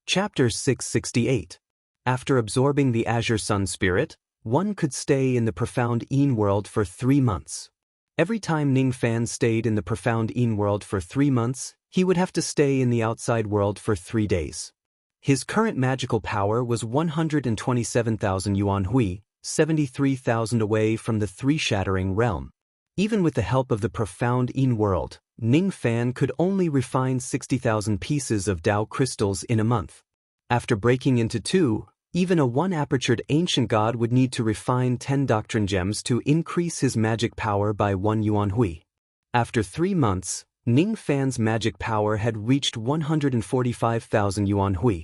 Chapter 668. After absorbing the Azure Sun Spirit, one could stay in the profound Yin world for 3 months. Every time Ning Fan stayed in the profound Yin world for 3 months, he would have to stay in the outside world for 3 days. His current magical power was 127,000 yuan hui, 73,000 away from the three-shattering realm. Even with the help of the profound Yin world, Ning Fan could only refine 60,000 pieces of Dao crystals in a month. After breaking into 2, even a 1-apertured ancient god would need to refine 10 doctrine gems to increase his magic power by 1 yuan hui. After 3 months, Ning Fan's magic power had reached 145,000 yuan hui.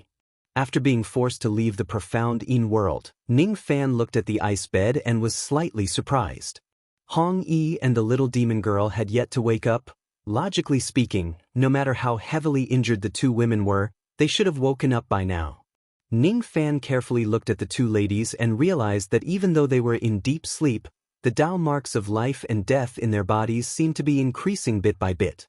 After being forced to leave the profound Yin world, Ning Fan looked at the ice bed and was slightly surprised. Hong Yi and the little demon girl had yet to wake up. Logically speaking, no matter how heavily injured the 2 women were, they should have woken up by now. Ning Fan carefully looked at the 2 ladies and realized that even though they were in deep sleep, the Dao marks of life and death in their bodies seemed to be increasing bit by bit.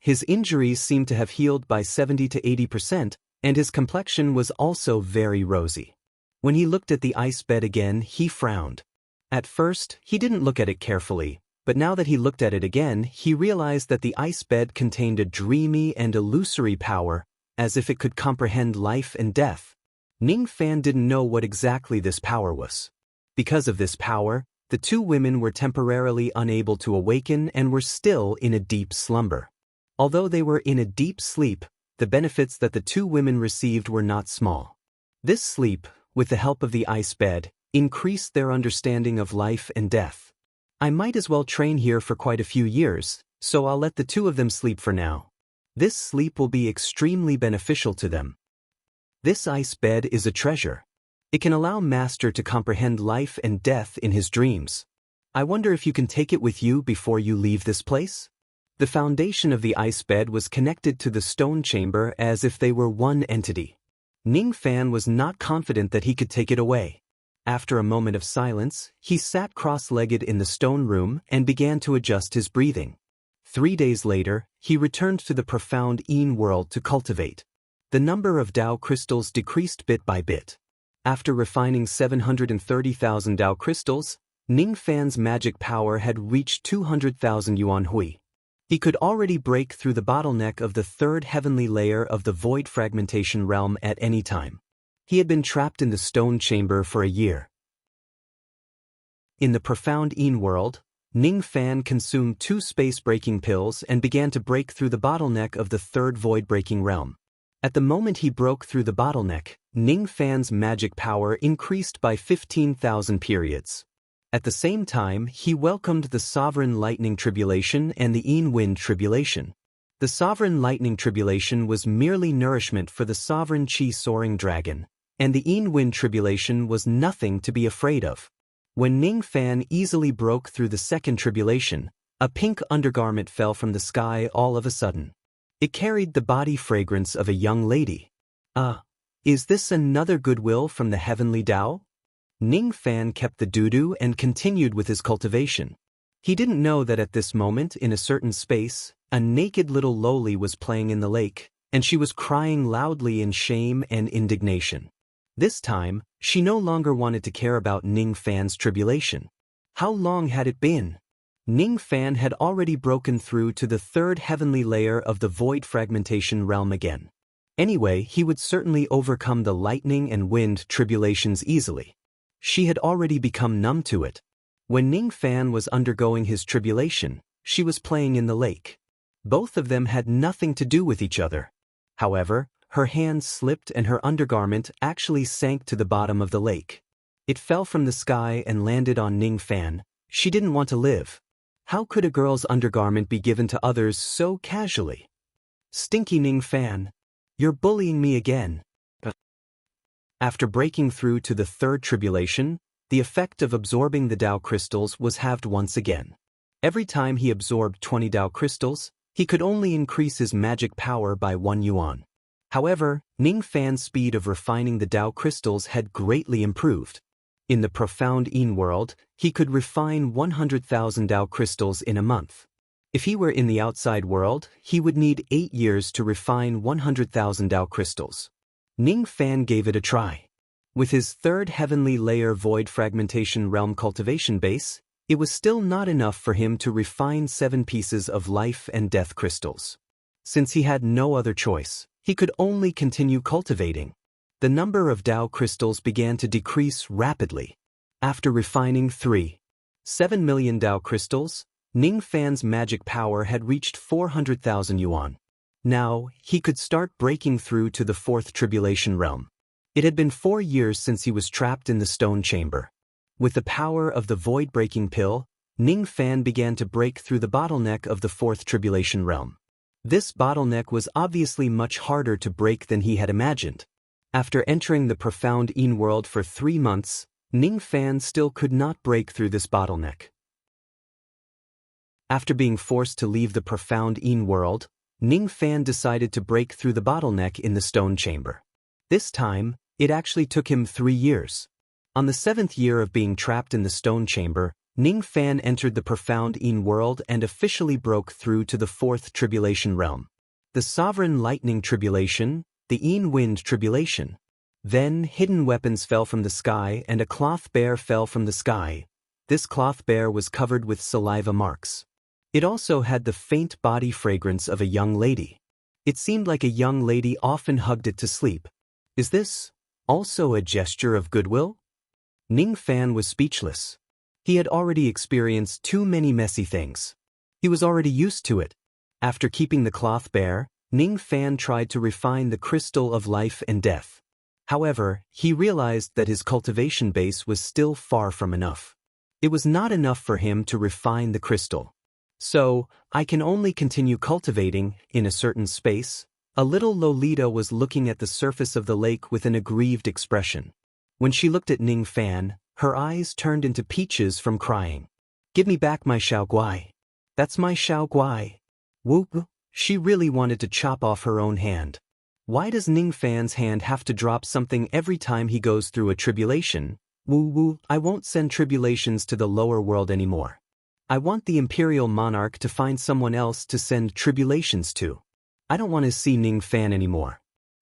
His injuries seemed to have healed by 70 to 80%, and his complexion was also very rosy. When he looked at the ice bed again, he frowned. At first, he didn't look at it carefully, but now that he looked at it again, he realized that the ice bed contained a dreamy and illusory power, as if it could comprehend life and death. Ning Fan didn't know what exactly this power was. Because of this power, the 2 women were temporarily unable to awaken and were still in a deep slumber. Although they were in a deep sleep, the benefits that the 2 women received were not small. This sleep, with the help of the ice bed, increased their understanding of life and death. I might as well train here for quite a few years, so I'll let the 2 of them sleep for now. This sleep will be extremely beneficial to them. This ice bed is a treasure. It can allow Master to comprehend life and death in his dreams. I wonder if you can take it with you before you leave this place? The foundation of the ice bed was connected to the stone chamber as if they were one entity. Ning Fan was not confident that he could take it away. After a moment of silence, he sat cross-legged in the stone room and began to adjust his breathing. 3 days later, he returned to the profound Yin world to cultivate. The number of Dao crystals decreased bit by bit. After refining 730,000 Dao crystals, Ning Fan's magic power had reached 200,000 yuan hui. He could already break through the bottleneck of the 3rd heavenly layer of the void fragmentation realm at any time. He had been trapped in the stone chamber for a year. In the profound Yin world, Ning Fan consumed 2 space-breaking pills and began to break through the bottleneck of the 3rd void-breaking realm. At the moment he broke through the bottleneck, Ning Fan's magic power increased by 15,000 periods. At the same time, he welcomed the Sovereign Lightning Tribulation and the Yin Wind Tribulation. The Sovereign Lightning Tribulation was merely nourishment for the Sovereign Qi Soaring Dragon, and the Yin Wind Tribulation was nothing to be afraid of. When Ning Fan easily broke through the 2nd tribulation, a pink undergarment fell from the sky all of a sudden. It carried the body fragrance of a young lady. Is this another goodwill from the heavenly Dao? Ning Fan kept the doo-doo and continued with his cultivation. He didn't know that at this moment, in a certain space, a naked little loli was playing in the lake, and she was crying loudly in shame and indignation. This time, she no longer wanted to care about Ning Fan's tribulation. How long had it been? Ning Fan had already broken through to the 3rd heavenly layer of the void fragmentation realm again. Anyway, he would certainly overcome the lightning and wind tribulations easily. She had already become numb to it. When Ning Fan was undergoing his tribulation, she was playing in the lake. Both of them had nothing to do with each other. However, her hand slipped and her undergarment actually sank to the bottom of the lake. It fell from the sky and landed on Ning Fan. She didn't want to live. How could a girl's undergarment be given to others so casually? Stinky Ning Fan. You're bullying me again. After breaking through to the 3rd tribulation, the effect of absorbing the Dao crystals was halved once again. Every time he absorbed 20 Dao crystals, he could only increase his magic power by 1 yuan. However, Ning Fan's speed of refining the Dao crystals had greatly improved. In the profound Yin world, he could refine 100,000 Dao crystals in a month. If he were in the outside world, he would need 8 years to refine 100,000 Dao crystals. Ning Fan gave it a try. With his third heavenly layer void fragmentation realm cultivation base, it was still not enough for him to refine 7 pieces of life and death crystals. Since he had no other choice, he could only continue cultivating. The number of Dao crystals began to decrease rapidly. After refining 7 million Dao crystals, Ning Fan's magic power had reached 400,000 yuan. Now, he could start breaking through to the 4th tribulation realm. It had been 4 years since he was trapped in the stone chamber. With the power of the void-breaking pill, Ning Fan began to break through the bottleneck of the 4th tribulation realm. This bottleneck was obviously much harder to break than he had imagined. After entering the profound Yin world for 3 months, Ning Fan still could not break through this bottleneck. After being forced to leave the profound Yin world, Ning Fan decided to break through the bottleneck in the stone chamber. This time, it actually took him 3 years. On the 7th year of being trapped in the stone chamber, Ning Fan entered the profound Yin world and officially broke through to the 4th tribulation realm. The sovereign lightning tribulation, the Yin wind tribulation. Then hidden weapons fell from the sky and a cloth bear fell from the sky. This cloth bear was covered with saliva marks. It also had the faint body fragrance of a young lady. It seemed like a young lady often hugged it to sleep. Is this also a gesture of goodwill? Ning Fan was speechless. He had already experienced too many messy things. He was already used to it. After keeping the cloth bear, Ning Fan tried to refine the crystal of life and death. However, he realized that his cultivation base was still far from enough. It was not enough for him to refine the crystal. So, I can only continue cultivating, in a certain space. A little Lolita was looking at the surface of the lake with an aggrieved expression. When she looked at Ning Fan, her eyes turned into peaches from crying. Give me back my Xiao Guai. That's my Xiao Guai. Whoop, she really wanted to chop off her own hand. Why does Ning Fan's hand have to drop something every time he goes through a tribulation? Woo, I won't send tribulations to the lower world anymore. I want the imperial monarch to find someone else to send tribulations to. I don't want to see Ning Fan anymore.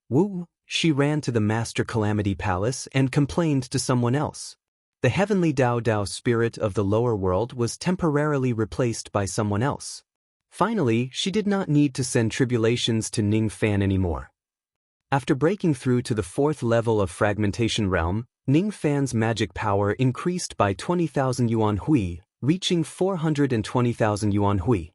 Woo, she ran to the Master Calamity Palace and complained to someone else. The heavenly Dao spirit of the lower world was temporarily replaced by someone else. Finally, she did not need to send tribulations to Ning Fan anymore. After breaking through to the 4th level of fragmentation realm, Ning Fan's magic power increased by 20,000 yuan hui, reaching 420,000 yuan hui.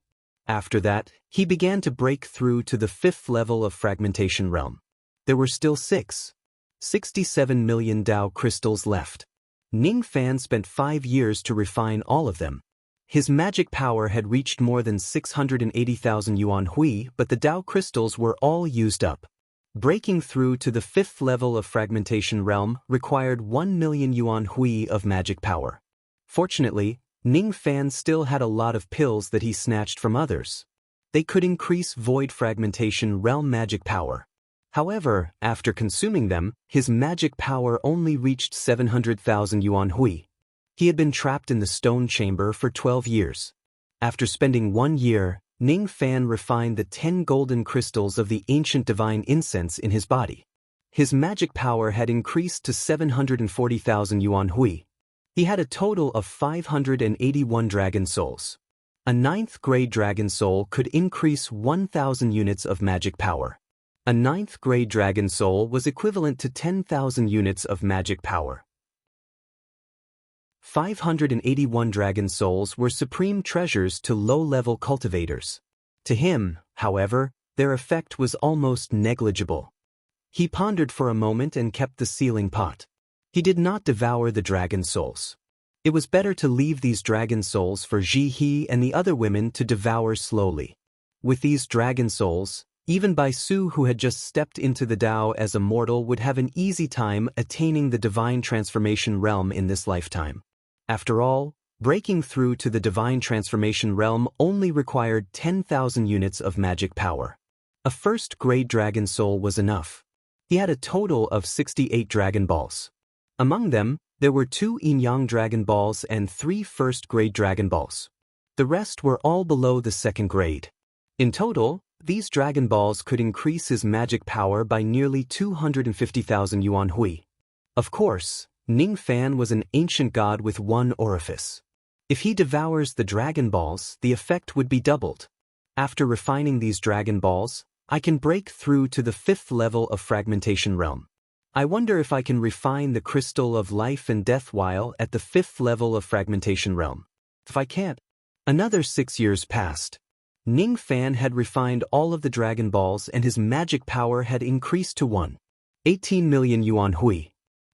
After that, he began to break through to the 5th level of fragmentation realm. There were still 67 million Dao crystals left. Ning Fan spent 5 years to refine all of them. His magic power had reached more than 680,000 yuan hui, but the Dao crystals were all used up. Breaking through to the 5th level of fragmentation realm required 1 million yuan hui of magic power. Fortunately, Ning Fan still had a lot of pills that he snatched from others. They could increase void fragmentation realm magic power. However, after consuming them, his magic power only reached 700,000 yuan hui. He had been trapped in the stone chamber for 12 years. After spending 1 year, Ning Fan refined the 10 golden crystals of the ancient divine incense in his body. His magic power had increased to 740,000 yuan hui. He had a total of 581 dragon souls. A 9th grade dragon soul could increase 1,000 units of magic power. A 9th grade dragon soul was equivalent to 10,000 units of magic power. 581 dragon souls were supreme treasures to low-level cultivators. To him, however, their effect was almost negligible. He pondered for a moment and kept the sealing pot. He did not devour the dragon souls. It was better to leave these dragon souls for Ji He and the other women to devour slowly. With these dragon souls, even Bai Su, who had just stepped into the Tao as a mortal, would have an easy time attaining the divine transformation realm in this lifetime. After all, breaking through to the divine transformation realm only required 10,000 units of magic power. A first-grade dragon soul was enough. He had a total of 68 Dragon Balls. Among them, there were 2 Yin-Yang Dragon Balls and 3 first-grade Dragon Balls. The rest were all below the 2nd grade. In total, these Dragon Balls could increase his magic power by nearly 250,000 yuan hui. Of course, Ning Fan was an ancient god with one orifice. If he devours the Dragon Balls, the effect would be doubled. After refining these Dragon Balls, I can break through to the 5th level of fragmentation realm. I wonder if I can refine the crystal of life and death while at the 5th level of fragmentation realm. If I can't. Another 6 years passed. Ning Fan had refined all of the Dragon Balls and his magic power had increased to 18 million yuan hui.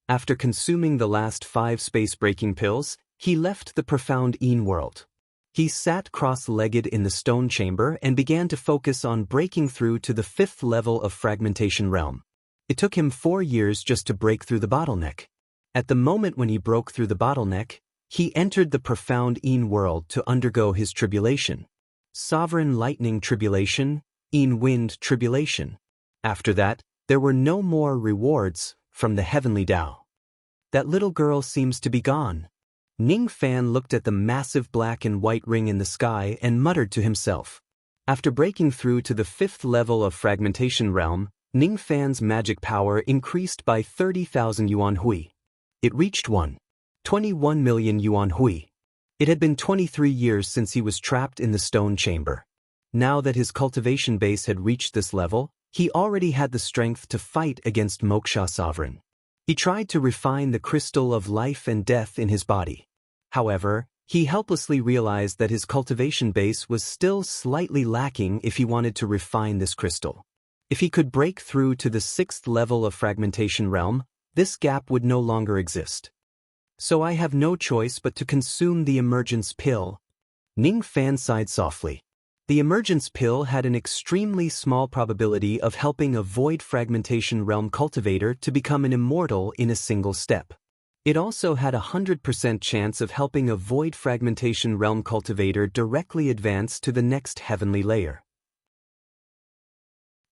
After consuming the last 5 space-breaking pills, he left the profound Yin world. He sat cross-legged in the stone chamber and began to focus on breaking through to the 5th level of fragmentation realm. It took him 4 years just to break through the bottleneck. At the moment when he broke through the bottleneck, he entered the profound Yin world to undergo his tribulation. Sovereign lightning tribulation, Yin wind tribulation. After that, there were no more rewards from the heavenly Tao. That little girl seems to be gone. Ning Fan looked at the massive black and white ring in the sky and muttered to himself. After breaking through to the 5th level of fragmentation realm, Ning Fan's magic power increased by 30,000 yuan hui. It reached 21 million yuan hui. It had been 23 years since he was trapped in the stone chamber. Now that his cultivation base had reached this level, he already had the strength to fight against Moksha Sovereign. He tried to refine the crystal of life and death in his body. However, he helplessly realized that his cultivation base was still slightly lacking if he wanted to refine this crystal. If he could break through to the 6th level of fragmentation realm, this gap would no longer exist. So I have no choice but to consume the emergence pill. Ning Fan sighed softly. The emergence pill had an extremely small probability of helping a void fragmentation realm cultivator to become an immortal in a single step. It also had a 100% chance of helping a void fragmentation realm cultivator directly advance to the next heavenly layer.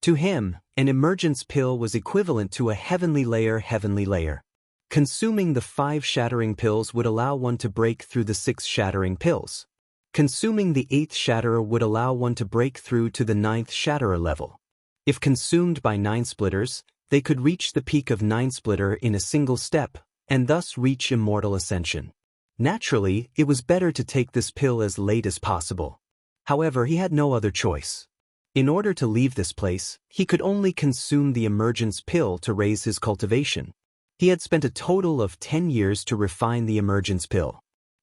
To him, an emergence pill was equivalent to a heavenly layer. Consuming the 5 shattering pills would allow one to break through the 6 shattering pills. Consuming the 8th shatterer would allow one to break through to the 9th shatterer level. If consumed by 9 splitters, they could reach the peak of 9 splitter in a single step, and thus reach immortal ascension. Naturally, it was better to take this pill as late as possible. However, he had no other choice. In order to leave this place, he could only consume the emergence pill to raise his cultivation. He had spent a total of 10 years to refine the emergence pill.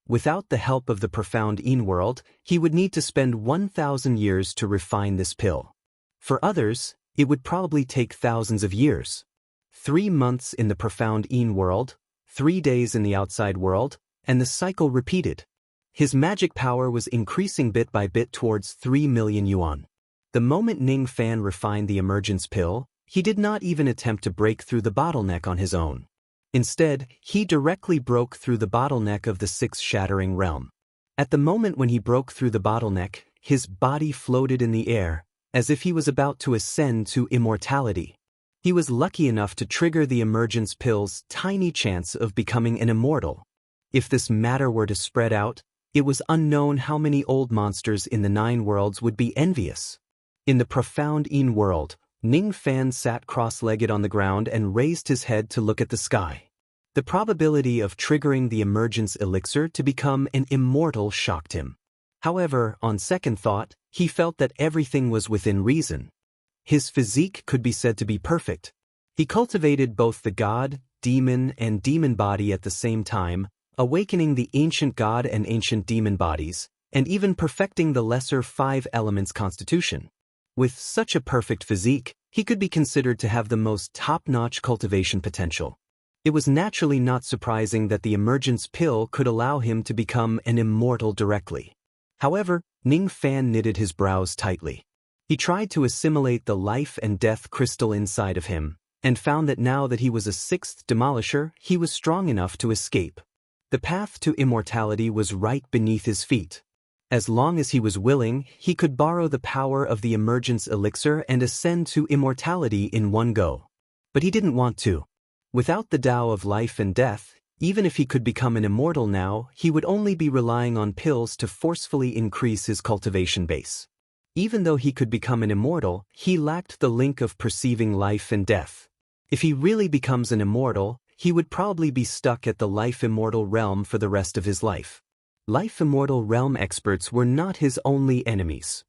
Without the help of the profound Yin world, he would need to spend 1,000 years to refine this pill. For others, it would probably take thousands of years. 3 months in the profound Yin world, 3 days in the outside world, and the cycle repeated. His magic power was increasing bit by bit towards 3 million yuan. The moment Ning Fan refined the emergence pill, he did not even attempt to break through the bottleneck on his own. Instead, he directly broke through the bottleneck of the 6th shattering realm. At the moment when he broke through the bottleneck, his body floated in the air, as if he was about to ascend to immortality. He was lucky enough to trigger the emergence pill's tiny chance of becoming an immortal. If this matter were to spread out, it was unknown how many old monsters in the 9 worlds would be envious. In the profound Yin world, Ning Fan sat cross-legged on the ground and raised his head to look at the sky. The probability of triggering the emergence elixir to become an immortal shocked him. However, on second thought, he felt that everything was within reason. His physique could be said to be perfect. He cultivated both the god, demon, and demon body at the same time, awakening the ancient god and ancient demon bodies, and even perfecting the lesser 5 elements constitution. With such a perfect physique, he could be considered to have the most top-notch cultivation potential. It was naturally not surprising that the emergence pill could allow him to become an immortal directly. However, Ning Fan knitted his brows tightly. He tried to assimilate the life and death crystal inside of him, and found that now that he was a 6th demolisher, he was strong enough to escape. The path to immortality was right beneath his feet. As long as he was willing, he could borrow the power of the emergence elixir and ascend to immortality in one go. But he didn't want to. Without the Tao of life and death, even if he could become an immortal now, he would only be relying on pills to forcefully increase his cultivation base. Even though he could become an immortal, he lacked the link of perceiving life and death. If he really becomes an immortal, he would probably be stuck at the life-immortal realm for the rest of his life. Life-immortal realm experts were not his only enemies.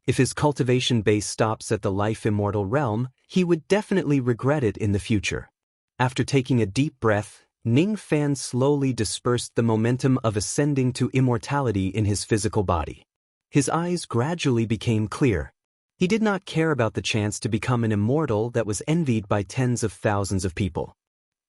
If his cultivation base stops at the life-immortal realm, he would definitely regret it in the future. After taking a deep breath, Ning Fan slowly dispersed the momentum of ascending to immortality in his physical body. His eyes gradually became clear. He did not care about the chance to become an immortal that was envied by tens of thousands of people.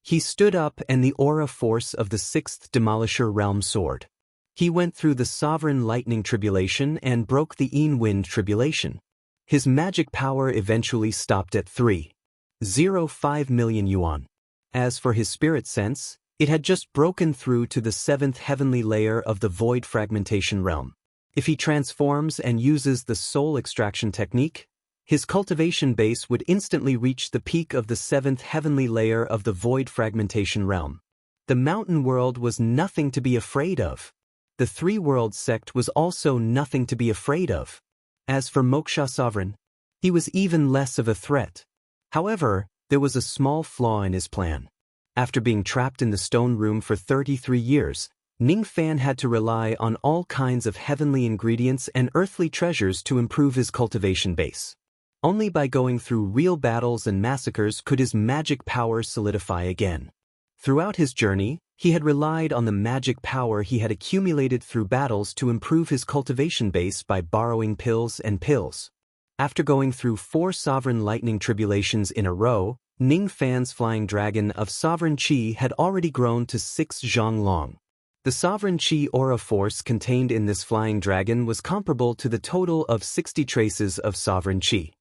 He stood up and the aura force of the sixth Demolisher Realm Sword. He went through the Sovereign Lightning Tribulation and broke the Een Wind Tribulation. His magic power eventually stopped at 3.05 million yuan. As for his spirit sense, it had just broken through to the seventh heavenly layer of the Void Fragmentation Realm. If he transforms and uses the Soul Extraction technique, his cultivation base would instantly reach the peak of the seventh heavenly layer of the Void Fragmentation Realm. The Mountain World was nothing to be afraid of. The Three Worlds sect was also nothing to be afraid of. As for Moksha Sovereign, he was even less of a threat. However, there was a small flaw in his plan. After being trapped in the stone room for 33 years, Ning Fan had to rely on all kinds of heavenly ingredients and earthly treasures to improve his cultivation base. Only by going through real battles and massacres could his magic power solidify again. Throughout his journey, he had relied on the magic power he had accumulated through battles to improve his cultivation base by borrowing pills and pills. After going through 4 Sovereign Lightning Tribulations in a row, Ning Fan's Flying Dragon of Sovereign Qi had already grown to 6 zhang long. The Sovereign Qi aura force contained in this Flying Dragon was comparable to the total of 60 traces of Sovereign Qi.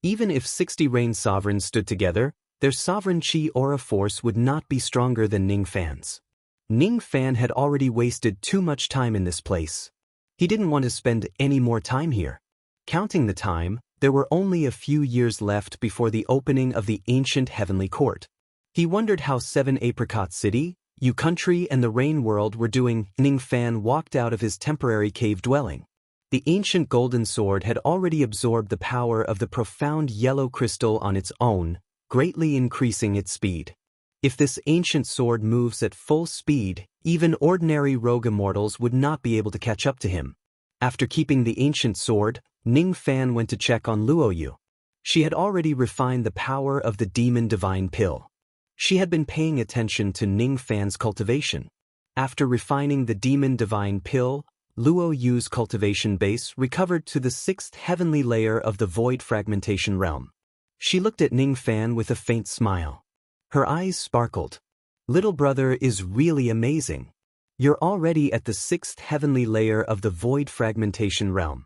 Even if 60 Rain Sovereigns stood together, their Sovereign Qi aura force would not be stronger than Ning Fan's. Ning Fan had already wasted too much time in this place. He didn't want to spend any more time here. Counting the time, there were only a few years left before the opening of the ancient heavenly court. He wondered how 7 Apricot City, Yu Country and the Rain World were doing. Ning Fan walked out of his temporary cave dwelling. The ancient golden sword had already absorbed the power of the profound yellow crystal on its own, greatly increasing its speed. If this ancient sword moves at full speed, even ordinary rogue immortals would not be able to catch up to him. After keeping the ancient sword, Ning Fan went to check on Luoyu. She had already refined the power of the Demon Divine Pill. She had been paying attention to Ning Fan's cultivation. After refining the Demon Divine Pill, Luoyu's cultivation base recovered to the 6th heavenly layer of the Void Fragmentation Realm. She looked at Ning Fan with a faint smile. Her eyes sparkled. Little brother is really amazing. You're already at the 6th heavenly layer of the Void Fragmentation Realm.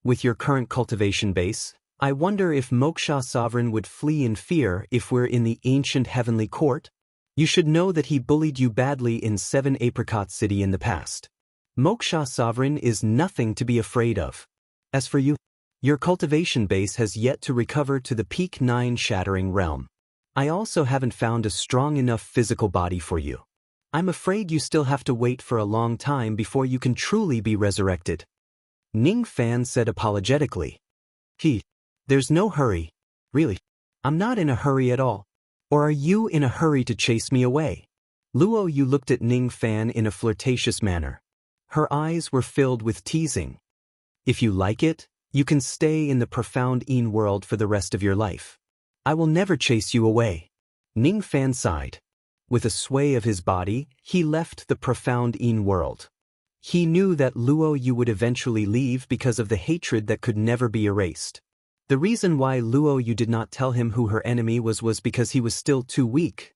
With your current cultivation base, I wonder if Moksha Sovereign would flee in fear if we're in the ancient heavenly court? You should know that he bullied you badly in 7 Apricot City in the past. Moksha Sovereign is nothing to be afraid of. As for you, your cultivation base has yet to recover to the peak 9 shattering realm. I also haven't found a strong enough physical body for you. I'm afraid you still have to wait for a long time before you can truly be resurrected. Ning Fan said apologetically. There's no hurry. Really, I'm not in a hurry at all. Or are you in a hurry to chase me away? Luoyu looked at Ning Fan in a flirtatious manner. Her eyes were filled with teasing. If you like it, you can stay in the profound Een world for the rest of your life. I will never chase you away. Ning Fan sighed. With a sway of his body, he left the profound Een world. He knew that Luoyu would eventually leave because of the hatred that could never be erased. The reason why Luoyu did not tell him who her enemy was because he was still too weak.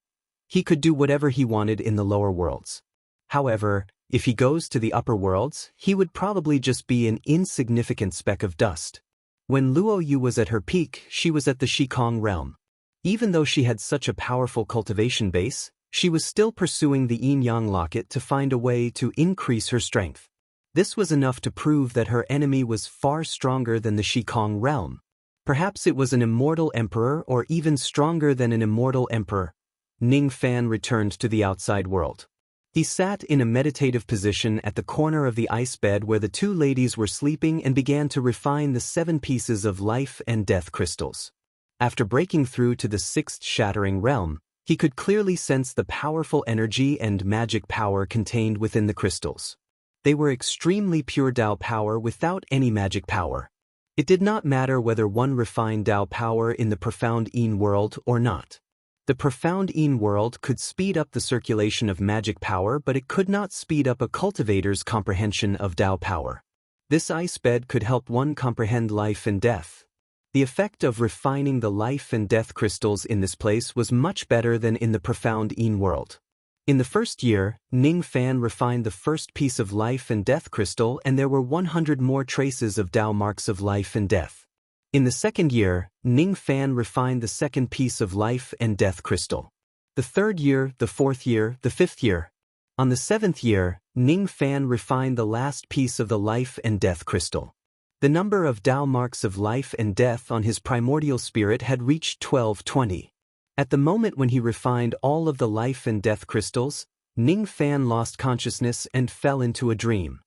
He could do whatever he wanted in the lower worlds. However, if he goes to the upper worlds, he would probably just be an insignificant speck of dust. When Luoyu was at her peak, she was at the Shikong realm. Even though she had such a powerful cultivation base, she was still pursuing the Yin-Yang locket to find a way to increase her strength. This was enough to prove that her enemy was far stronger than the Shikong realm. Perhaps it was an immortal emperor or even stronger than an immortal emperor. Ning Fan returned to the outside world. He sat in a meditative position at the corner of the ice bed where the two ladies were sleeping and began to refine the 7 pieces of life and death crystals. After breaking through to the 6th shattering realm, he could clearly sense the powerful energy and magic power contained within the crystals. They were extremely pure Tao power without any magic power. It did not matter whether one refined Tao power in the profound Yin world or not. The profound Yin world could speed up the circulation of magic power, but it could not speed up a cultivator's comprehension of Tao power. This ice bed could help one comprehend life and death. The effect of refining the life and death crystals in this place was much better than in the profound Yin world. In the first year, Ning Fan refined the first piece of life and death crystal, and there were 100 more traces of Tao marks of life and death. In the second year, Ning Fan refined the second piece of life and death crystal. The third year, the fourth year, the fifth year. On the 7th year, Ning Fan refined the last piece of the life and death crystal. The number of Tao marks of life and death on his primordial spirit had reached 1220. At the moment when he refined all of the life and death crystals, Ning Fan lost consciousness and fell into a dream.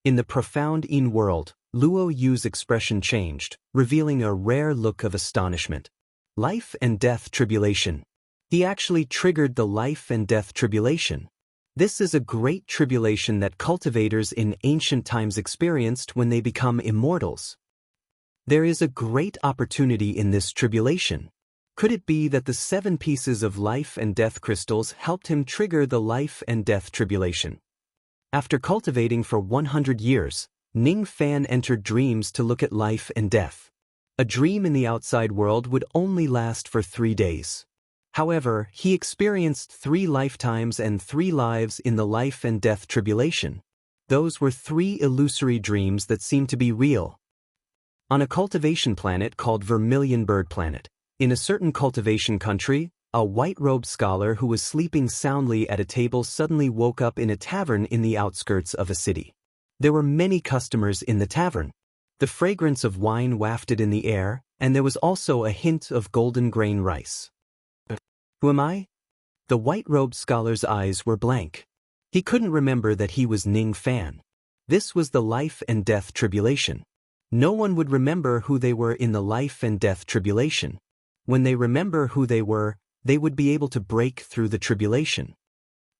In the profound Yin world, Luo Yu's expression changed, revealing a rare look of astonishment. Life and death tribulation. He actually triggered the life and death tribulation. This is a great tribulation that cultivators in ancient times experienced when they become immortals. There is a great opportunity in this tribulation. Could it be that the 7 pieces of life and death crystals helped him trigger the life and death tribulation? After cultivating for 100 years, Ning Fan entered dreams to look at life and death. A dream in the outside world would only last for 3 days. However, he experienced 3 lifetimes and 3 lives in the life and death tribulation. Those were 3 illusory dreams that seemed to be real. On a cultivation planet called Vermilion Bird Planet, in a certain cultivation country, a white-robed scholar who was sleeping soundly at a table suddenly woke up in a tavern in the outskirts of a city. There were many customers in the tavern. The fragrance of wine wafted in the air, and there was also a hint of golden grain rice. Who am I? The white-robed scholar's eyes were blank. He couldn't remember that he was Ning Fan. This was the life and death tribulation. No one would remember who they were in the life and death tribulation. When they remember who they were, they would be able to break through the tribulation.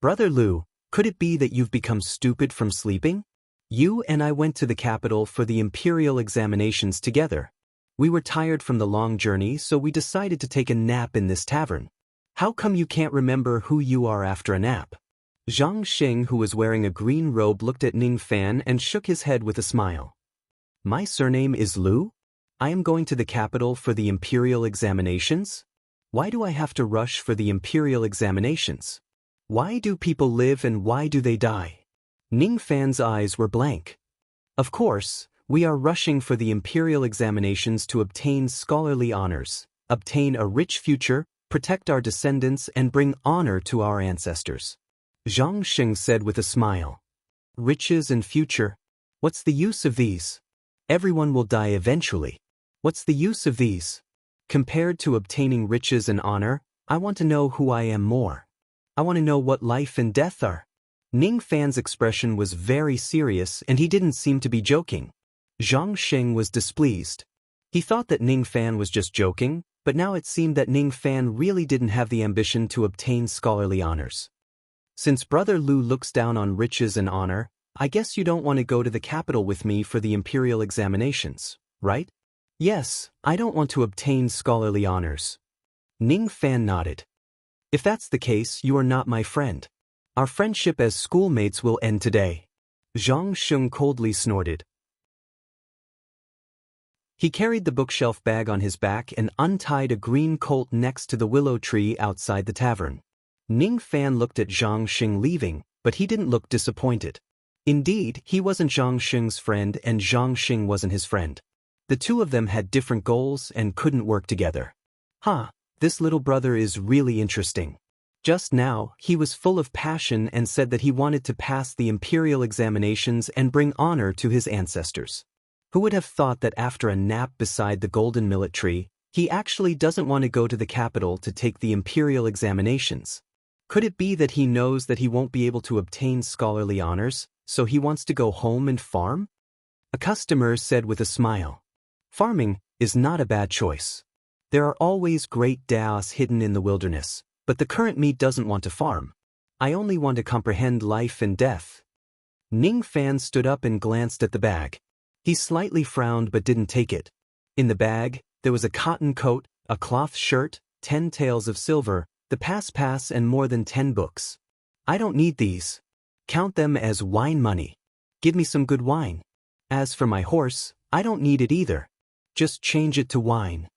Brother Lu, could it be that you've become stupid from sleeping? You and I went to the capital for the imperial examinations together. We were tired from the long journey, so we decided to take a nap in this tavern. How come you can't remember who you are after a nap? Zhang Xing, who was wearing a green robe, looked at Ning Fan and shook his head with a smile. My surname is Lu? I am going to the capital for the imperial examinations? Why do I have to rush for the imperial examinations? Why do people live and why do they die? Ning Fan's eyes were blank. Of course, we are rushing for the imperial examinations to obtain scholarly honors, obtain a rich future, protect our descendants, and bring honor to our ancestors. Zhang Xing said with a smile. Riches and future? What's the use of these? Everyone will die eventually. What's the use of these? Compared to obtaining riches and honor, I want to know who I am more. I want to know what life and death are. Ning Fan's expression was very serious and he didn't seem to be joking. Zhang Xing was displeased. He thought that Ning Fan was just joking, but now it seemed that Ning Fan really didn't have the ambition to obtain scholarly honors. Since Brother Lu looks down on riches and honor, I guess you don't want to go to the capital with me for the imperial examinations, right? Yes, I don't want to obtain scholarly honors. Ning Fan nodded. If that's the case, you are not my friend. Our friendship as schoolmates will end today. Zhang Xing coldly snorted. He carried the bookshelf bag on his back and untied a green colt next to the willow tree outside the tavern. Ning Fan looked at Zhang Xing leaving, but he didn't look disappointed. Indeed, he wasn't Zhang Xing's friend and Zhang Xing wasn't his friend. The two of them had different goals and couldn't work together. This little brother is really interesting. Just now, he was full of passion and said that he wanted to pass the imperial examinations and bring honor to his ancestors. Who would have thought that after a nap beside the golden millet tree, he actually doesn't want to go to the capital to take the imperial examinations? Could it be that he knows that he won't be able to obtain scholarly honors, so he wants to go home and farm? A customer said with a smile. Farming is not a bad choice. There are always great daos hidden in the wilderness, but the current me doesn't want to farm. I only want to comprehend life and death. Ning Fan stood up and glanced at the bag. He slightly frowned but didn't take it. In the bag, there was a cotton coat, a cloth shirt, 10 taels of silver, the pass and more than 10 books. I don't need these. Count them as wine money. Give me some good wine. As for my horse, I don't need it either. Just change it to wine.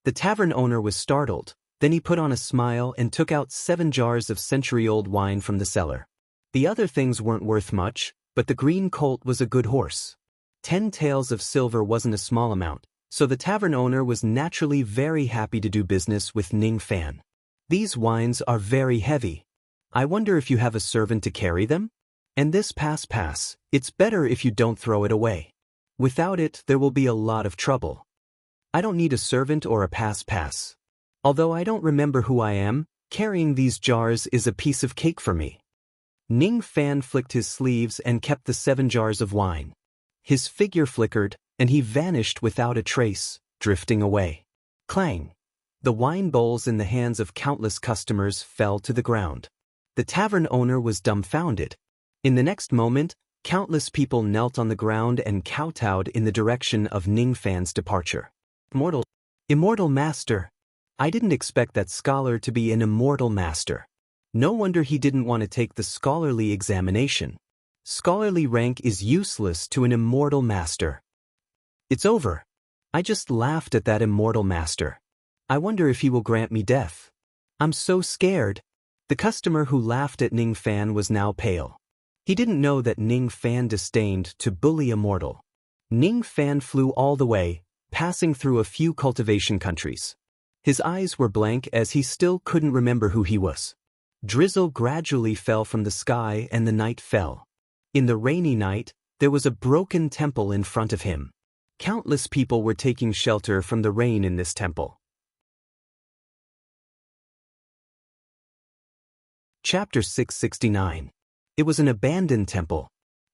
The tavern owner was startled, then he put on a smile and took out 7 jars of century-old wine from the cellar. The other things weren't worth much, but the green colt was a good horse. 10 taels of silver wasn't a small amount, so the tavern owner was naturally very happy to do business with Ning Fan. These wines are very heavy. I wonder if you have a servant to carry them? And this pass, it's better if you don't throw it away. Without it, there will be a lot of trouble. I don't need a servant or a pass. Although I don't remember who I am, carrying these jars is a piece of cake for me. Ning Fan flicked his sleeves and kept the 7 jars of wine. His figure flickered, and he vanished without a trace, drifting away. Clang! The wine bowls in the hands of countless customers fell to the ground. The tavern owner was dumbfounded. In the next moment, countless people knelt on the ground and kowtowed in the direction of Ning Fan's departure. Immortal master! I didn't expect that scholar to be an immortal master. No wonder he didn't want to take the scholarly examination. Scholarly rank is useless to an immortal master. It's over. I just laughed at that immortal master. I wonder if he will grant me death. I'm so scared. The customer who laughed at Ning Fan was now pale. He didn't know that Ning Fan disdained to bully a mortal. Ning Fan flew all the way, passing through a few cultivation countries. His eyes were blank as he still couldn't remember who he was. Drizzle gradually fell from the sky and the night fell. In the rainy night, there was a broken temple in front of him. Countless people were taking shelter from the rain in this temple. Chapter 669. It was an abandoned temple.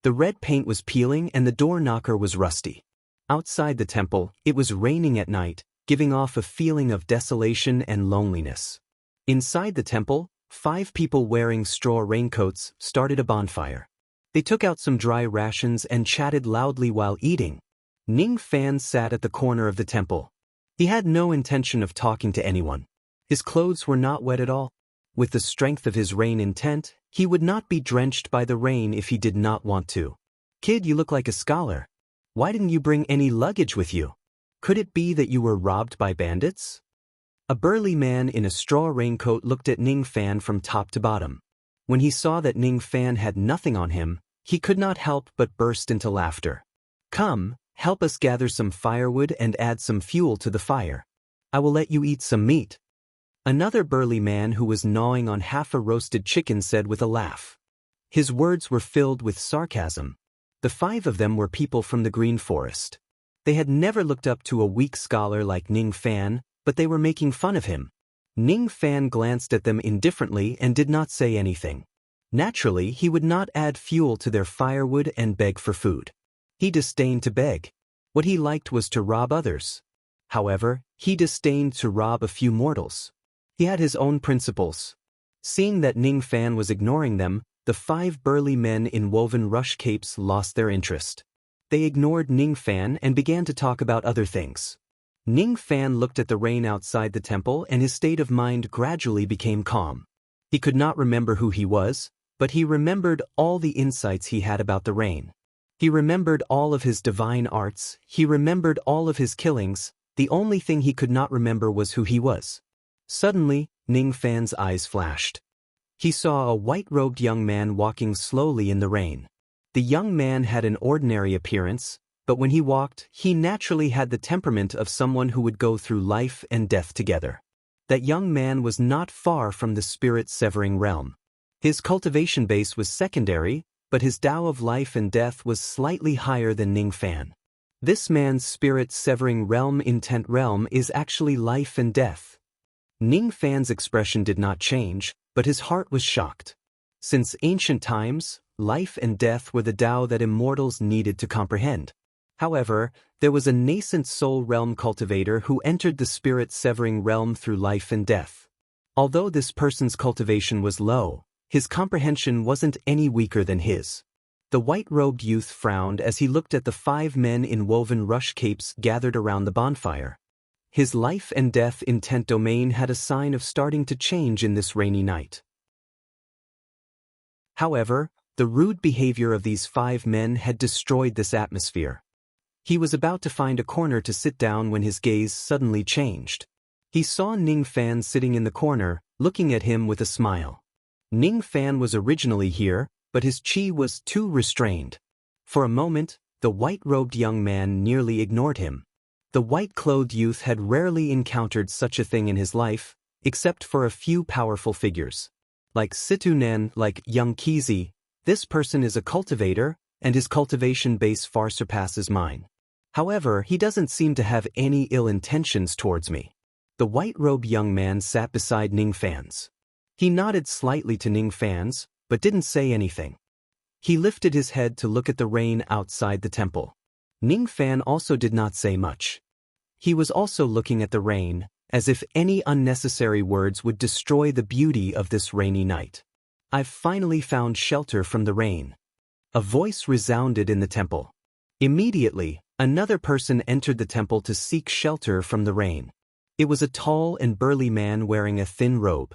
The red paint was peeling and the door knocker was rusty. Outside the temple, it was raining at night, giving off a feeling of desolation and loneliness. Inside the temple, 5 people wearing straw raincoats started a bonfire. They took out some dry rations and chatted loudly while eating. Ning Fan sat at the corner of the temple. He had no intention of talking to anyone. His clothes were not wet at all. With the strength of his rain intent, he would not be drenched by the rain if he did not want to. Kid, you look like a scholar. Why didn't you bring any luggage with you? Could it be that you were robbed by bandits? A burly man in a straw raincoat looked at Ning Fan from top to bottom. When he saw that Ning Fan had nothing on him, he could not help but burst into laughter. Come, help us gather some firewood and add some fuel to the fire. I will let you eat some meat. Another burly man who was gnawing on half a roasted chicken said with a laugh. His words were filled with sarcasm. The 5 of them were people from the Green Forest. They had never looked up to a weak scholar like Ning Fan, but they were making fun of him. Ning Fan glanced at them indifferently and did not say anything. Naturally, he would not add fuel to their firewood and beg for food. He disdained to beg. What he liked was to rob others. However, he disdained to rob a few mortals. He had his own principles. Seeing that Ning Fan was ignoring them, the 5 burly men in woven rush capes lost their interest. They ignored Ning Fan and began to talk about other things. Ning Fan looked at the rain outside the temple and his state of mind gradually became calm. He could not remember who he was, but he remembered all the insights he had about the rain. He remembered all of his divine arts, he remembered all of his killings, the only thing he could not remember was who he was. Suddenly, Ning Fan's eyes flashed. He saw a white-robed young man walking slowly in the rain. The young man had an ordinary appearance, but when he walked, he naturally had the temperament of someone who would go through life and death together. That young man was not far from the spirit-severing realm. His cultivation base was secondary, but his Tao of life and death was slightly higher than Ning Fan. This man's spirit-severing realm intent realm is actually life and death. Ning Fan's expression did not change, but his heart was shocked. Since ancient times, life and death were the Tao that immortals needed to comprehend. However, there was a nascent soul realm cultivator who entered the spirit-severing realm through life and death. Although this person's cultivation was low, his comprehension wasn't any weaker than his. The white-robed youth frowned as he looked at the 5 men in woven rush capes gathered around the bonfire. His life and death intent domain had a sign of starting to change in this rainy night. However, the rude behavior of these 5 men had destroyed this atmosphere. He was about to find a corner to sit down when his gaze suddenly changed. He saw Ning Fan sitting in the corner, looking at him with a smile. Ning Fan was originally here, but his chi was too restrained. For a moment, the white-robed young man nearly ignored him. The white-clothed youth had rarely encountered such a thing in his life, except for a few powerful figures. Like Situnen, like young Kizi, this person is a cultivator, and his cultivation base far surpasses mine. However, he doesn't seem to have any ill intentions towards me. The white-robed young man sat beside Ning Fan's. He nodded slightly to Ning Fan's, but didn't say anything. He lifted his head to look at the rain outside the temple. Ning Fan also did not say much. He was also looking at the rain, as if any unnecessary words would destroy the beauty of this rainy night. I've finally found shelter from the rain. A voice resounded in the temple. Immediately, another person entered the temple to seek shelter from the rain. It was a tall and burly man wearing a thin robe.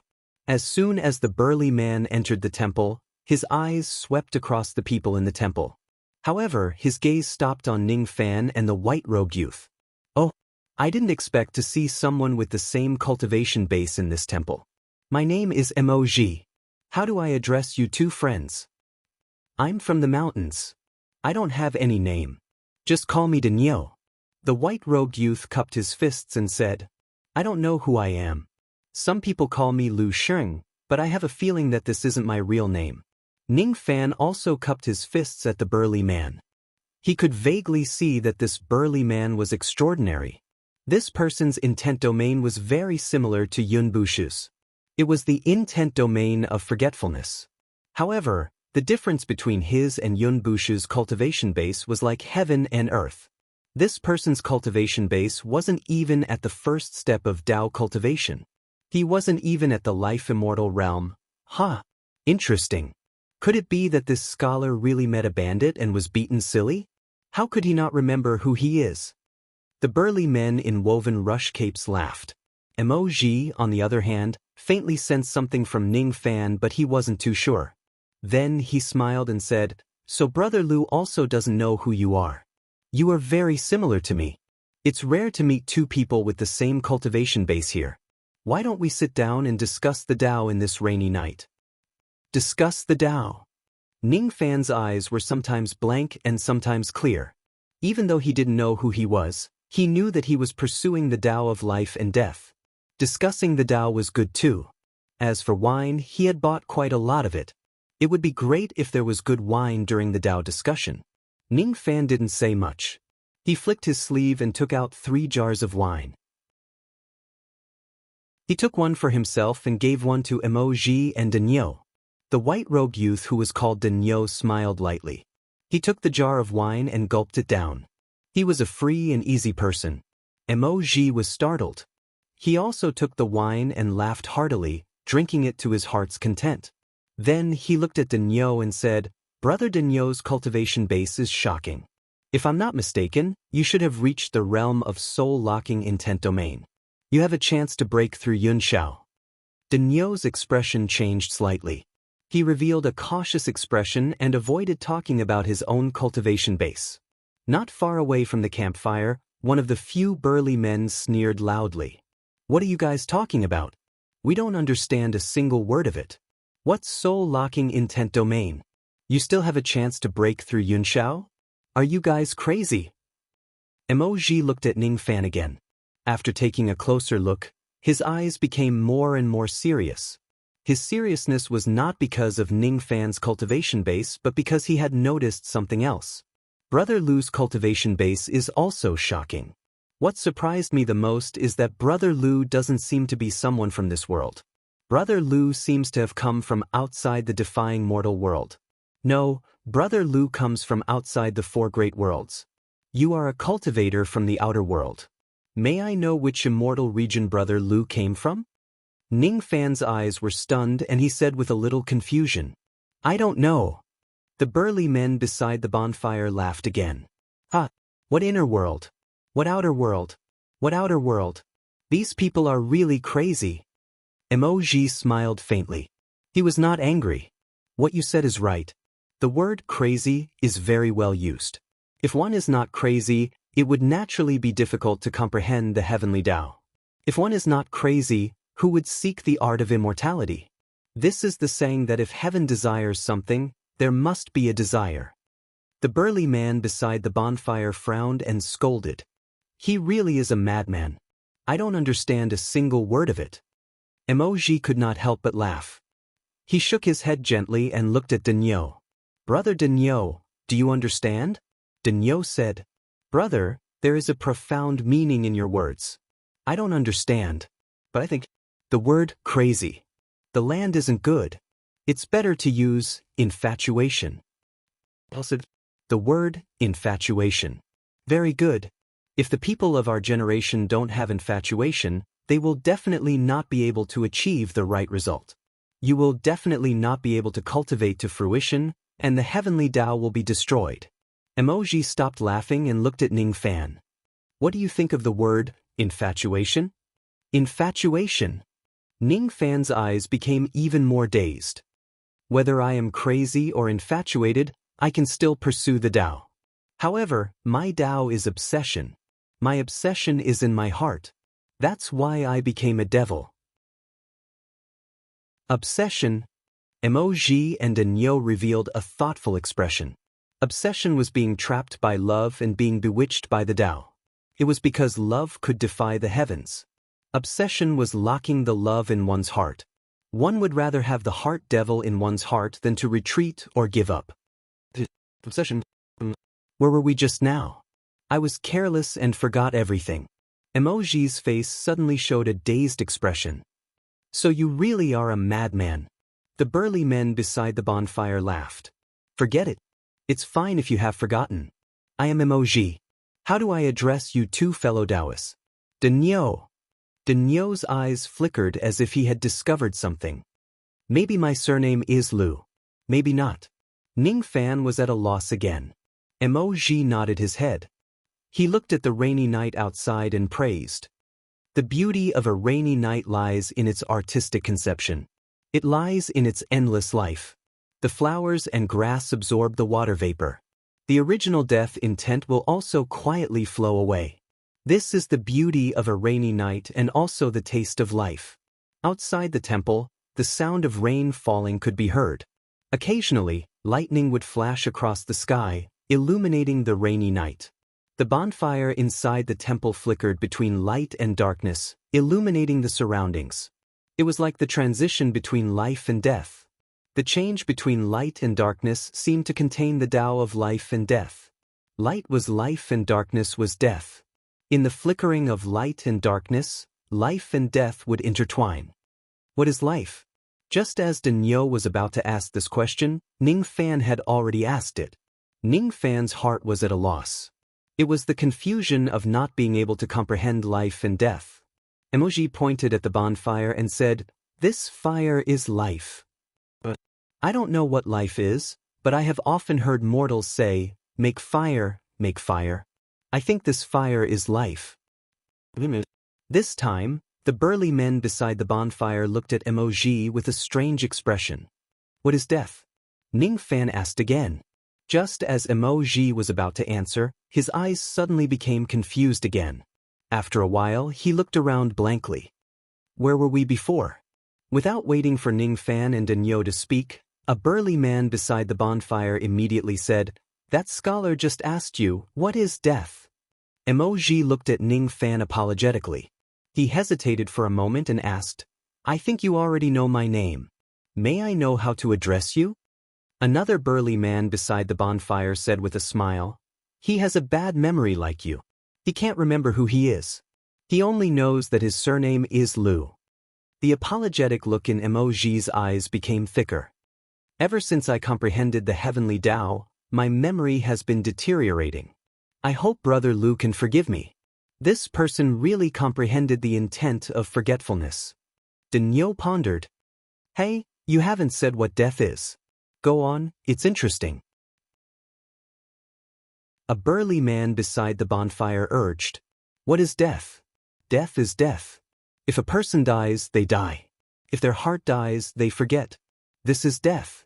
As soon as the burly man entered the temple, his eyes swept across the people in the temple. However, his gaze stopped on Ning Fan and the white-robed youth. Oh, I didn't expect to see someone with the same cultivation base in this temple. My name is Moj. How do I address you two friends? I'm from the mountains. I don't have any name. Just call me Denyo. The white-robed youth cupped his fists and said, I don't know who I am. Some people call me Lu Sheng, but I have a feeling that this isn't my real name. Ning Fan also cupped his fists at the burly man. He could vaguely see that this burly man was extraordinary. This person's intent domain was very similar to Yun Bushu's. It was the intent domain of forgetfulness. However, the difference between his and Yun Bushu's cultivation base was like heaven and earth. This person's cultivation base wasn't even at the first step of Tao cultivation. He wasn't even at the life-immortal realm. Interesting. Could it be that this scholar really met a bandit and was beaten silly? How could he not remember who he is? The burly men in woven rush capes laughed. Moj, on the other hand, faintly sensed something from Ning Fan, but he wasn't too sure. Then he smiled and said, So Brother Lu also doesn't know who you are. You are very similar to me. It's rare to meet two people with the same cultivation base here. Why don't we sit down and discuss the Tao in this rainy night? Discuss the Tao. Ning Fan's eyes were sometimes blank and sometimes clear. Even though he didn't know who he was, he knew that he was pursuing the Tao of life and death. Discussing the Tao was good too. As for wine, he had bought quite a lot of it. It would be great if there was good wine during the Tao discussion. Ning Fan didn't say much. He flicked his sleeve and took out 3 jars of wine. He took one for himself and gave one to Moj and Denyo. The white-robed youth who was called Denyo smiled lightly. He took the jar of wine and gulped it down. He was a free and easy person. Moj was startled. He also took the wine and laughed heartily, drinking it to his heart's content. Then he looked at Denyo and said, Brother Denyo's cultivation base is shocking. If I'm not mistaken, you should have reached the realm of soul-locking intent domain. You have a chance to break through Yun Shao. Denyo's expression changed slightly. He revealed a cautious expression and avoided talking about his own cultivation base. Not far away from the campfire, one of the few burly men sneered loudly. What are you guys talking about? We don't understand a single word of it. What's soul-locking intent domain? You still have a chance to break through Yun Shao? Are you guys crazy? Moj looked at Ning Fan again. After taking a closer look, his eyes became more and more serious. His seriousness was not because of Ning Fan's cultivation base, but because he had noticed something else. Brother Lu's cultivation base is also shocking. What surprised me the most is that Brother Lu doesn't seem to be someone from this world. Brother Lu seems to have come from outside the defying mortal world. No, Brother Lu comes from outside the four great worlds. You are a cultivator from the outer world. May I know which immortal region Brother Lu came from? Ning Fan's eyes were stunned and he said with a little confusion, I don't know. The burly men beside the bonfire laughed again. Ha! What inner world? What outer world? What outer world? These people are really crazy. Emoji smiled faintly. He was not angry. What you said is right. The word crazy is very well used. If one is not crazy, it would naturally be difficult to comprehend the heavenly Tao. If one is not crazy, who would seek the art of immortality? This is the saying that if heaven desires something, there must be a desire. The burly man beside the bonfire frowned and scolded. He really is a madman. I don't understand a single word of it. Emoji could not help but laugh. He shook his head gently and looked at Denyo. Brother Denyo, do you understand? Denyo said, Brother, there is a profound meaning in your words. I don't understand, but I think the word crazy. The land isn't good. It's better to use infatuation. Also, the word infatuation. Very good. If the people of our generation don't have infatuation, they will definitely not be able to achieve the right result. You will definitely not be able to cultivate to fruition, and the heavenly Tao will be destroyed. Emoji stopped laughing and looked at Ning Fan. What do you think of the word infatuation? Infatuation. Ning Fan's eyes became even more dazed. Whether I am crazy or infatuated, I can still pursue the Tao. However, my Tao is obsession. My obsession is in my heart. That's why I became a devil. Obsession. Emoji and Denyo revealed a thoughtful expression. Obsession was being trapped by love and being bewitched by the Tao. It was because love could defy the heavens. Obsession was locking the love in one's heart. One would rather have the heart devil in one's heart than to retreat or give up. Obsession. Where were we just now? I was careless and forgot everything. Emoji's face suddenly showed a dazed expression. So you really are a madman. The burly men beside the bonfire laughed. Forget it. It's fine if you have forgotten. I am Emoji. How do I address you two fellow Taoists? Denyo. Denyo's eyes flickered as if he had discovered something. Maybe my surname is Lu. Maybe not. Ning Fan was at a loss again. Emoji nodded his head. He looked at the rainy night outside and praised. The beauty of a rainy night lies in its artistic conception. It lies in its endless life. The flowers and grass absorb the water vapor. The original death intent will also quietly flow away. This is the beauty of a rainy night and also the taste of life. Outside the temple, the sound of rain falling could be heard. Occasionally, lightning would flash across the sky, illuminating the rainy night. The bonfire inside the temple flickered between light and darkness, illuminating the surroundings. It was like the transition between life and death. The change between light and darkness seemed to contain the Tao of life and death. Light was life and darkness was death. In the flickering of light and darkness, life and death would intertwine. What is life? Just as Denyo was about to ask this question, Ning Fan had already asked it. Ning Fan's heart was at a loss. It was the confusion of not being able to comprehend life and death. Emoji pointed at the bonfire and said, This fire is life. But I don't know what life is, but I have often heard mortals say, make fire, make fire. I think this fire is life. This time, the burly men beside the bonfire looked at Emoji with a strange expression. What is death? Ning Fan asked again. Just as Emoji was about to answer, his eyes suddenly became confused again. After a while, he looked around blankly. Where were we before? Without waiting for Ning Fan and Denyo to speak, a burly man beside the bonfire immediately said, That scholar just asked you, what is death? Emoji looked at Ning Fan apologetically. He hesitated for a moment and asked, I think you already know my name. May I know how to address you? Another burly man beside the bonfire said with a smile, He has a bad memory like you. He can't remember who he is. He only knows that his surname is Lu. The apologetic look in Emoji's eyes became thicker. Ever since I comprehended the heavenly Tao, my memory has been deteriorating. I hope Brother Lu can forgive me. This person really comprehended the intent of forgetfulness. Denyo pondered. Hey, you haven't said what death is. Go on, it's interesting. A burly man beside the bonfire urged. What is death? Death is death. If a person dies, they die. If their heart dies, they forget. This is death.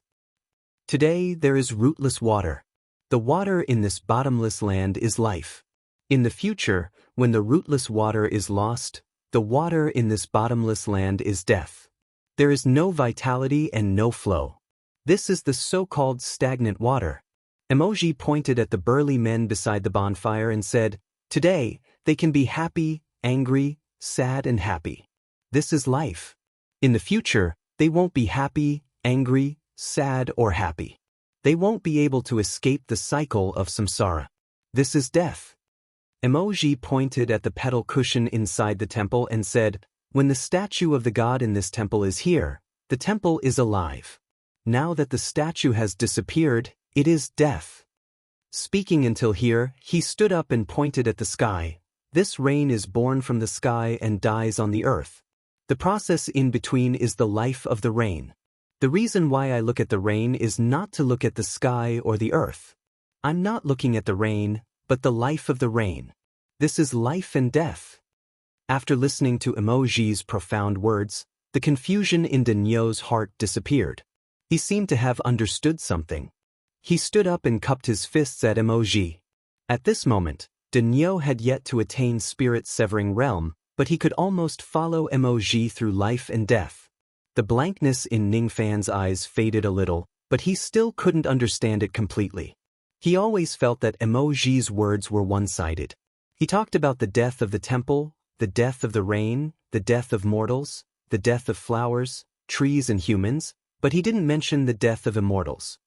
Today there is rootless water. The water in this bottomless land is life. In the future, when the rootless water is lost, the water in this bottomless land is death. There is no vitality and no flow. This is the so-called stagnant water. Emoji pointed at the burly men beside the bonfire and said, Today, they can be happy, angry, sad and happy. This is life. In the future, they won't be happy, angry, sad or happy. They won't be able to escape the cycle of samsara. This is death. Emoji pointed at the petal cushion inside the temple and said, When the statue of the god in this temple is here, the temple is alive. Now that the statue has disappeared, it is death. Speaking until here, he stood up and pointed at the sky. This rain is born from the sky and dies on the earth. The process in between is the life of the rain. The reason why I look at the rain is not to look at the sky or the earth. I'm not looking at the rain, but the life of the rain. This is life and death. After listening to Emoji's profound words, the confusion in Denyo's heart disappeared. He seemed to have understood something. He stood up and cupped his fists at Emoji. At this moment, Denyo had yet to attain spirit-severing realm, but he could almost follow Emoji through life and death. The blankness in Ningfan's eyes faded a little, but he still couldn't understand it completely. He always felt that Emoji's words were one-sided. He talked about the death of the temple, the death of the rain, the death of mortals, the death of flowers, trees and humans, but he didn't mention the death of immortals.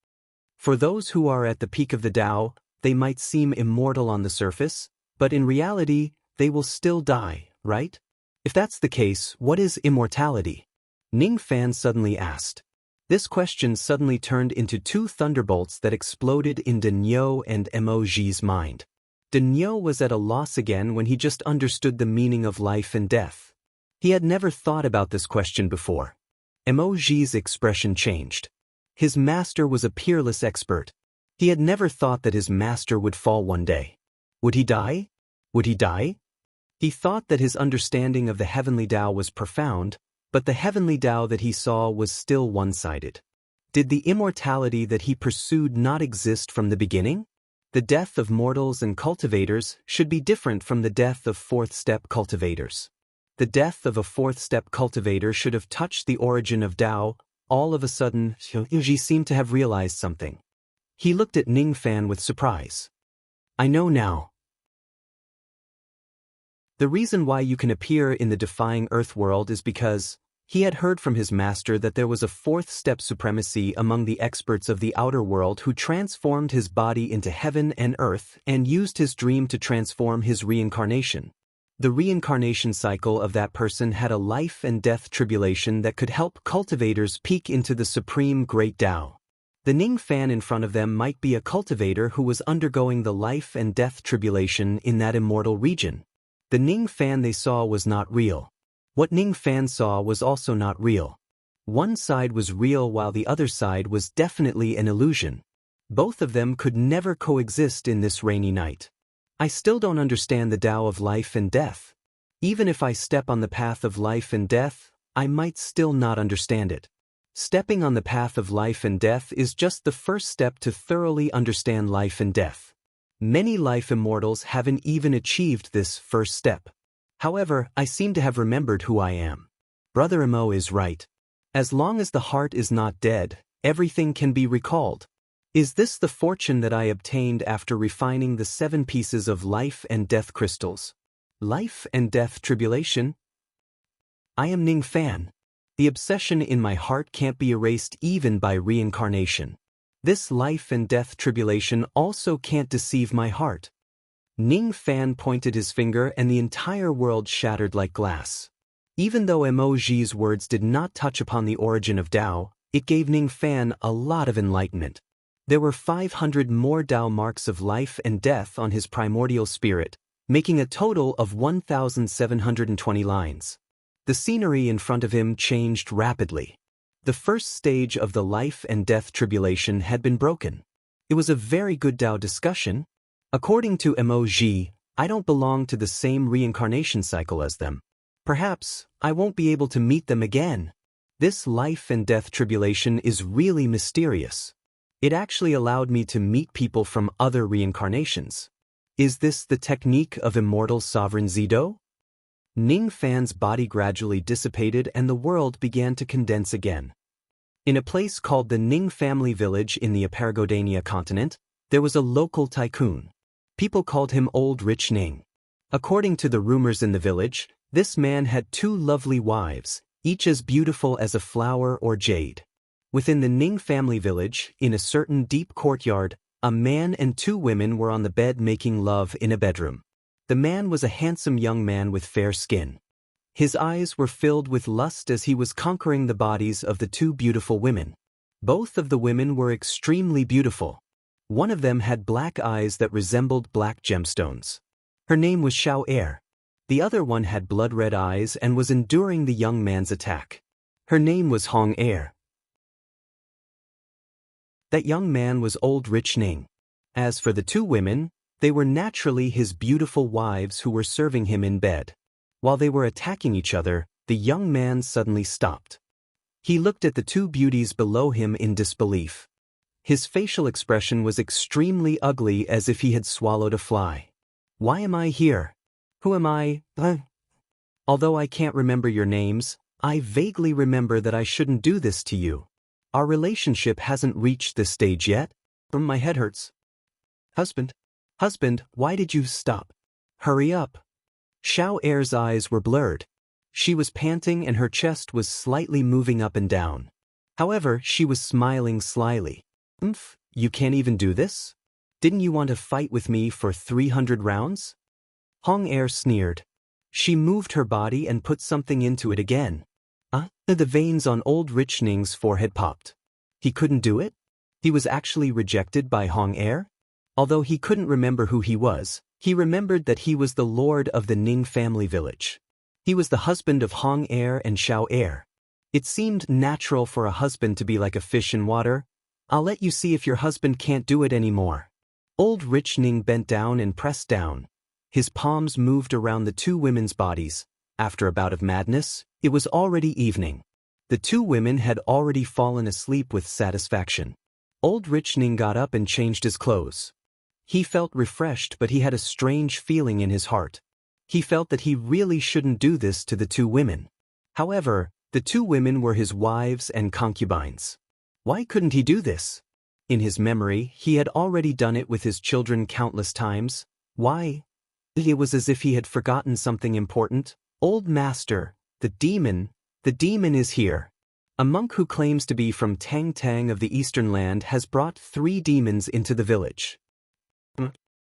For those who are at the peak of the Tao, they might seem immortal on the surface, but in reality, they will still die, right? If that's the case, what is immortality? Ningfan suddenly asked. This question suddenly turned into two thunderbolts that exploded in Denyo and Emoji's mind. Denyo was at a loss again when he just understood the meaning of life and death. He had never thought about this question before. Emoji's expression changed. His master was a peerless expert. He had never thought that his master would fall one day. Would he die? Would he die? He thought that his understanding of the heavenly Tao was profound, but the heavenly Tao that he saw was still one-sided. Did the immortality that he pursued not exist from the beginning? The death of mortals and cultivators should be different from the death of fourth-step cultivators. The death of a fourth-step cultivator should have touched the origin of Tao. All of a sudden, Yuji seemed to have realized something. He looked at Ningfan with surprise. I know now. The reason why you can appear in the defying earth world is because he had heard from his master that there was a fourth-step supremacy among the experts of the outer world who transformed his body into heaven and earth and used his dream to transform his reincarnation. The reincarnation cycle of that person had a life and death tribulation that could help cultivators peak into the supreme great Tao. The Ningfan in front of them might be a cultivator who was undergoing the life and death tribulation in that immortal region. The Ningfan they saw was not real. What Ningfan saw was also not real. One side was real while the other side was definitely an illusion. Both of them could never coexist in this rainy night. I still don't understand the Tao of life and death. Even if I step on the path of life and death, I might still not understand it. Stepping on the path of life and death is just the first step to thoroughly understand life and death. Many life immortals haven't even achieved this first step. However, I seem to have remembered who I am. Brother Emo is right. As long as the heart is not dead, everything can be recalled. Is this the fortune that I obtained after refining the 7 pieces of life and death crystals? Life and death tribulation? I am Ningfan. The obsession in my heart can't be erased even by reincarnation. This life and death tribulation also can't deceive my heart. Ningfan pointed his finger and the entire world shattered like glass. Even though Moji's words did not touch upon the origin of Tao, it gave Ning Fan a lot of enlightenment. There were 500 more Tao marks of life and death on his primordial spirit, making a total of 1,720 lines. The scenery in front of him changed rapidly. The first stage of the life and death tribulation had been broken. It was a very good Tao discussion. According to Moji, I don't belong to the same reincarnation cycle as them. Perhaps I won't be able to meet them again. This life and death tribulation is really mysterious. It actually allowed me to meet people from other reincarnations. Is this the technique of immortal sovereign Zido? Ning Fan's body gradually dissipated and the world began to condense again. In a place called the Ning family village in the Aparagodania continent, there was a local tycoon. People called him Old Rich Ning. According to the rumors in the village, this man had 2 lovely wives, each as beautiful as a flower or jade. Within the Ning family village, in a certain deep courtyard, a man and 2 women were on the bed making love in a bedroom. The man was a handsome young man with fair skin. His eyes were filled with lust as he was conquering the bodies of the 2 beautiful women. Both of the women were extremely beautiful. One of them had black eyes that resembled black gemstones. Her name was Xiao Er. The other one had blood-red eyes and was enduring the young man's attack. Her name was Hong Er. That young man was Old Rich Ning. As for the 2 women, they were naturally his beautiful wives who were serving him in bed. While they were attacking each other, the young man suddenly stopped. He looked at the 2 beauties below him in disbelief. His facial expression was extremely ugly, as if he had swallowed a fly. Why am I here? Who am I? Although I can't remember your names, I vaguely remember that I shouldn't do this to you. Our relationship hasn't reached this stage yet. My head hurts. Husband, why did you stop? Hurry up. Xiao Er's eyes were blurred. She was panting and her chest was slightly moving up and down. However, she was smiling slyly. You can't even do this? Didn't you want to fight with me for 300 rounds? Hong Er sneered. She moved her body and put something into it again. The veins on Old Rich Ning's forehead popped. He couldn't do it? He was actually rejected by Hong Er? Although he couldn't remember who he was, he remembered that he was the lord of the Ning family village. He was the husband of Hong Er and Xiao Er. It seemed natural for a husband to be like a fish in water. I'll let you see if your husband can't do it anymore. Old Rich Ning bent down and pressed down. His palms moved around the 2 women's bodies. After a bout of madness, it was already evening. The 2 women had already fallen asleep with satisfaction. Old Rich Ning got up and changed his clothes. He felt refreshed, but he had a strange feeling in his heart. He felt that he really shouldn't do this to the 2 women. However, the 2 women were his wives and concubines. Why couldn't he do this? In his memory, he had already done it with his children countless times. Why? It was as if he had forgotten something important. Old Master, the demon is here. A monk who claims to be from Tang Tang of the Eastern Land has brought 3 demons into the village.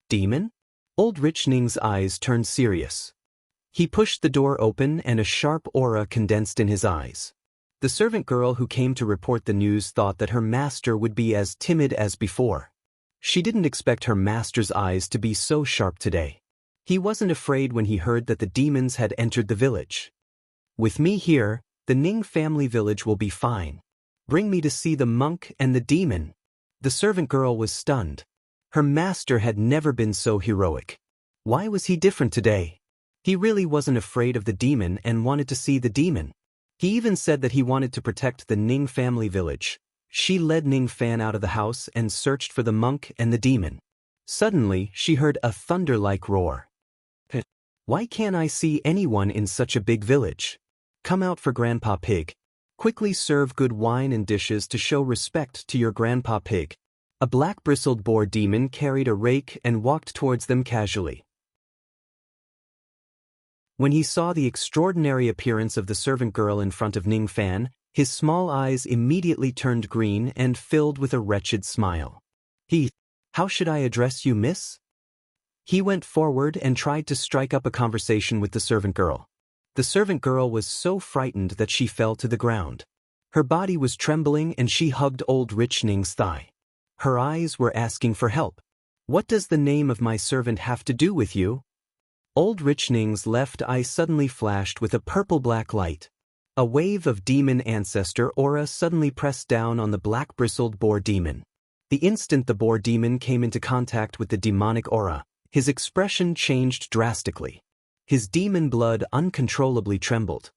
Demon? Old Rich Ning's eyes turned serious. He pushed the door open and a sharp aura condensed in his eyes. The servant girl who came to report the news thought that her master would be as timid as before. She didn't expect her master's eyes to be so sharp today. He wasn't afraid when he heard that the demons had entered the village. With me here, the Ning family village will be fine. Bring me to see the monk and the demon. The servant girl was stunned. Her master had never been so heroic. Why was he different today? He really wasn't afraid of the demon and wanted to see the demon. He even said that he wanted to protect the Ning family village. She led Ning Fan out of the house and searched for the monk and the demon. Suddenly, she heard a thunder-like roar. Why can't I see anyone in such a big village? Come out for Grandpa Pig. Quickly serve good wine and dishes to show respect to your Grandpa Pig. A black bristled boar demon carried a rake and walked towards them casually. When he saw the extraordinary appearance of the servant girl in front of Ning Fan, his small eyes immediately turned green and filled with a wretched smile. How should I address you, miss? He went forward and tried to strike up a conversation with the servant girl. The servant girl was so frightened that she fell to the ground. Her body was trembling and she hugged old Rich Ning's thigh. Her eyes were asking for help. "What does the name of my servant have to do with you?" Old Rich Ning's left eye suddenly flashed with a purple-black light. A wave of demon ancestor aura suddenly pressed down on the black-bristled boar demon. The instant the boar demon came into contact with the demonic aura, his expression changed drastically. His demon blood uncontrollably trembled.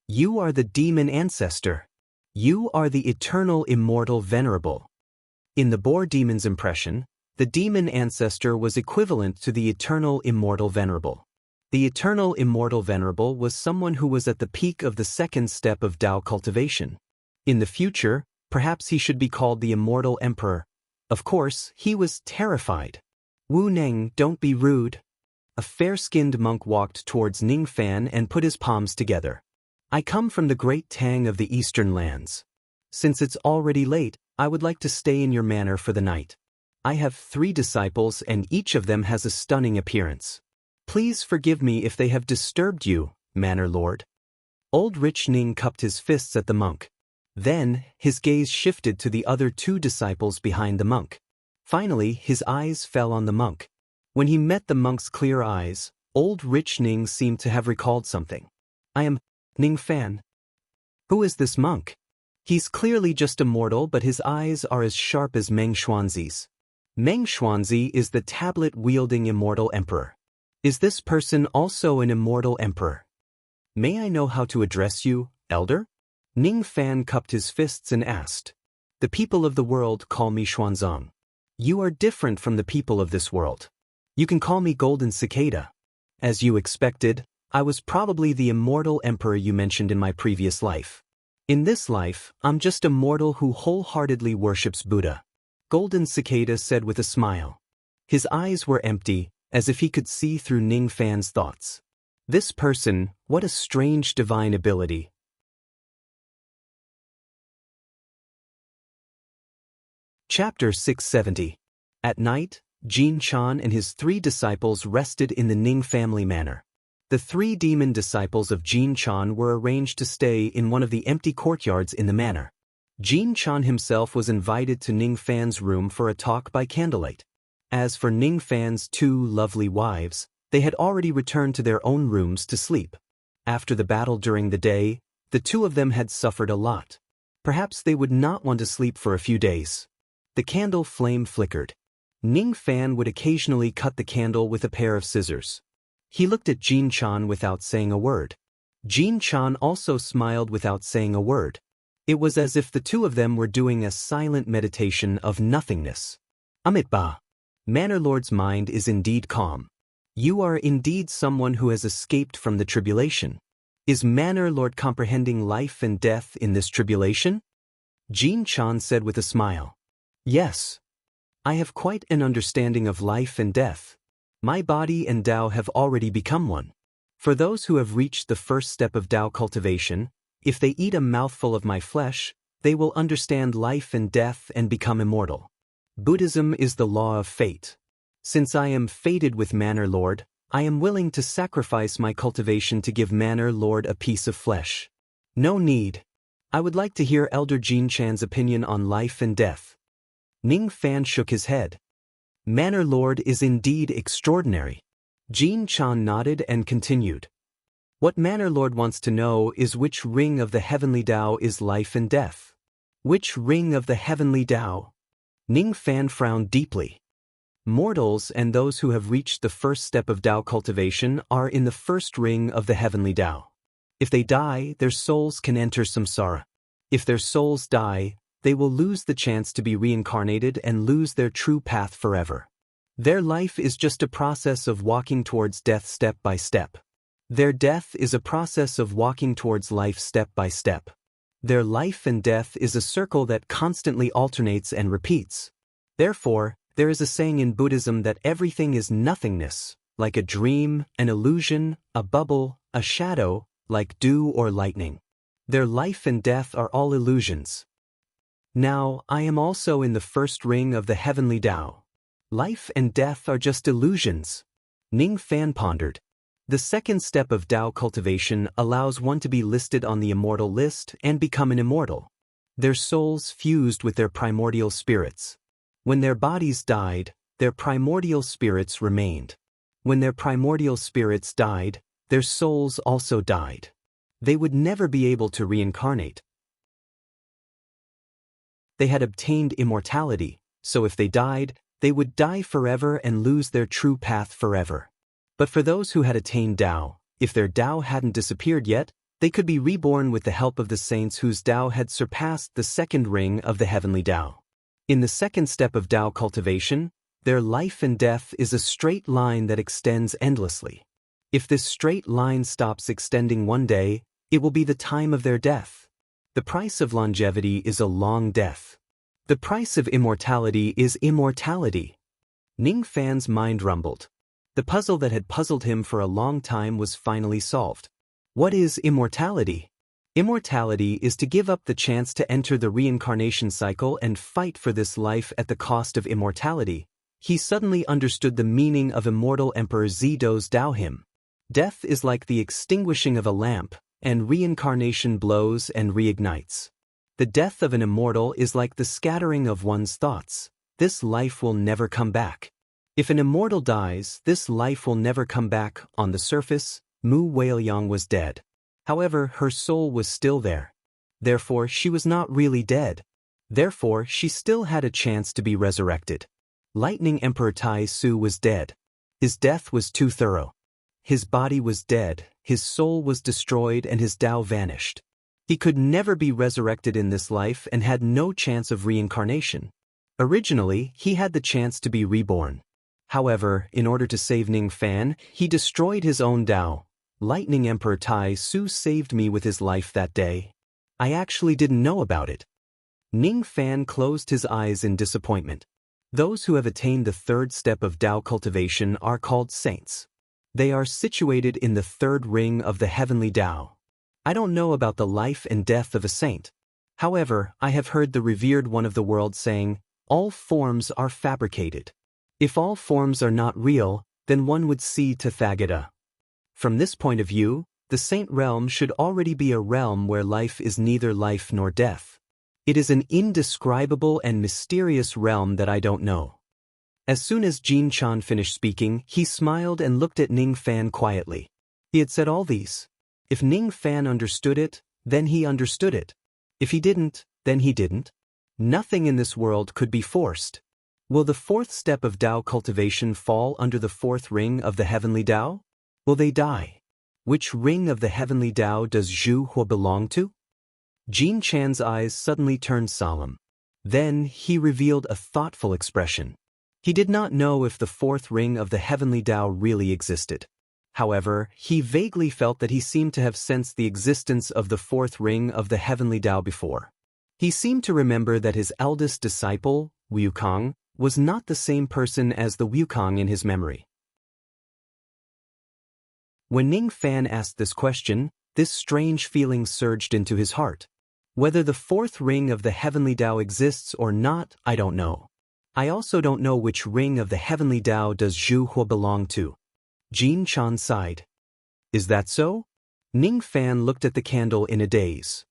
"You are the demon ancestor. You are the eternal immortal venerable." In the boar demon's impression, the demon ancestor was equivalent to the eternal immortal venerable. The eternal immortal venerable was someone who was at the peak of the second step of Tao cultivation. In the future, perhaps he should be called the immortal emperor. Of course, he was terrified. "Wu Neng, don't be rude." A fair-skinned monk walked towards Ning Fan and put his palms together. "I come from the great Tang of the eastern lands. Since it's already late, I would like to stay in your manor for the night. I have 3 disciples and each of them has a stunning appearance. Please forgive me if they have disturbed you, Manor Lord." Old Rich Ning cupped his fists at the monk. Then, his gaze shifted to the other 2 disciples behind the monk. Finally, his eyes fell on the monk. When he met the monk's clear eyes, old Rich Ning seemed to have recalled something. "I am Ning Fan." "Who is this monk? He's clearly just a mortal, but his eyes are as sharp as Meng Xuanzi's." Meng Xuanzi is the tablet-wielding immortal emperor. Is this person also an immortal emperor? "May I know how to address you, elder?" Ning Fan cupped his fists and asked. "The people of the world call me Xuanzang. You are different from the people of this world. You can call me Golden Cicada. As you expected, I was probably the immortal emperor you mentioned in my previous life. In this life, I'm just a mortal who wholeheartedly worships Buddha," Golden Cicada said with a smile. His eyes were empty, as if he could see through Ning Fan's thoughts. This person, what a strange divine ability. Chapter 670. At night, Jin Chan and his 3 disciples rested in the Ning family manor. The 3 demon disciples of Jin Chan were arranged to stay in one of the empty courtyards in the manor. Jin Chan himself was invited to Ning Fan's room for a talk by candlelight. As for Ning Fan's 2 lovely wives, they had already returned to their own rooms to sleep. After the battle during the day, the 2 of them had suffered a lot. Perhaps they would not want to sleep for a few days. The candle flame flickered. Ning Fan would occasionally cut the candle with a pair of scissors. He looked at Jin Chan without saying a word. Jin Chan also smiled without saying a word. It was as if the 2 of them were doing a silent meditation of nothingness. Amitba. Manor Lord's mind is indeed calm. You are indeed someone who has escaped from the tribulation. Is Manor Lord comprehending life and death in this tribulation? Jin Chan said with a smile. Yes. I have quite an understanding of life and death. My body and Tao have already become one. For those who have reached the first step of Tao cultivation, if they eat a mouthful of my flesh, they will understand life and death and become immortal. Buddhism is the law of fate. Since I am fated with Manor Lord, I am willing to sacrifice my cultivation to give Manor Lord a piece of flesh. No need. I would like to hear Elder Jin Chan's opinion on life and death. Ning Fan shook his head. Manor Lord is indeed extraordinary. Jin Chan nodded and continued. What Manor Lord wants to know is which ring of the heavenly Tao is life and death. Which ring of the heavenly Tao? Ning Fan frowned deeply. Mortals and those who have reached the first step of Tao cultivation are in the first ring of the heavenly Tao. If they die, their souls can enter samsara. If their souls die, they will lose the chance to be reincarnated and lose their true path forever. Their life is just a process of walking towards death step by step. Their death is a process of walking towards life step by step. Their life and death is a circle that constantly alternates and repeats. Therefore, there is a saying in Buddhism that everything is nothingness, like a dream, an illusion, a bubble, a shadow, like dew or lightning. Their life and death are all illusions. Now, I am also in the first ring of the heavenly Tao. Life and death are just illusions. Ning Fan pondered. The second step of Tao cultivation allows one to be listed on the immortal list and become an immortal. Their souls fused with their primordial spirits. When their bodies died, their primordial spirits remained. When their primordial spirits died, their souls also died. They would never be able to reincarnate. They had obtained immortality, so if they died, they would die forever and lose their true path forever. But for those who had attained Tao, if their Tao hadn't disappeared yet, they could be reborn with the help of the saints whose Tao had surpassed the second ring of the heavenly Tao. In the second step of Tao cultivation, their life and death is a straight line that extends endlessly. If this straight line stops extending one day, it will be the time of their death. The price of longevity is a long death. The price of immortality is immortality. Ning Fan's mind rumbled. The puzzle that had puzzled him for a long time was finally solved. What is immortality? Immortality is to give up the chance to enter the reincarnation cycle and fight for this life at the cost of immortality. He suddenly understood the meaning of immortal Emperor Zido's Tao hymn. Death is like the extinguishing of a lamp, and reincarnation blows and reignites. The death of an immortal is like the scattering of one's thoughts. This life will never come back. If an immortal dies, this life will never come back. On the surface, Mu Weiliang was dead. However, her soul was still there. Therefore, she was not really dead. Therefore, she still had a chance to be resurrected. Lightning Emperor Tai Su was dead. His death was too thorough. His body was dead, his soul was destroyed, and his Tao vanished. He could never be resurrected in this life and had no chance of reincarnation. Originally, he had the chance to be reborn. However, in order to save Ning Fan, he destroyed his own Tao. Lightning Emperor Tai Su saved me with his life that day. I actually didn't know about it. Ning Fan closed his eyes in disappointment. Those who have attained the third step of Tao cultivation are called saints. They are situated in the third ring of the heavenly Tao. I don't know about the life and death of a saint. However, I have heard the revered one of the world saying, all forms are fabricated. If all forms are not real, then one would see Tathagata. From this point of view, the saint realm should already be a realm where life is neither life nor death. It is an indescribable and mysterious realm that I don't know. As soon as Jin Chan finished speaking, he smiled and looked at Ning Fan quietly. He had said all these. If Ning Fan understood it, then he understood it. If he didn't, then he didn't. Nothing in this world could be forced. Will the fourth step of Tao cultivation fall under the fourth ring of the heavenly Tao? Will they die? Which ring of the heavenly Tao does Zhu Hua belong to? Jin Chan's eyes suddenly turned solemn. Then he revealed a thoughtful expression. He did not know if the fourth ring of the heavenly Tao really existed. However, he vaguely felt that he seemed to have sensed the existence of the fourth ring of the heavenly Tao before. He seemed to remember that his eldest disciple, Wukong, was not the same person as the Wukong in his memory. When Ning Fan asked this question, this strange feeling surged into his heart. Whether the fourth ring of the heavenly Tao exists or not, I don't know. I also don't know which ring of the heavenly Tao does Zhu Hua belong to. Jin Chan sighed. Is that so? Ning Fan looked at the candle in a daze.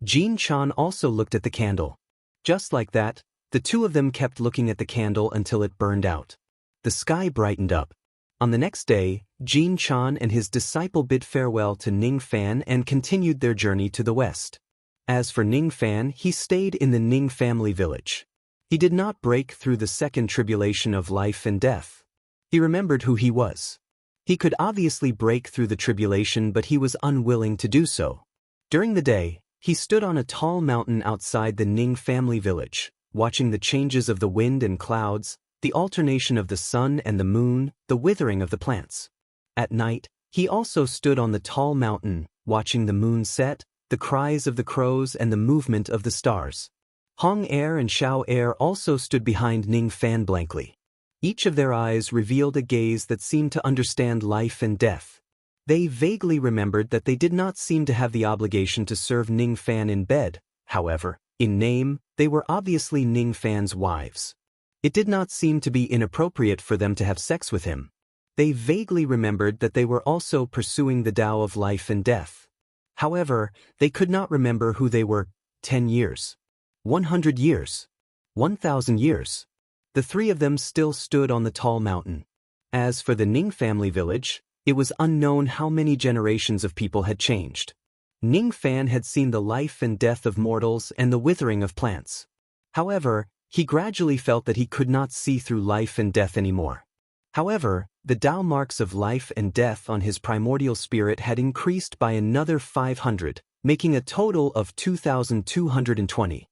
Jin Chan also looked at the candle. Just like that, the two of them kept looking at the candle until it burned out. The sky brightened up. On the next day, Jin Chan and his disciple bid farewell to Ning Fan and continued their journey to the west. As for Ning Fan, he stayed in the Ning family village. He did not break through the second tribulation of life and death. He remembered who he was. He could obviously break through the tribulation, but he was unwilling to do so. During the day, he stood on a tall mountain outside the Ning family village, watching the changes of the wind and clouds, the alternation of the sun and the moon, the withering of the plants. At night, he also stood on the tall mountain, watching the moon set, the cries of the crows and the movement of the stars. Hong Er and Xiao Er also stood behind Ning Fan blankly. Each of their eyes revealed a gaze that seemed to understand life and death. They vaguely remembered that they did not seem to have the obligation to serve Ning Fan in bed. However, in name, they were obviously Ning Fan's wives. It did not seem to be inappropriate for them to have sex with him. They vaguely remembered that they were also pursuing the Tao of life and death. However, they could not remember who they were. 10 years. 100 years. 1,000 years. The three of them still stood on the tall mountain. As for the Ning family village, it was unknown how many generations of people had changed. Ning Fan had seen the life and death of mortals and the withering of plants. However, he gradually felt that he could not see through life and death anymore. However, the Tao marks of life and death on his primordial spirit had increased by another 500, making a total of 2,220.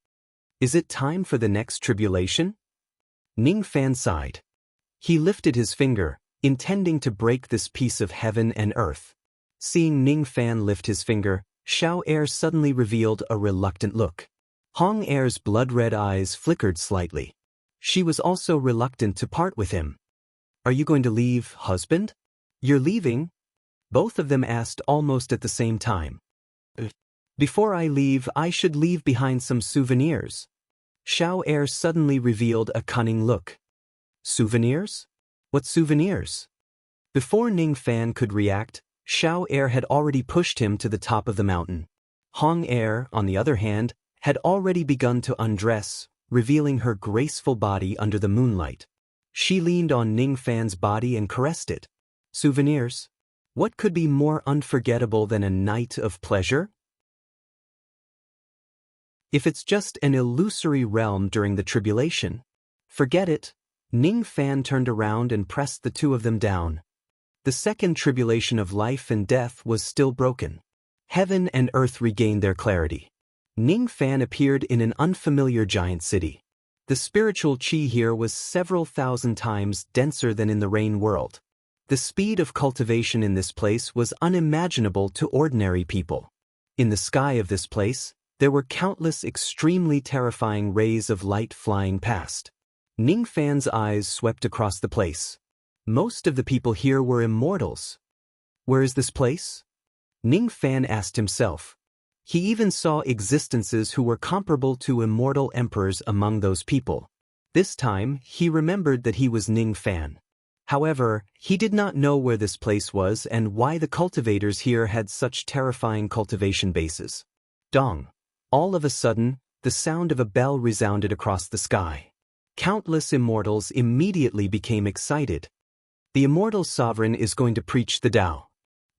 Is it time for the next tribulation? Ning Fan sighed. He lifted his finger, intending to break this piece of heaven and earth. Seeing Ning Fan lift his finger, Xiao Er suddenly revealed a reluctant look. Hong Er's blood-red eyes flickered slightly. She was also reluctant to part with him. Are you going to leave, husband? You're leaving? Both of them asked almost at the same time. Before I leave, I should leave behind some souvenirs. Xiao Er suddenly revealed a cunning look. Souvenirs? What souvenirs? Before Ning Fan could react, Xiao Er had already pushed him to the top of the mountain. Hong Er, on the other hand, had already begun to undress, revealing her graceful body under the moonlight. She leaned on Ning Fan's body and caressed it. Souvenirs? What could be more unforgettable than a night of pleasure? If it's just an illusory realm during the tribulation, forget it. Ning Fan turned around and pressed the two of them down. The second tribulation of life and death was still broken. Heaven and earth regained their clarity. Ning Fan appeared in an unfamiliar giant city. The spiritual qi here was several thousand times denser than in the rain world. The speed of cultivation in this place was unimaginable to ordinary people. In the sky of this place, there were countless extremely terrifying rays of light flying past. Ning Fan's eyes swept across the place. Most of the people here were immortals. Where is this place? Ning Fan asked himself. He even saw existences who were comparable to immortal emperors among those people. This time, he remembered that he was Ning Fan. However, he did not know where this place was and why the cultivators here had such terrifying cultivation bases. Dong. All of a sudden, the sound of a bell resounded across the sky. Countless immortals immediately became excited. The immortal sovereign is going to preach the Tao.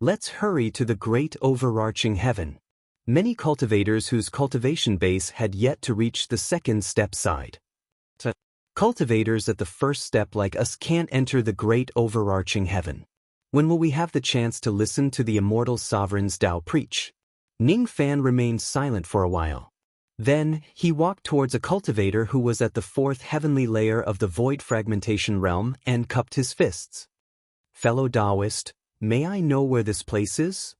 Let's hurry to the great overarching heaven. Many cultivators whose cultivation base had yet to reach the second step side. Cultivators at the first step like us can't enter the great overarching heaven. When will we have the chance to listen to the immortal sovereign's Tao preach? Ning Fan remained silent for a while. Then, he walked towards a cultivator who was at the fourth heavenly layer of the void fragmentation realm and cupped his fists. Fellow Taoist, may I know where this place is?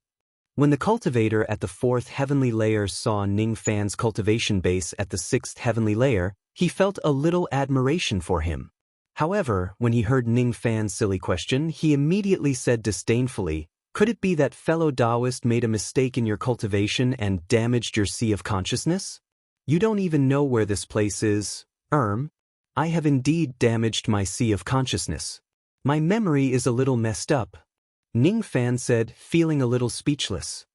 When the cultivator at the fourth heavenly layer saw Ning Fan's cultivation base at the sixth heavenly layer, he felt a little admiration for him. However, when he heard Ning Fan's silly question, he immediately said disdainfully, "Could it be that fellow Taoist made a mistake in your cultivation and damaged your sea of consciousness? You don't even know where this place is, I have indeed damaged my sea of consciousness. My memory is a little messed up." Ning Fan said, feeling a little speechless.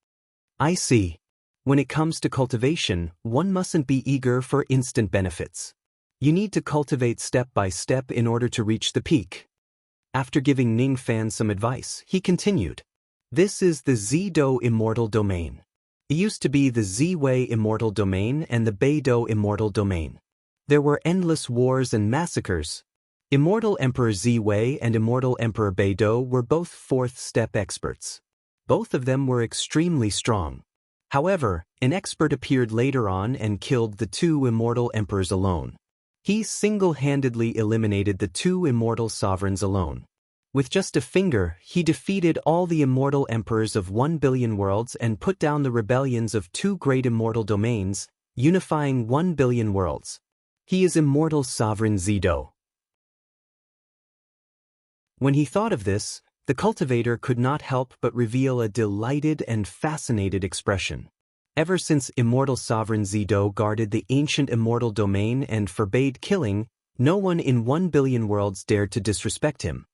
I see. When it comes to cultivation, one mustn't be eager for instant benefits. You need to cultivate step by step in order to reach the peak. After giving Ning Fan some advice, he continued. This is the Zido Immortal Domain. It used to be the Ziwei Immortal Domain and the Beidou Immortal Domain. There were endless wars and massacres. Immortal Emperor Ziwei and Immortal Emperor Beidou were both fourth-step experts. Both of them were extremely strong. However, an expert appeared later on and killed the two immortal emperors alone. He single-handedly eliminated the two immortal sovereigns alone. With just a finger, he defeated all the immortal emperors of 1 billion worlds and put down the rebellions of two great immortal domains, unifying 1 billion worlds. He is Immortal Sovereign Zido. When he thought of this, the cultivator could not help but reveal a delighted and fascinated expression. Ever since Immortal Sovereign Zido guarded the ancient immortal domain and forbade killing, no one in 1 billion worlds dared to disrespect him.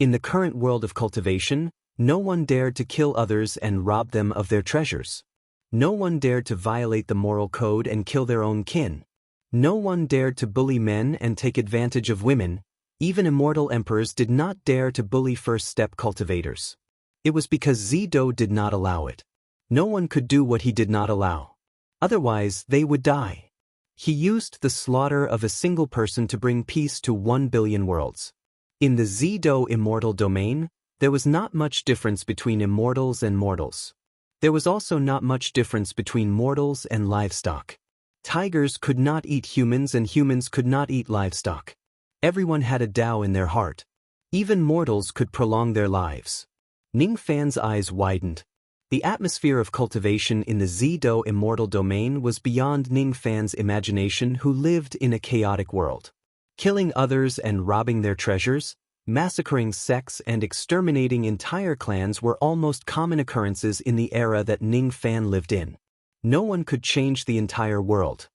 In the current world of cultivation, no one dared to kill others and rob them of their treasures. No one dared to violate the moral code and kill their own kin. No one dared to bully men and take advantage of women. Even immortal emperors did not dare to bully first-step cultivators. It was because Zido did not allow it. No one could do what he did not allow. Otherwise, they would die. He used the slaughter of a single person to bring peace to 1 billion worlds. In the Zido immortal domain, there was not much difference between immortals and mortals. There was also not much difference between mortals and livestock. Tigers could not eat humans and humans could not eat livestock. Everyone had a Tao in their heart. Even mortals could prolong their lives. Ning Fan's eyes widened. The atmosphere of cultivation in the Zido immortal domain was beyond Ning Fan's imagination, who lived in a chaotic world. Killing others and robbing their treasures, massacring sects and exterminating entire clans were almost common occurrences in the era that Ning Fan lived in. No one could change the entire world.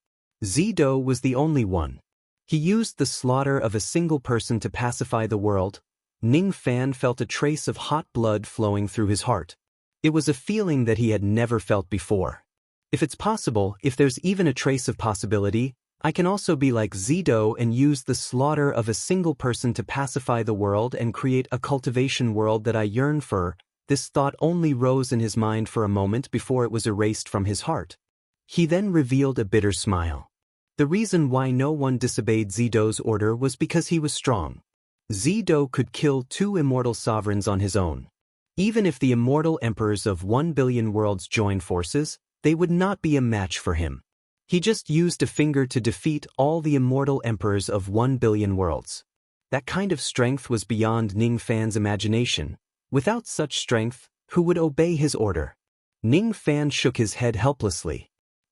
Zido was the only one. He used the slaughter of a single person to pacify the world. Ning Fan felt a trace of hot blood flowing through his heart. It was a feeling that he had never felt before. If it's possible, if there's even a trace of possibility, I can also be like Zido and use the slaughter of a single person to pacify the world and create a cultivation world that I yearn for. This thought only rose in his mind for a moment before it was erased from his heart. He then revealed a bitter smile. The reason why no one disobeyed Zido's order was because he was strong. Zido could kill 2 immortal sovereigns on his own. Even if the immortal emperors of 1 billion worlds joined forces, they would not be a match for him. He just used a finger to defeat all the immortal emperors of 1 billion worlds. That kind of strength was beyond Ning Fan's imagination. Without such strength, who would obey his order? Ning Fan shook his head helplessly.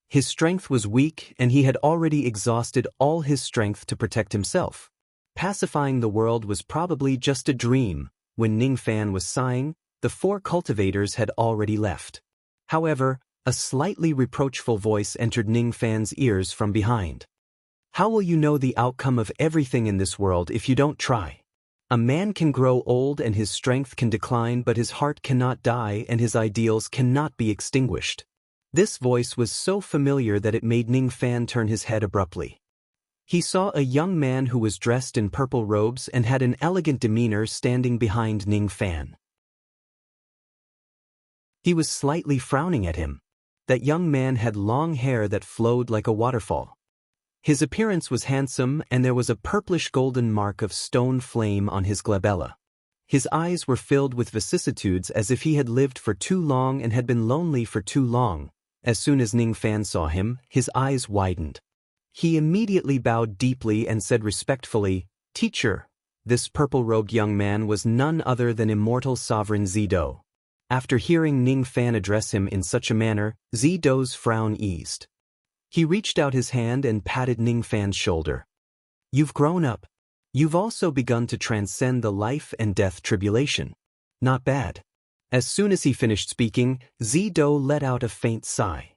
His strength was weak and he had already exhausted all his strength to protect himself. Pacifying the world was probably just a dream. When Ning Fan was sighing, the 4 cultivators had already left. However, a slightly reproachful voice entered Ning Fan's ears from behind. How will you know the outcome of everything in this world if you don't try? A man can grow old and his strength can decline, but his heart cannot die and his ideals cannot be extinguished. This voice was so familiar that it made Ning Fan turn his head abruptly. He saw a young man who was dressed in purple robes and had an elegant demeanor standing behind Ning Fan. He was slightly frowning at him. That young man had long hair that flowed like a waterfall. His appearance was handsome and there was a purplish-golden mark of stone flame on his glabella. His eyes were filled with vicissitudes as if he had lived for too long and had been lonely for too long. As soon as Ning Fan saw him, his eyes widened. He immediately bowed deeply and said respectfully, "Teacher." This purple-robed young man was none other than immortal sovereign Zido. After hearing Ning Fan address him in such a manner, Zido's frown eased. He reached out his hand and patted Ning Fan's shoulder. "You've grown up. You've also begun to transcend the life and death tribulation. Not bad." As soon as he finished speaking, Zido let out a faint sigh.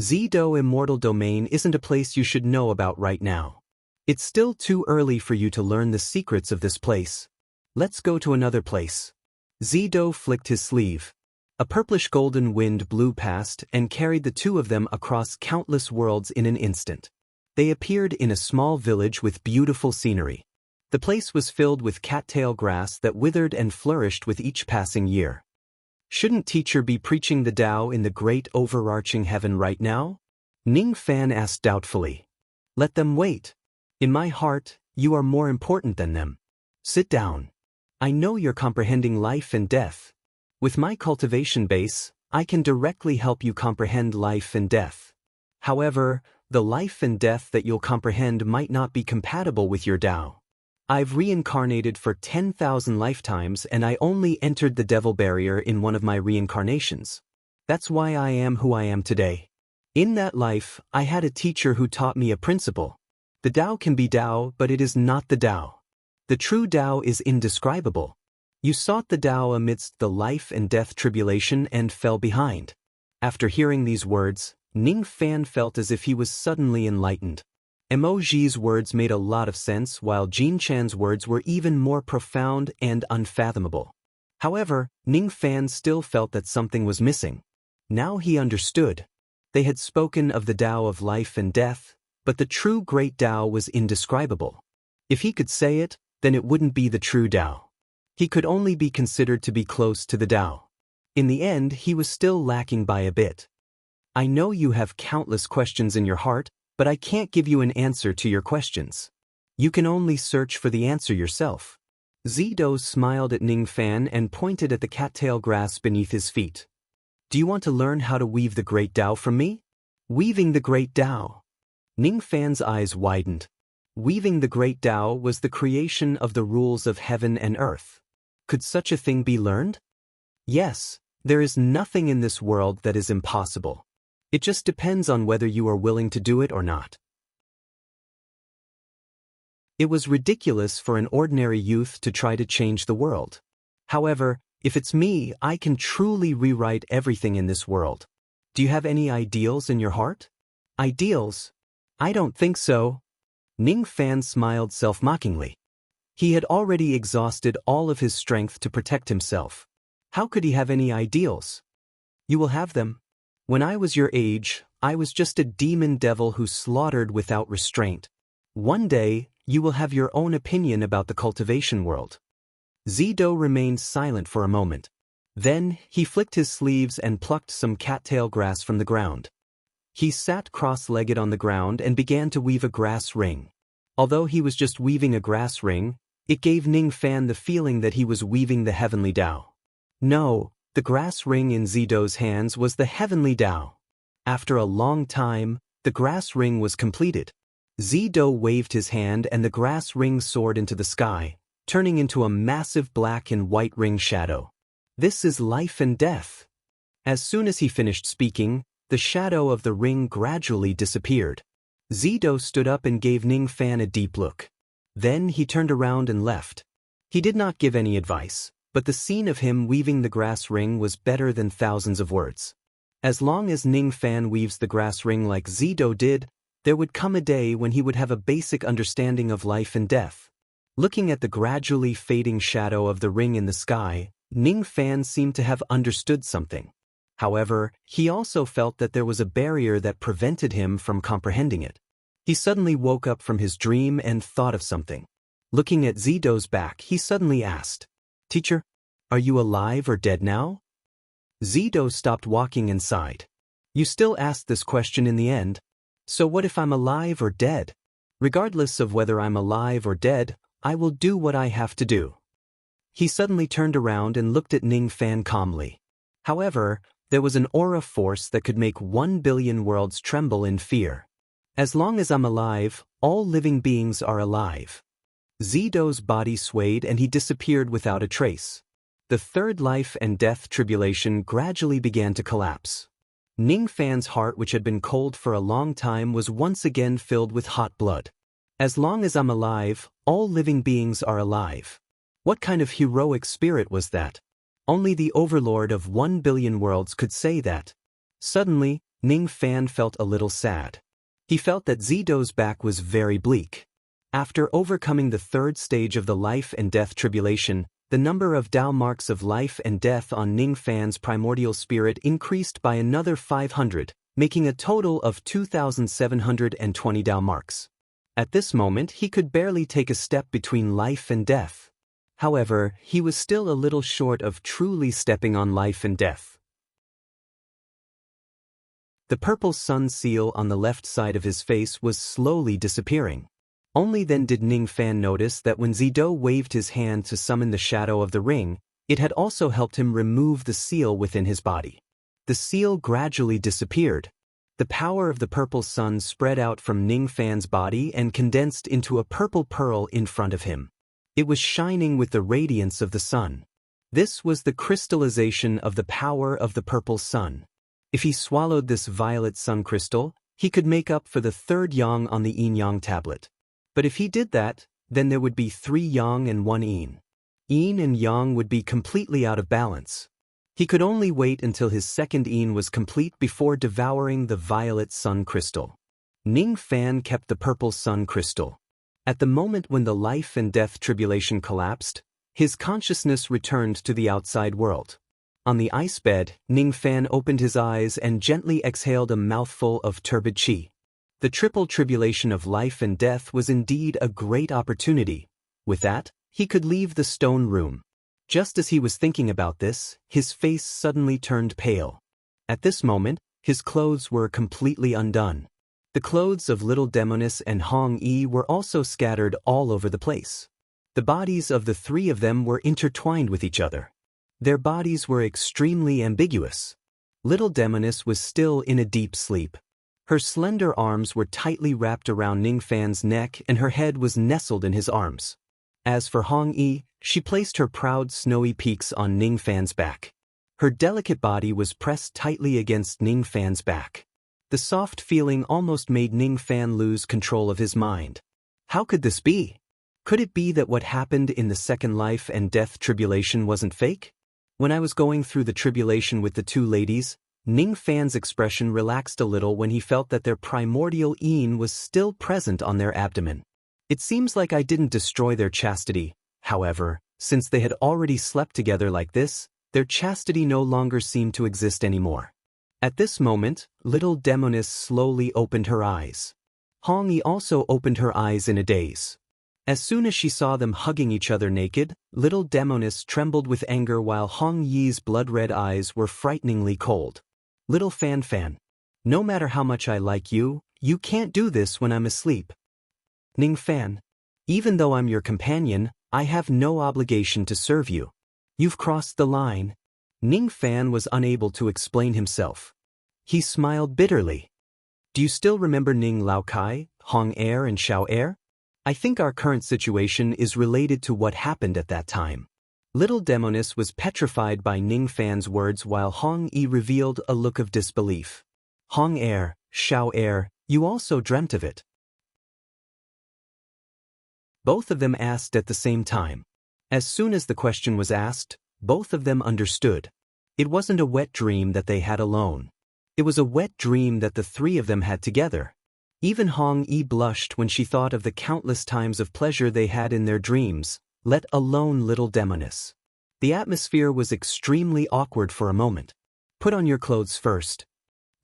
Zido Immortal Domain isn't a place you should know about right now. It's still too early for you to learn the secrets of this place. Let's go to another place. Zido flicked his sleeve. A purplish-golden wind blew past and carried the 2 of them across countless worlds in an instant. They appeared in a small village with beautiful scenery. The place was filled with cattail grass that withered and flourished with each passing year. Shouldn't teacher be preaching the Tao in the great overarching heaven right now? Ning Fan asked doubtfully. Let them wait. In my heart, you are more important than them. Sit down. I know you're comprehending life and death. With my cultivation base, I can directly help you comprehend life and death. However, the life and death that you'll comprehend might not be compatible with your Tao. I've reincarnated for 10,000 lifetimes and I only entered the devil barrier in one of my reincarnations. That's why I am who I am today. In that life, I had a teacher who taught me a principle. The Tao can be Tao, but it is not the Tao. The true Tao is indescribable. You sought the Tao amidst the life and death tribulation and fell behind. After hearing these words, Ning Fan felt as if he was suddenly enlightened. Emoji's words made a lot of sense, while Jin Chan's words were even more profound and unfathomable. However, Ning Fan still felt that something was missing. Now he understood. They had spoken of the Tao of life and death, but the true great Tao was indescribable. If he could say it, then it wouldn't be the true Tao. He could only be considered to be close to the Tao. In the end, he was still lacking by a bit. I know you have countless questions in your heart, but I can't give you an answer to your questions. You can only search for the answer yourself. Zido smiled at Ning Fan and pointed at the cattail grass beneath his feet. Do you want to learn how to weave the great Tao from me? Weaving the great Tao. Ning Fan's eyes widened. Weaving the great Tao was the creation of the rules of heaven and earth. Could such a thing be learned? Yes, there is nothing in this world that is impossible. It just depends on whether you are willing to do it or not. It was ridiculous for an ordinary youth to try to change the world. However, if it's me, I can truly rewrite everything in this world. Do you have any ideals in your heart? Ideals? I don't think so. Ning Fan smiled self-mockingly. He had already exhausted all of his strength to protect himself. How could he have any ideals? You will have them. When I was your age, I was just a demon devil who slaughtered without restraint. One day, you will have your own opinion about the cultivation world. Zido remained silent for a moment. Then, he flicked his sleeves and plucked some cattail grass from the ground. He sat cross-legged on the ground and began to weave a grass ring. Although he was just weaving a grass ring, it gave Ning Fan the feeling that he was weaving the heavenly Tao. No, the grass ring in Zido's hands was the heavenly Tao. After a long time, the grass ring was completed. Zido waved his hand and the grass ring soared into the sky, turning into a massive black and white ring shadow. This is life and death. As soon as he finished speaking, the shadow of the ring gradually disappeared. Zido stood up and gave Ning Fan a deep look. Then he turned around and left. He did not give any advice, but the scene of him weaving the grass ring was better than thousands of words. As long as Ning Fan weaves the grass ring like Zido did, there would come a day when he would have a basic understanding of life and death. Looking at the gradually fading shadow of the ring in the sky, Ning Fan seemed to have understood something. However, he also felt that there was a barrier that prevented him from comprehending it. He suddenly woke up from his dream and thought of something. Looking at Zido's back, he suddenly asked, "Teacher, are you alive or dead now?" Zido stopped walking and sighed. You still asked this question in the end. So what if I'm alive or dead? Regardless of whether I'm alive or dead, I will do what I have to do. He suddenly turned around and looked at Ning Fan calmly. However, there was an aura force that could make 1 billion worlds tremble in fear. As long as I'm alive, all living beings are alive. Zido's body swayed and he disappeared without a trace. The third life and death tribulation gradually began to collapse. Ning Fan's heart, which had been cold for a long time, was once again filled with hot blood. As long as I'm alive, all living beings are alive. What kind of heroic spirit was that? Only the overlord of 1 billion worlds could say that. Suddenly, Ning Fan felt a little sad. He felt that Zido's back was very bleak. After overcoming the third stage of the life and death tribulation, the number of Tao marks of life and death on Ning Fan's primordial spirit increased by another 500, making a total of 2,720 Tao marks. At this moment, he could barely take a step between life and death. However, he was still a little short of truly stepping on life and death. The purple sun seal on the left side of his face was slowly disappearing. Only then did Ning Fan notice that when Zido waved his hand to summon the shadow of the ring, it had also helped him remove the seal within his body. The seal gradually disappeared. The power of the purple sun spread out from Ning Fan's body and condensed into a purple pearl in front of him. It was shining with the radiance of the sun. This was the crystallization of the power of the purple sun. If he swallowed this violet sun crystal, he could make up for the third yang on the yin-yang tablet. But if he did that, then there would be 3 yang and 1 yin. Yin and yang would be completely out of balance. He could only wait until his second yin was complete before devouring the violet sun crystal. Ning Fan kept the purple sun crystal. At the moment when the life and death tribulation collapsed, his consciousness returned to the outside world. On the ice bed, Ning Fan opened his eyes and gently exhaled a mouthful of turbid qi. The triple tribulation of life and death was indeed a great opportunity. With that, he could leave the stone room. Just as he was thinking about this, his face suddenly turned pale. At this moment, his clothes were completely undone. The clothes of little Demoness and Hong Yi were also scattered all over the place. The bodies of the three of them were intertwined with each other. Their bodies were extremely ambiguous. Little Demoness was still in a deep sleep. Her slender arms were tightly wrapped around Ning Fan's neck and her head was nestled in his arms. As for Hong Yi, she placed her proud snowy peaks on Ning Fan's back. Her delicate body was pressed tightly against Ning Fan's back. The soft feeling almost made Ning Fan lose control of his mind. How could this be? Could it be that what happened in the second life and death tribulation wasn't fake? When I was going through the tribulation with the two ladies, Ning Fan's expression relaxed a little when he felt that their primordial yin was still present on their abdomen. It seems like I didn't destroy their chastity, however, since they had already slept together like this, their chastity no longer seemed to exist anymore. At this moment, little Demoness slowly opened her eyes. Hong Yi also opened her eyes in a daze. As soon as she saw them hugging each other naked, little Demoness trembled with anger while Hong Yi's blood-red eyes were frighteningly cold. Little Fan, no matter how much I like you, you can't do this when I'm asleep. Ning Fan, even though I'm your companion, I have no obligation to serve you. You've crossed the line. Ning Fan was unable to explain himself. He smiled bitterly. Do you still remember Ning Lao Kai, Hong Er and Xiao Er? I think our current situation is related to what happened at that time. Little Demoness was petrified by Ning Fan's words while Hong Yi revealed a look of disbelief. Hong Er, Xiao Er, you also dreamt of it. Both of them asked at the same time. As soon as the question was asked, both of them understood. It wasn't a wet dream that they had alone. It was a wet dream that the three of them had together. Even Hong Yi blushed when she thought of the countless times of pleasure they had in their dreams, let alone little Demoness. The atmosphere was extremely awkward for a moment. Put on your clothes first.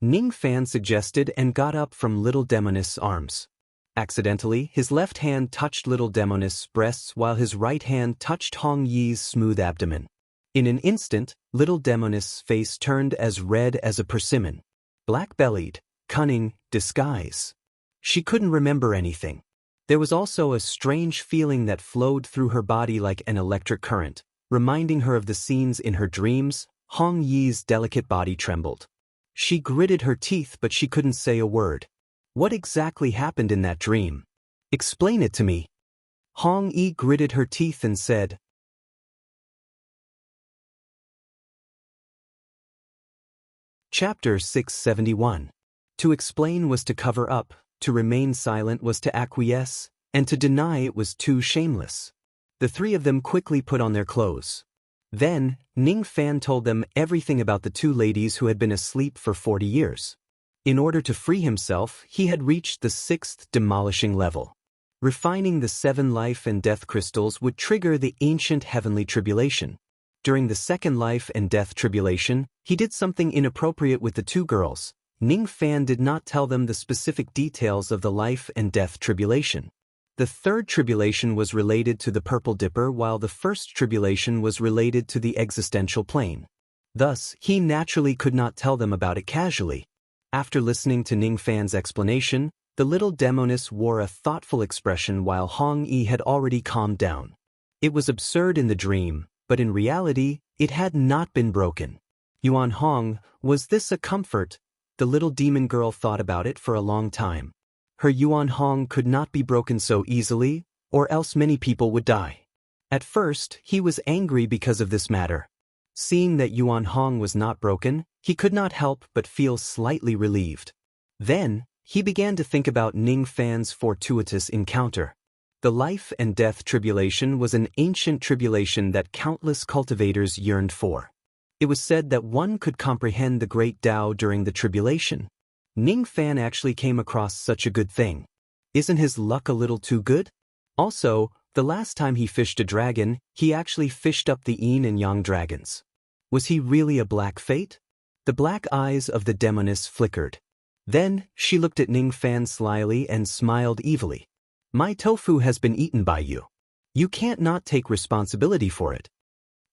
Ning Fan suggested and got up from little Demoness' arms. Accidentally, his left hand touched little Demoness' breasts while his right hand touched Hong Yi's smooth abdomen. In an instant, little Demoness' face turned as red as a persimmon. Black-bellied, cunning, disguise. She couldn't remember anything. There was also a strange feeling that flowed through her body like an electric current, reminding her of the scenes in her dreams. Hong Yi's delicate body trembled. She gritted her teeth but she couldn't say a word. What exactly happened in that dream? Explain it to me. Hong Yi gritted her teeth and said, Chapter 671. To explain was to cover up, to remain silent was to acquiesce, and to deny it was too shameless. The three of them quickly put on their clothes. Then, Ning Fan told them everything about the two ladies who had been asleep for 40 years. In order to free himself, he had reached the 6th demolishing level. Refining the 7 life and death crystals would trigger the ancient heavenly tribulation. During the second life and death tribulation, he did something inappropriate with the two girls. Ning Fan did not tell them the specific details of the life and death tribulation. The third tribulation was related to the Purple Dipper while the first tribulation was related to the existential plane. Thus, he naturally could not tell them about it casually. After listening to Ning Fan's explanation, the little Demoness wore a thoughtful expression while Hong Yi had already calmed down. It was absurd in the dream, but in reality, it had not been broken. Yuan Hong, was this a comfort? The little demon girl thought about it for a long time. Her Yuan Hong could not be broken so easily, or else many people would die. At first, he was angry because of this matter. Seeing that Yuan Hong was not broken, he could not help but feel slightly relieved. Then, he began to think about Ning Fan's fortuitous encounter. The life and death tribulation was an ancient tribulation that countless cultivators yearned for. It was said that one could comprehend the great Tao during the tribulation. Ning Fan actually came across such a good thing. Isn't his luck a little too good? Also, the last time he fished a dragon, he actually fished up the yin and yang dragons. Was he really a black fate? The black eyes of the demoness flickered. Then, she looked at Ning Fan slyly and smiled evilly. My tofu has been eaten by you. You can't not take responsibility for it.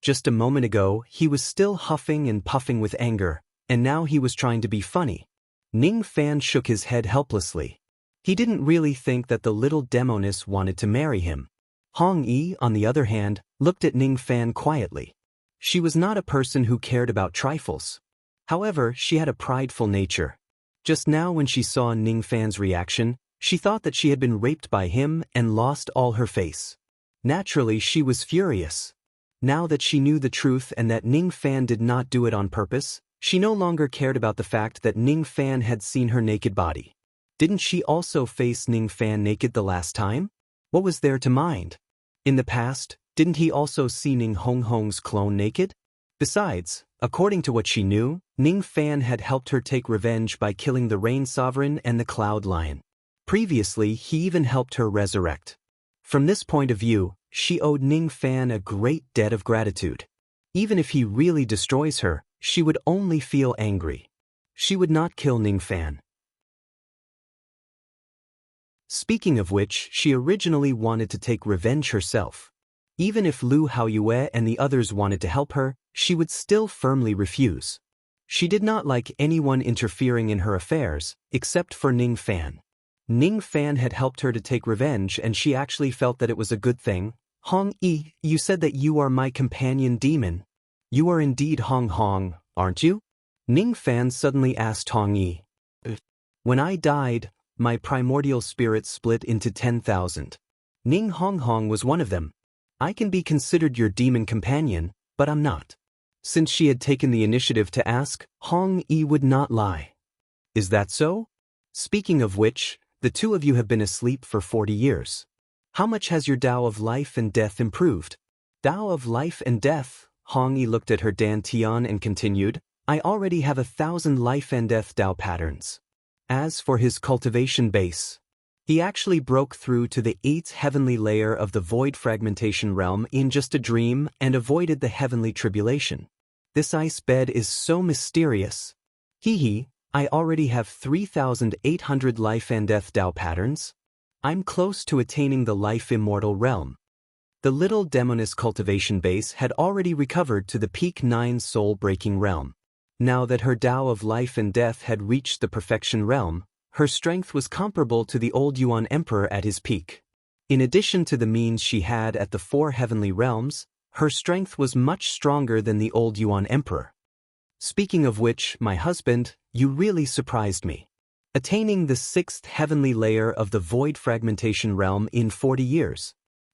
Just a moment ago, he was still huffing and puffing with anger, and now he was trying to be funny. Ning Fan shook his head helplessly. He didn't really think that the little demoness wanted to marry him. Hong Yi, on the other hand, looked at Ning Fan quietly. She was not a person who cared about trifles. However, she had a prideful nature. Just now when she saw Ning Fan's reaction, she thought that she had been raped by him and lost all her face. Naturally, she was furious. Now that she knew the truth and that Ning Fan did not do it on purpose, she no longer cared about the fact that Ning Fan had seen her naked body. Didn't she also face Ning Fan naked the last time? What was there to mind? In the past, didn't he also see Ning Hong Hong's clone naked? Besides, according to what she knew, Ning Fan had helped her take revenge by killing the Rain Sovereign and the Cloud Lion. Previously, he even helped her resurrect. From this point of view, she owed Ning Fan a great debt of gratitude. Even if he really destroys her, she would only feel angry. She would not kill Ning Fan. Speaking of which, she originally wanted to take revenge herself. Even if Lu Haoyue and the others wanted to help her, she would still firmly refuse. She did not like anyone interfering in her affairs, except for Ning Fan. Ning Fan had helped her to take revenge and she actually felt that it was a good thing. Hong Yi, you said that you are my companion demon. You are indeed Hong Hong, aren't you? Ning Fan suddenly asked Hong Yi. When I died, my primordial spirit split into 10,000. Ning Hong Hong was one of them. I can be considered your demon companion, but I'm not. Since she had taken the initiative to ask, Hong Yi would not lie. Is that so? Speaking of which, the two of you have been asleep for 40 years. How much has your Tao of life and death improved? Tao of life and death, Hong Yi looked at her dantian and continued, I already have 1,000 life and death Tao patterns. As for his cultivation base, he actually broke through to the 8th heavenly layer of the void fragmentation realm in just a dream and avoided the heavenly tribulation. This ice bed is so mysterious. Hee, I already have 3,800 life and death Tao patterns. I'm close to attaining the life immortal realm. The little demoness cultivation base had already recovered to the peak 9 soul-breaking realm. Now that her Tao of life and death had reached the perfection realm, her strength was comparable to the old Yuan Emperor at his peak. In addition to the means she had at the 4 heavenly realms, her strength was much stronger than the old Yuan Emperor. Speaking of which, my husband, you really surprised me. Attaining the 6th heavenly layer of the void fragmentation realm in 40 years.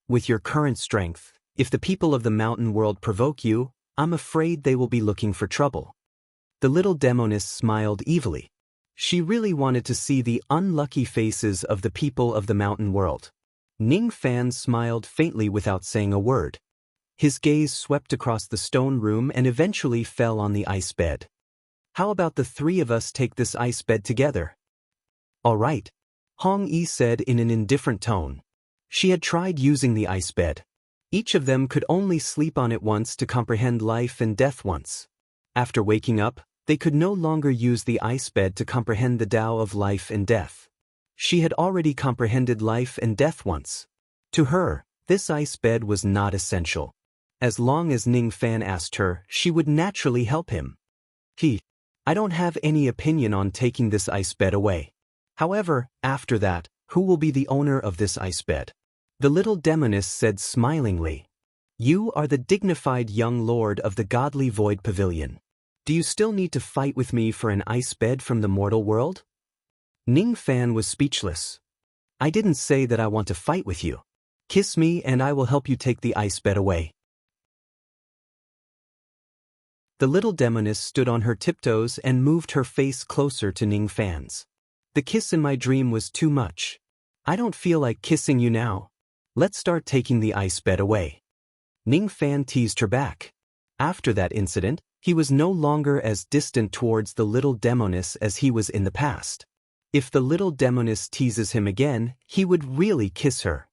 With your current strength, if the people of the mountain world provoke you, I'm afraid they will be looking for trouble. The little demoness smiled evilly. She really wanted to see the unlucky faces of the people of the mountain world. Ning Fan smiled faintly without saying a word. His gaze swept across the stone room and eventually fell on the ice bed. How about the 3 of us take this ice bed together? All right, Hong Yi said in an indifferent tone. She had tried using the ice bed. Each of them could only sleep on it once to comprehend life and death once. After waking up, they could no longer use the ice bed to comprehend the Tao of life and death. She had already comprehended life and death once. To her, this ice bed was not essential. As long as Ning Fan asked her, she would naturally help him. I don't have any opinion on taking this ice bed away. However, after that, who will be the owner of this ice bed? The little demoness said smilingly. You are the dignified young lord of the godly void pavilion. Do you still need to fight with me for an ice bed from the mortal world? Ning Fan was speechless. I didn't say that I want to fight with you. Kiss me and I will help you take the ice bed away. The little demoness stood on her tiptoes and moved her face closer to Ning Fan's. The kiss in my dream was too much. I don't feel like kissing you now. Let's start taking the ice bed away. Ning Fan teased her back. After that incident, He was no longer as distant towards the little demoness as he was in the past. If the little demoness teases him again, he would really kiss her.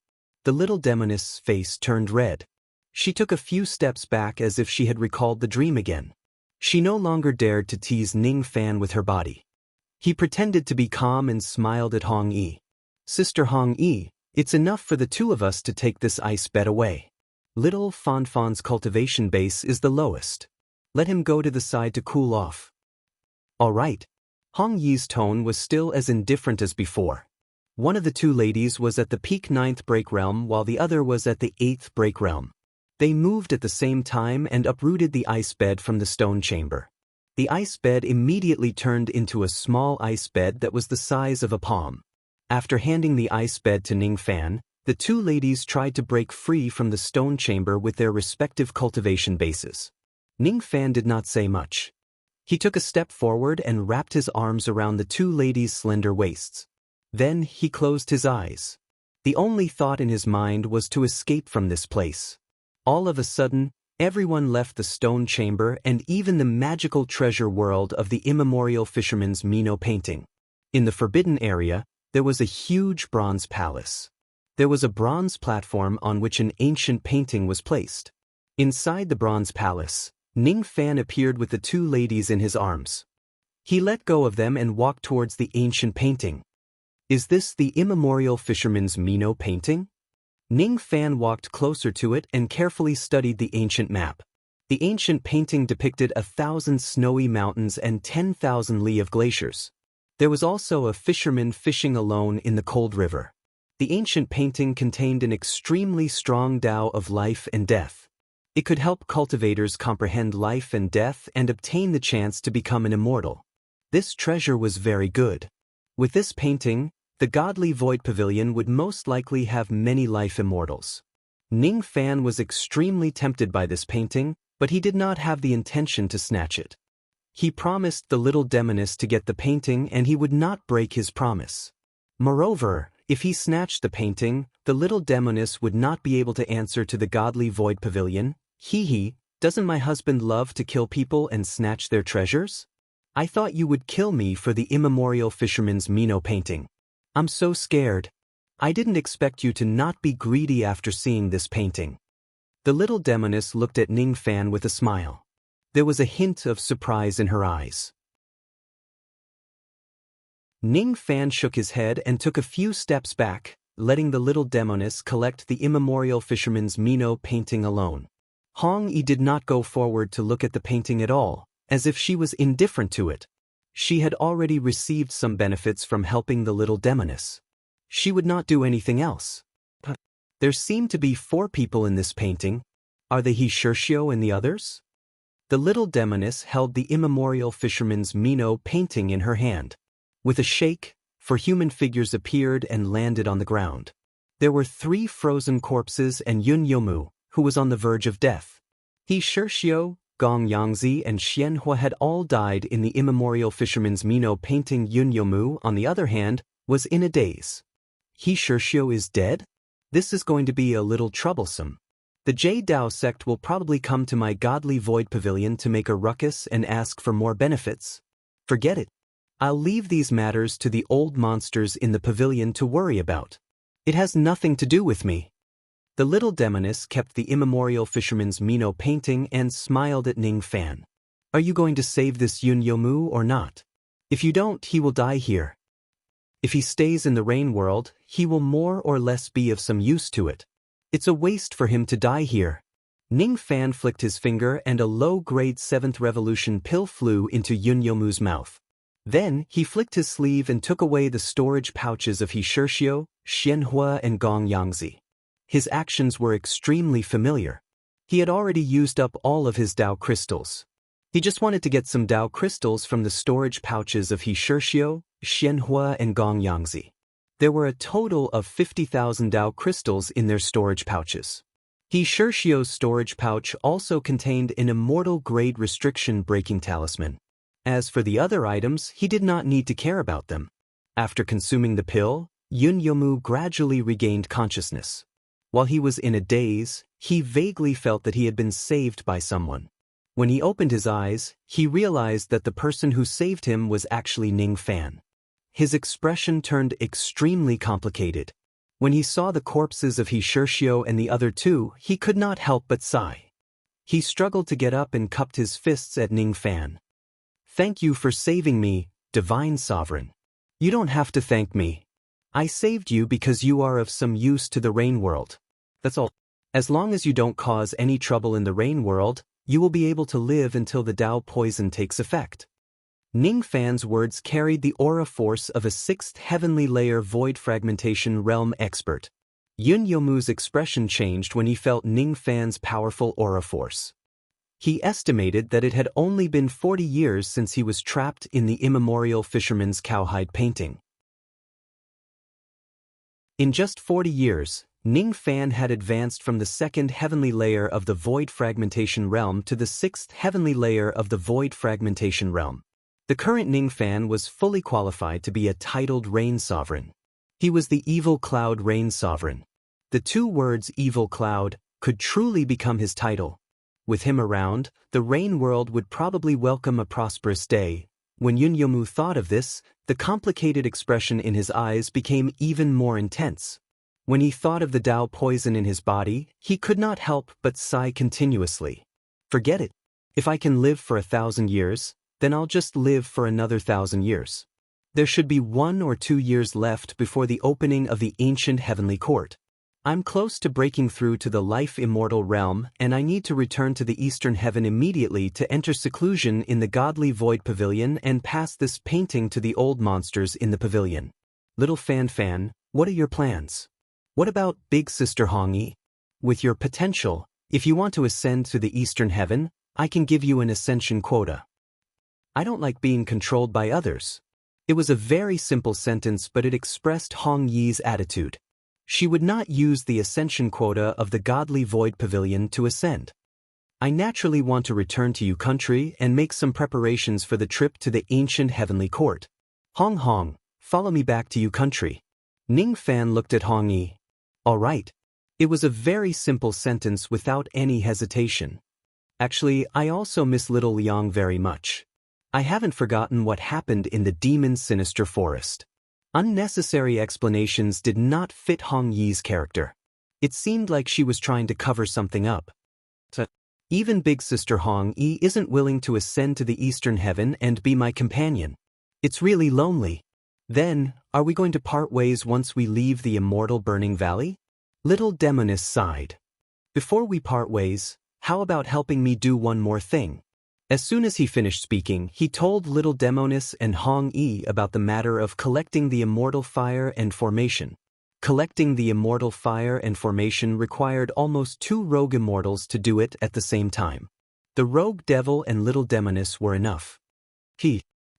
The little demoness' face turned red. She took a few steps back as if she had recalled the dream again. She no longer dared to tease Ning Fan with her body. He pretended to be calm and smiled at Hong Yi. "Sister Hong Yi, it's enough for the two of us to take this ice bed away. Little Fan Fan's cultivation base is the lowest. Let him go to the side to cool off." "All right." Hong Yi's tone was still as indifferent as before. One of the two ladies was at the peak 9th break realm while the other was at the 8th break realm. They moved at the same time and uprooted the ice bed from the stone chamber. The ice bed immediately turned into a small ice bed that was the size of a palm. After handing the ice bed to Ning Fan, the two ladies tried to break free from the stone chamber with their respective cultivation bases. Ning Fan did not say much. He took a step forward and wrapped his arms around the two ladies' slender waists. Then he closed his eyes. The only thought in his mind was to escape from this place. All of a sudden, everyone left the stone chamber and even the magical treasure world of the immemorial fisherman's Mino painting. In the forbidden area, there was a huge bronze palace. There was a bronze platform on which an ancient painting was placed. Inside the bronze palace, Ning Fan appeared with the two ladies in his arms. He let go of them and walked towards the ancient painting. "Is this the immemorial fisherman's Mino painting?" Ning Fan walked closer to it and carefully studied the ancient map. The ancient painting depicted 1,000 snowy mountains and 10,000 li of glaciers. There was also a fisherman fishing alone in the cold river. The ancient painting contained an extremely strong Tao of life and death. It could help cultivators comprehend life and death and obtain the chance to become an immortal. This treasure was very good. With this painting, the godly void pavilion would most likely have many life immortals. Ning Fan was extremely tempted by this painting, but he did not have the intention to snatch it. He promised the little demoness to get the painting and he would not break his promise. Moreover, if he snatched the painting, the little demoness would not be able to answer to the godly void pavilion. "Hee, doesn't my husband love to kill people and snatch their treasures? I thought you would kill me for the immemorial fisherman's Mino painting. I'm so scared. I didn't expect you to not be greedy after seeing this painting." The little demoness looked at Ning Fan with a smile. There was a hint of surprise in her eyes. Ning Fan shook his head and took a few steps back, letting the little demoness collect the immemorial fisherman's Mino painting alone. Hong Yi did not go forward to look at the painting at all, as if she was indifferent to it. She had already received some benefits from helping the little demoness. She would not do anything else. There seemed to be 4 people in this painting. Are they He Shirshio and the others? The little demoness held the immemorial fisherman's Mino painting in her hand. With a shake, 4 human figures appeared and landed on the ground. There were 3 frozen corpses and Yun Yomu, who was on the verge of death. He Shirshio, Gong Yangzi and Xianhua had all died in the immemorial fisherman's Mino painting. Yun Yomu, on the other hand, was in a daze. He Shirshio is dead? This is going to be a little troublesome. The Jade Dao sect will probably come to my godly void pavilion to make a ruckus and ask for more benefits. Forget it. I'll leave these matters to the old monsters in the pavilion to worry about. It has nothing to do with me. The little demoness kept the immemorial fisherman's Mino painting and smiled at Ning Fan. Are you going to save this Yun Yomu or not? If you don't, he will die here. If he stays in the rain world, he will more or less be of some use to it. It's a waste for him to die here. Ning Fan flicked his finger and a low-grade 7th revolution pill flew into Yun Yomu's mouth. Then he flicked his sleeve and took away the storage pouches of He Shirshio, Xianhua and Gong Yangzi. His actions were extremely familiar. He had already used up all of his Dao crystals. He just wanted to get some Dao crystals from the storage pouches of He Shirshio, Xianhua and Gong Yangzi. There were a total of 50,000 Dao crystals in their storage pouches. He Shirshio's storage pouch also contained an immortal grade restriction breaking talisman. As for the other items, he did not need to care about them. After consuming the pill, Yun Yomu gradually regained consciousness. While he was in a daze, he vaguely felt that he had been saved by someone. When he opened his eyes, he realized that the person who saved him was actually Ning Fan. His expression turned extremely complicated. When he saw the corpses of He Shirshio and the other two, he could not help but sigh. He struggled to get up and cupped his fists at Ning Fan. "Thank you for saving me, Divine Sovereign. You don't have to thank me. I saved you because you are of some use to the Rain World. That's all. As long as you don't cause any trouble in the Rain World, you will be able to live until the Tao poison takes effect." Ning Fan's words carried the aura force of a sixth heavenly layer void fragmentation realm expert. Yun Yomu's expression changed when he felt Ning Fan's powerful aura force. He estimated that it had only been 40 years since he was trapped in the immemorial fisherman's cowhide painting. In just 40 years, Ning Fan had advanced from the second heavenly layer of the void fragmentation realm to the sixth heavenly layer of the void fragmentation realm. The current Ning Fan was fully qualified to be a titled Rain Sovereign. He was the Evil Cloud Rain Sovereign. The two words Evil Cloud could truly become his title. With him around, the Rain World would probably welcome a prosperous day. When Yun Yomu thought of this, the complicated expression in his eyes became even more intense. When he thought of the Tao poison in his body, he could not help but sigh continuously. Forget it. If I can live for 1,000 years, then I'll just live for another 1,000 years. There should be 1 or 2 years left before the opening of the ancient heavenly court. I'm close to breaking through to the life-immortal realm, and I need to return to the eastern heaven immediately to enter seclusion in the godly void pavilion and pass this painting to the old monsters in the pavilion. Little Fan, what are your plans? What about Big Sister Hongyi? With your potential, if you want to ascend to the eastern heaven, I can give you an ascension quota. I don't like being controlled by others. It was a very simple sentence, but it expressed Hongyi's attitude. She would not use the ascension quota of the godly void pavilion to ascend. I naturally want to return to Yu country and make some preparations for the trip to the ancient heavenly court. Hong, follow me back to Yu country. Ning Fan looked at Hongyi. All right. It was a very simple sentence without any hesitation. Actually, I also miss little Liang very much. I haven't forgotten what happened in the demon's sinister forest. Unnecessary explanations did not fit Hongyi's character. It seemed like she was trying to cover something up. Even Big Sister Hongyi isn't willing to ascend to the eastern heaven and be my companion. It's really lonely. Then, are we going to part ways once we leave the immortal burning valley? Little Demoness sighed. Before we part ways, how about helping me do one more thing? As soon as he finished speaking, he told Little Demoness and Hongyi about the matter of collecting the immortal fire and formation. Collecting the immortal fire and formation required almost 2 rogue immortals to do it at the same time. The rogue devil and Little Demoness were enough.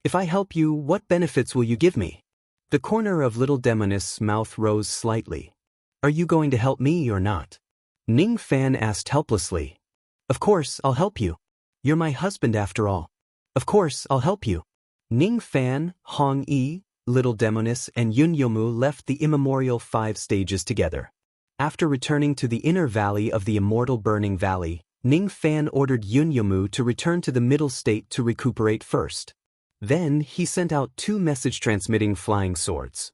If I help you, what benefits will you give me? The corner of Little Demoness' mouth rose slightly. Are you going to help me or not? Ning Fan asked helplessly. Of course, I'll help you. You're my husband after all. Of course, I'll help you. Ning Fan, Hongyi, Little Demoness, and Yun Yomu left the immemorial 5 stages together. After returning to the inner valley of the immortal burning valley, Ning Fan ordered Yun Yomu to return to the middle state to recuperate first. Then, he sent out 2 message-transmitting flying swords.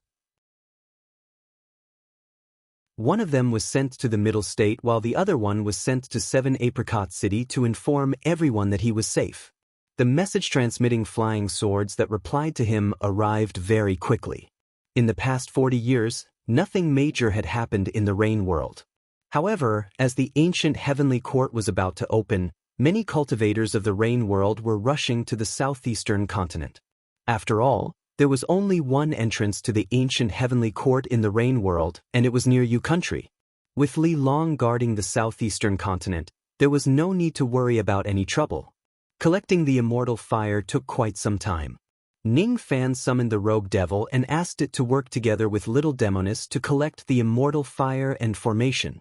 One of them was sent to the middle state while the other one was sent to 7 Apricot City to inform everyone that he was safe. The message-transmitting flying swords that replied to him arrived very quickly. In the past 40 years, nothing major had happened in the Rain World. However, as the ancient heavenly court was about to open, many cultivators of the Rain World were rushing to the southeastern continent. After all, there was only one entrance to the ancient heavenly court in the Rain World, and it was near Yu country. With Li Long guarding the southeastern continent, there was no need to worry about any trouble. Collecting the immortal fire took quite some time. Ning Fan summoned the rogue devil and asked it to work together with Little Demoness to collect the immortal fire and formation.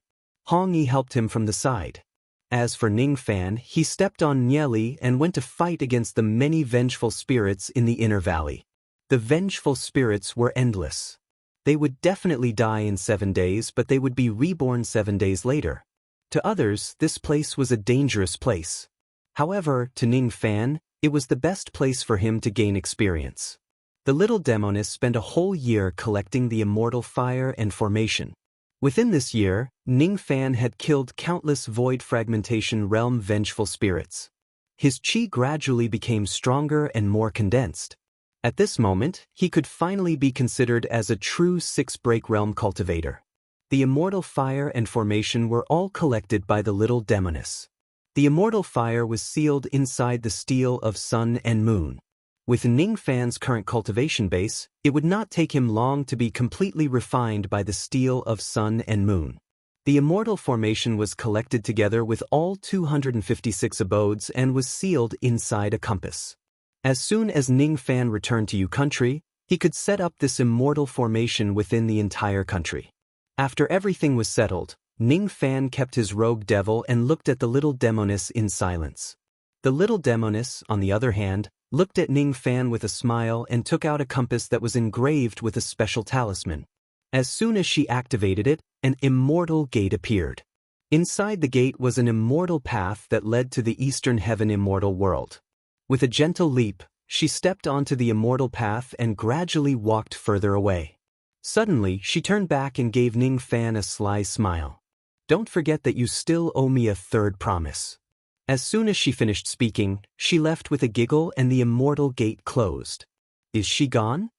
Hongyi helped him from the side. As for Ning Fan, he stepped on Nieli and went to fight against the many vengeful spirits in the inner valley. The vengeful spirits were endless. They would definitely die in 7 days, but they would be reborn 7 days later. To others, this place was a dangerous place. However, to Ning Fan, it was the best place for him to gain experience. The little demoness spent a whole year collecting the immortal fire and formation. Within this year, Ning Fan had killed countless void fragmentation realm vengeful spirits. His chi gradually became stronger and more condensed. At this moment, he could finally be considered as a true six-break realm cultivator. The immortal fire and formation were all collected by the little demoness. The immortal fire was sealed inside the steel of sun and moon. With Ning Fan's current cultivation base, it would not take him long to be completely refined by the steel of sun and moon. The immortal formation was collected together with all 256 abodes and was sealed inside a compass. As soon as Ning Fan returned to Yu country, he could set up this immortal formation within the entire country. After everything was settled, Ning Fan kept his rogue devil and looked at the little demoness in silence. The little demoness, on the other hand, looked at Ning Fan with a smile and took out a compass that was engraved with a special talisman. As soon as she activated it, an immortal gate appeared. Inside the gate was an immortal path that led to the Eastern Heaven immortal world. With a gentle leap, she stepped onto the immortal path and gradually walked further away. Suddenly, she turned back and gave Ning Fan a sly smile. "Don't forget that you still owe me a third promise." As soon as she finished speaking, she left with a giggle and the immortal gate closed. "Is she gone?"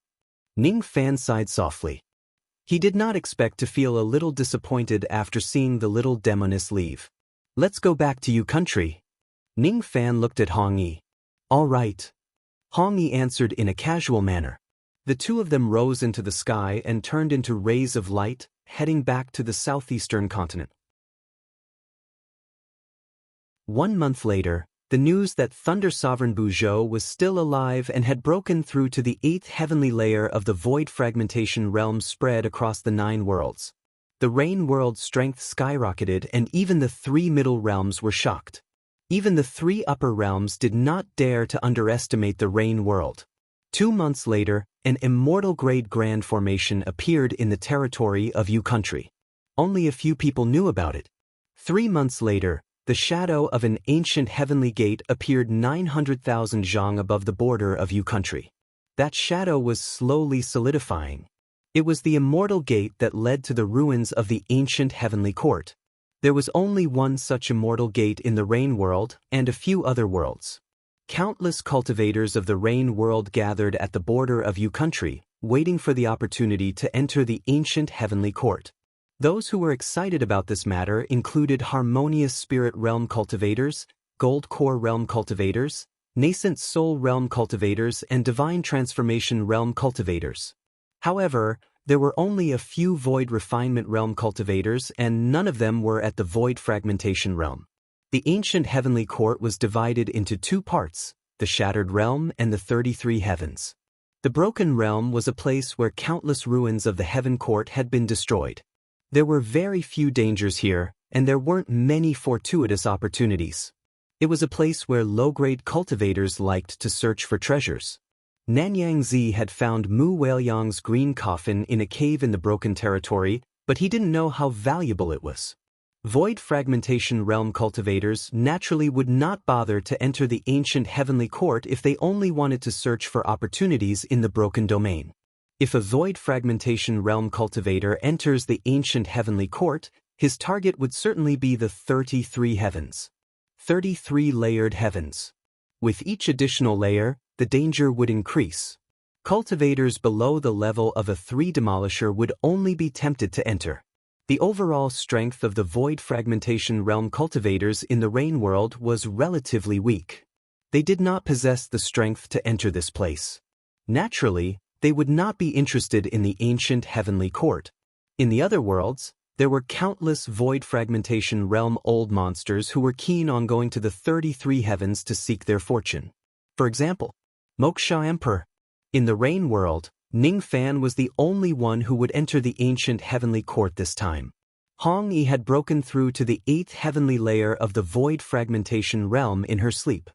Ning Fan sighed softly. He did not expect to feel a little disappointed after seeing the little demoness leave. "Let's go back to Yu country." Ning Fan looked at Hong Yi. "All right." Hong Yi answered in a casual manner. The two of them rose into the sky and turned into rays of light, heading back to the southeastern continent. 1 month later, the news that Thunder Sovereign Buzhou was still alive and had broken through to the 8th heavenly layer of the void fragmentation realm spread across the 9 worlds. The Rain world's strength skyrocketed and even the 3 middle realms were shocked. Even the 3 upper realms did not dare to underestimate the Rain world. 2 months later, an immortal grade grand formation appeared in the territory of Yu country. Only a few people knew about it. 3 months later, the shadow of an ancient heavenly gate appeared 900,000 zhang above the border of Yu country. That shadow was slowly solidifying. It was the immortal gate that led to the ruins of the ancient heavenly court. There was only one such immortal gate in the Rain world and a few other worlds. Countless cultivators of the Rain world gathered at the border of Yu country, waiting for the opportunity to enter the ancient heavenly court. Those who were excited about this matter included Harmonious Spirit Realm cultivators, Gold Core Realm cultivators, Nascent Soul Realm cultivators, and Divine Transformation Realm cultivators. However, there were only a few Void Refinement Realm cultivators and none of them were at the Void Fragmentation Realm. The ancient heavenly court was divided into 2 parts, the Shattered Realm and the 33 Heavens. The Broken Realm was a place where countless ruins of the Heaven Court had been destroyed. There were very few dangers here, and there weren't many fortuitous opportunities. It was a place where low-grade cultivators liked to search for treasures. Nanyang Zi had found Mu Weiliang's green coffin in a cave in the Broken Territory, but he didn't know how valuable it was. Void Fragmentation Realm cultivators naturally would not bother to enter the ancient heavenly court if they only wanted to search for opportunities in the Broken Domain. If a Void Fragmentation Realm cultivator enters the ancient heavenly court, his target would certainly be the 33 heavens. 33 layered heavens. With each additional layer, the danger would increase. Cultivators below the level of a 3 demolisher would only be tempted to enter. The overall strength of the Void Fragmentation Realm cultivators in the Rain world was relatively weak. They did not possess the strength to enter this place. Naturally, they would not be interested in the ancient heavenly court. In the other worlds, there were countless Void Fragmentation Realm old monsters who were keen on going to the 33 heavens to seek their fortune. For example, Moksha Emperor. In the Rain world, Ning Fan was the only one who would enter the ancient heavenly court this time. Hong Yi had broken through to the 8th heavenly layer of the Void Fragmentation Realm in her sleep.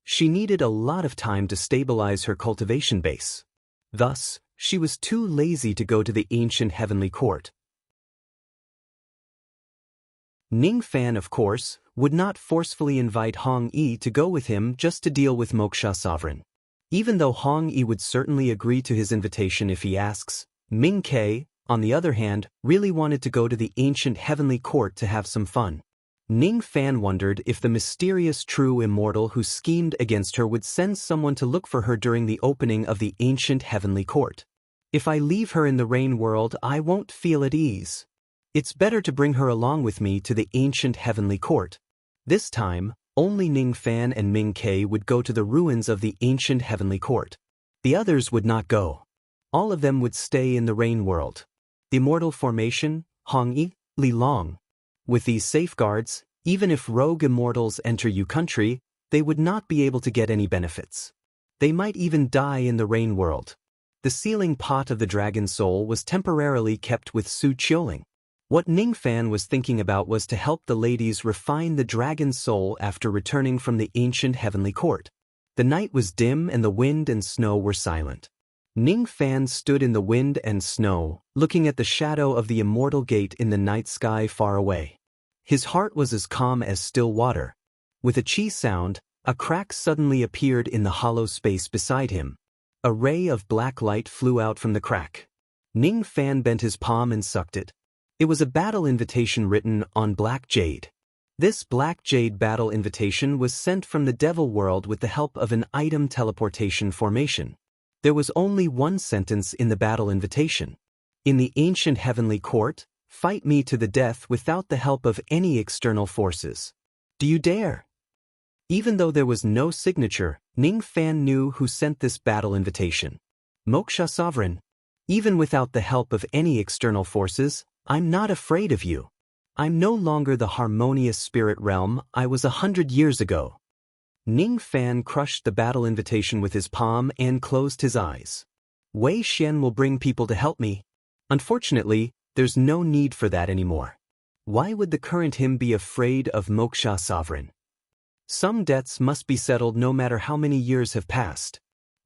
She needed a lot of time to stabilize her cultivation base. Thus, she was too lazy to go to the ancient heavenly court. Ning Fan, of course, would not forcefully invite Hong Yi to go with him just to deal with Moksha Sovereign. Even though Hong Yi would certainly agree to his invitation if he asks, Ming Ke, on the other hand, really wanted to go to the ancient heavenly court to have some fun. Ning Fan wondered if the mysterious true immortal who schemed against her would send someone to look for her during the opening of the ancient heavenly court. If I leave her in the rain world, I won't feel at ease. It's better to bring her along with me to the ancient heavenly court. This time, only Ning Fan and Ming Ke would go to the ruins of the ancient heavenly court. The others would not go. All of them would stay in the rain world. The immortal formation, Hong Yi, Li Long. With these safeguards, even if rogue immortals enter Yu country, they would not be able to get any benefits. They might even die in the rain world. The sealing pot of the dragon soul was temporarily kept with Su Qiuling. What Ning Fan was thinking about was to help the ladies refine the dragon soul after returning from the ancient heavenly court. The night was dim and the wind and snow were silent. Ning Fan stood in the wind and snow, looking at the shadow of the immortal gate in the night sky far away. His heart was as calm as still water. With a chi sound, a crack suddenly appeared in the hollow space beside him. A ray of black light flew out from the crack. Ning Fan bent his palm and sucked it. It was a battle invitation written on black jade. This black jade battle invitation was sent from the devil world with the help of an item teleportation formation. There was only one sentence in the battle invitation. In the ancient heavenly court, fight me to the death without the help of any external forces. Do you dare? Even though there was no signature, Ning Fan knew who sent this battle invitation. Moksha Sovereign. Even without the help of any external forces, I'm not afraid of you. I'm no longer the harmonious spirit realm I was 100 years ago. Ning Fan crushed the battle invitation with his palm and closed his eyes. Wei Xian will bring people to help me. Unfortunately, there's no need for that anymore. Why would the current him be afraid of Moksha Sovereign? Some debts must be settled no matter how many years have passed.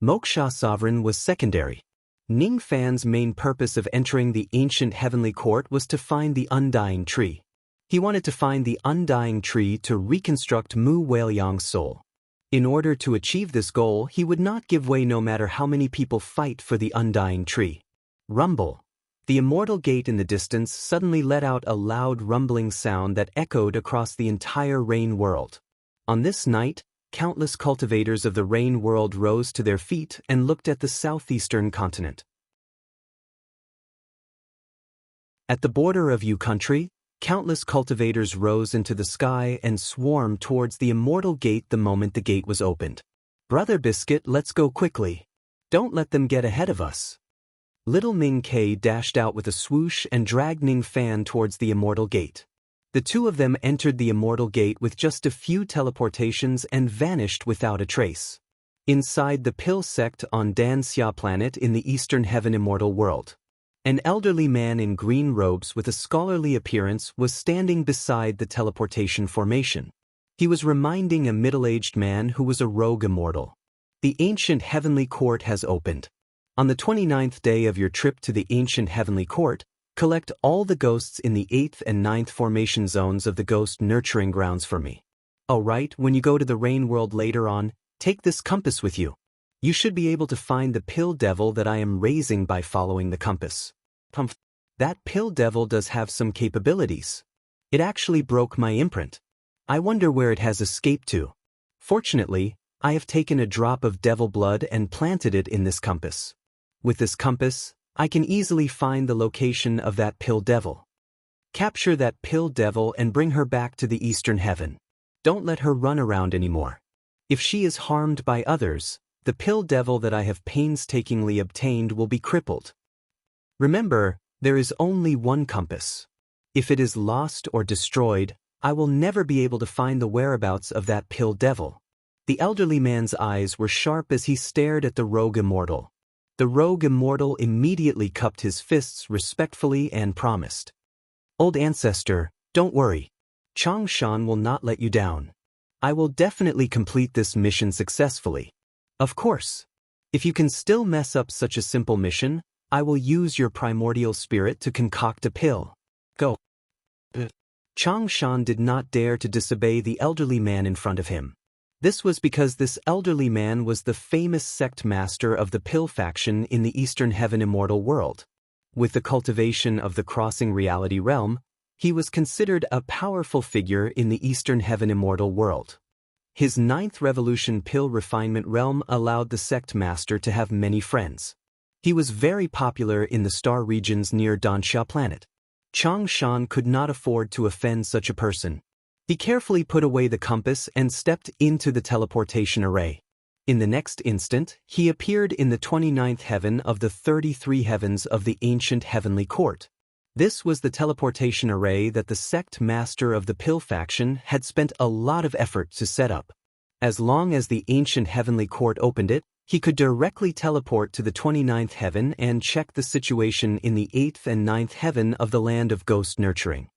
Moksha Sovereign was secondary. Ning Fan's main purpose of entering the ancient heavenly court was to find the undying tree. He wanted to find the undying tree to reconstruct Mu Weiliang's soul. In order to achieve this goal, he would not give way no matter how many people fight for the undying tree. Rumble. The immortal gate in the distance suddenly let out a loud rumbling sound that echoed across the entire rain world. On this night, countless cultivators of the rain world rose to their feet and looked at the southeastern continent. At the border of Yu country, countless cultivators rose into the sky and swarmed towards the immortal gate the moment the gate was opened. Brother Biscuit, let's go quickly. Don't let them get ahead of us. Little Ming Ke dashed out with a swoosh and dragged Ning Fan towards the immortal gate. The two of them entered the immortal gate with just a few teleportations and vanished without a trace. Inside the Pill sect on Dan Xia planet in the Eastern Heaven immortal world, an elderly man in green robes with a scholarly appearance was standing beside the teleportation formation. He was reminding a middle-aged man who was a rogue immortal. The ancient heavenly court has opened. On the 29th day of your trip to the ancient heavenly court, collect all the ghosts in the 8th and 9th formation zones of the ghost nurturing grounds for me. Alright, when you go to the rain world later on, take this compass with you. You should be able to find the pill devil that I am raising by following the compass. That pill devil does have some capabilities. It actually broke my imprint. I wonder where it has escaped to. Fortunately, I have taken a drop of devil blood and planted it in this compass. With this compass, I can easily find the location of that pill devil. Capture that pill devil and bring her back to the Eastern Heaven. Don't let her run around anymore. If she is harmed by others, the pill devil that I have painstakingly obtained will be crippled. Remember, there is only one compass. If it is lost or destroyed, I will never be able to find the whereabouts of that pill devil. The elderly man's eyes were sharp as he stared at the rogue immortal. The rogue immortal immediately cupped his fists respectfully and promised. Old ancestor, don't worry. Changshan will not let you down. I will definitely complete this mission successfully. Of course. If you can still mess up such a simple mission, I will use your primordial spirit to concoct a pill. Go. Chang Shan did not dare to disobey the elderly man in front of him. This was because this elderly man was the famous sect master of the Pill faction in the Eastern Heaven Immortal world. With the cultivation of the crossing reality realm, he was considered a powerful figure in the Eastern Heaven Immortal world. His ninth revolution Pill refinement realm allowed the sect master to have many friends. He was very popular in the star regions near Dansha planet. Chang Shan could not afford to offend such a person. He carefully put away the compass and stepped into the teleportation array. In the next instant, he appeared in the 29th heaven of the 33 heavens of the ancient heavenly court. This was the teleportation array that the sect master of the Pill faction had spent a lot of effort to set up. As long as the ancient heavenly court opened it, he could directly teleport to the 29th heaven and check the situation in the 8th and 9th heaven of the land of ghost nurturing.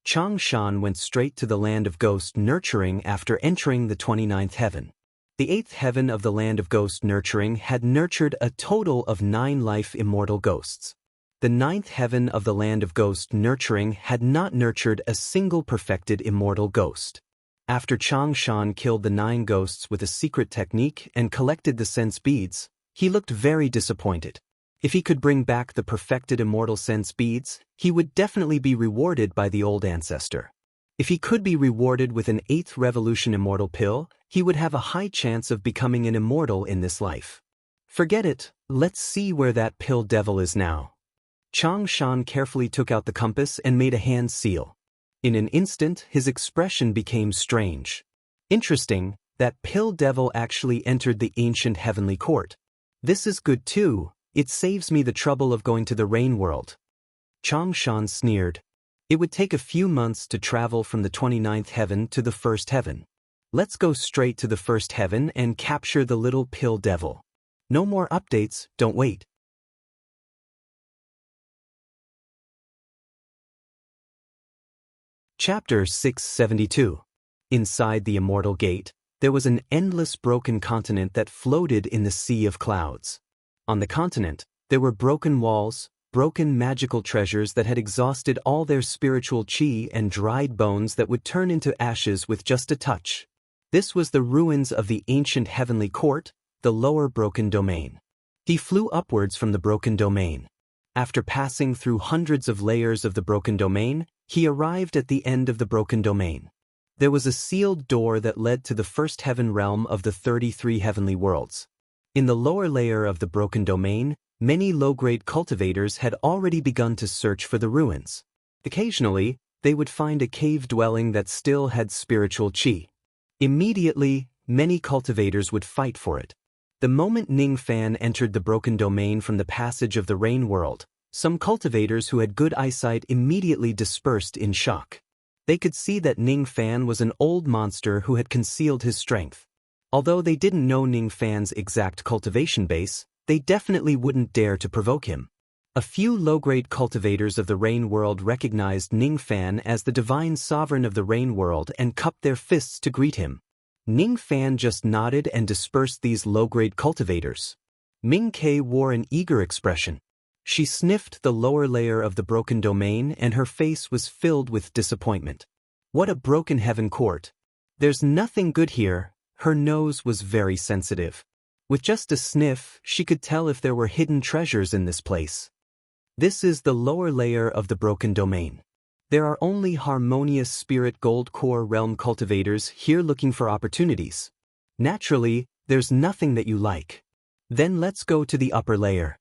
Chang Shan went straight to the land of ghost nurturing after entering the 29th heaven. The 8th heaven of the land of ghost nurturing had nurtured a total of 9 life immortal ghosts. The 9th heaven of the land of ghost nurturing had not nurtured a single perfected immortal ghost. After Chang Shan killed the 9 ghosts with a secret technique and collected the sense beads, he looked very disappointed. If he could bring back the perfected immortal sense beads, he would definitely be rewarded by the old ancestor. If he could be rewarded with an 8th revolution immortal pill, he would have a high chance of becoming an immortal in this life. Forget it, let's see where that pill devil is now. Chang Shan carefully took out the compass and made a hand seal. In an instant, his expression became strange. Interesting, that pill devil actually entered the ancient heavenly court. This is good too. It saves me the trouble of going to the rain world. Chang Shan sneered. It would take a few months to travel from the 29th heaven to the 1st heaven. Let's go straight to the 1st heaven and capture the little pill devil. No more updates, don't wait. Chapter 672. Inside the immortal gate, there was an endless broken continent that floated in the sea of clouds. On the continent, there were broken walls, broken magical treasures that had exhausted all their spiritual chi and dried bones that would turn into ashes with just a touch. This was the ruins of the ancient heavenly court, the lower broken domain. He flew upwards from the broken domain. After passing through hundreds of layers of the broken domain, he arrived at the end of the broken domain. There was a sealed door that led to the 1st heaven realm of the 33 heavenly worlds. In the lower layer of the broken domain, many low-grade cultivators had already begun to search for the ruins. Occasionally, they would find a cave dwelling that still had spiritual chi. Immediately, many cultivators would fight for it. The moment Ning Fan entered the broken domain from the passage of the rain world, some cultivators who had good eyesight immediately dispersed in shock. They could see that Ning Fan was an old monster who had concealed his strength. Although they didn't know Ning Fan's exact cultivation base, they definitely wouldn't dare to provoke him. A few low-grade cultivators of the rain world recognized Ning Fan as the divine sovereign of the rain world and cupped their fists to greet him. Ning Fan just nodded and dispersed these low-grade cultivators. Ming Kei wore an eager expression. She sniffed the lower layer of the broken domain and her face was filled with disappointment. What a broken heaven court. There's nothing good here. Her nose was very sensitive. With just a sniff, she could tell if there were hidden treasures in this place. This is the lower layer of the broken domain. There are only harmonious spirit gold core realm cultivators here looking for opportunities. Naturally, there's nothing that you like. Then let's go to the upper layer.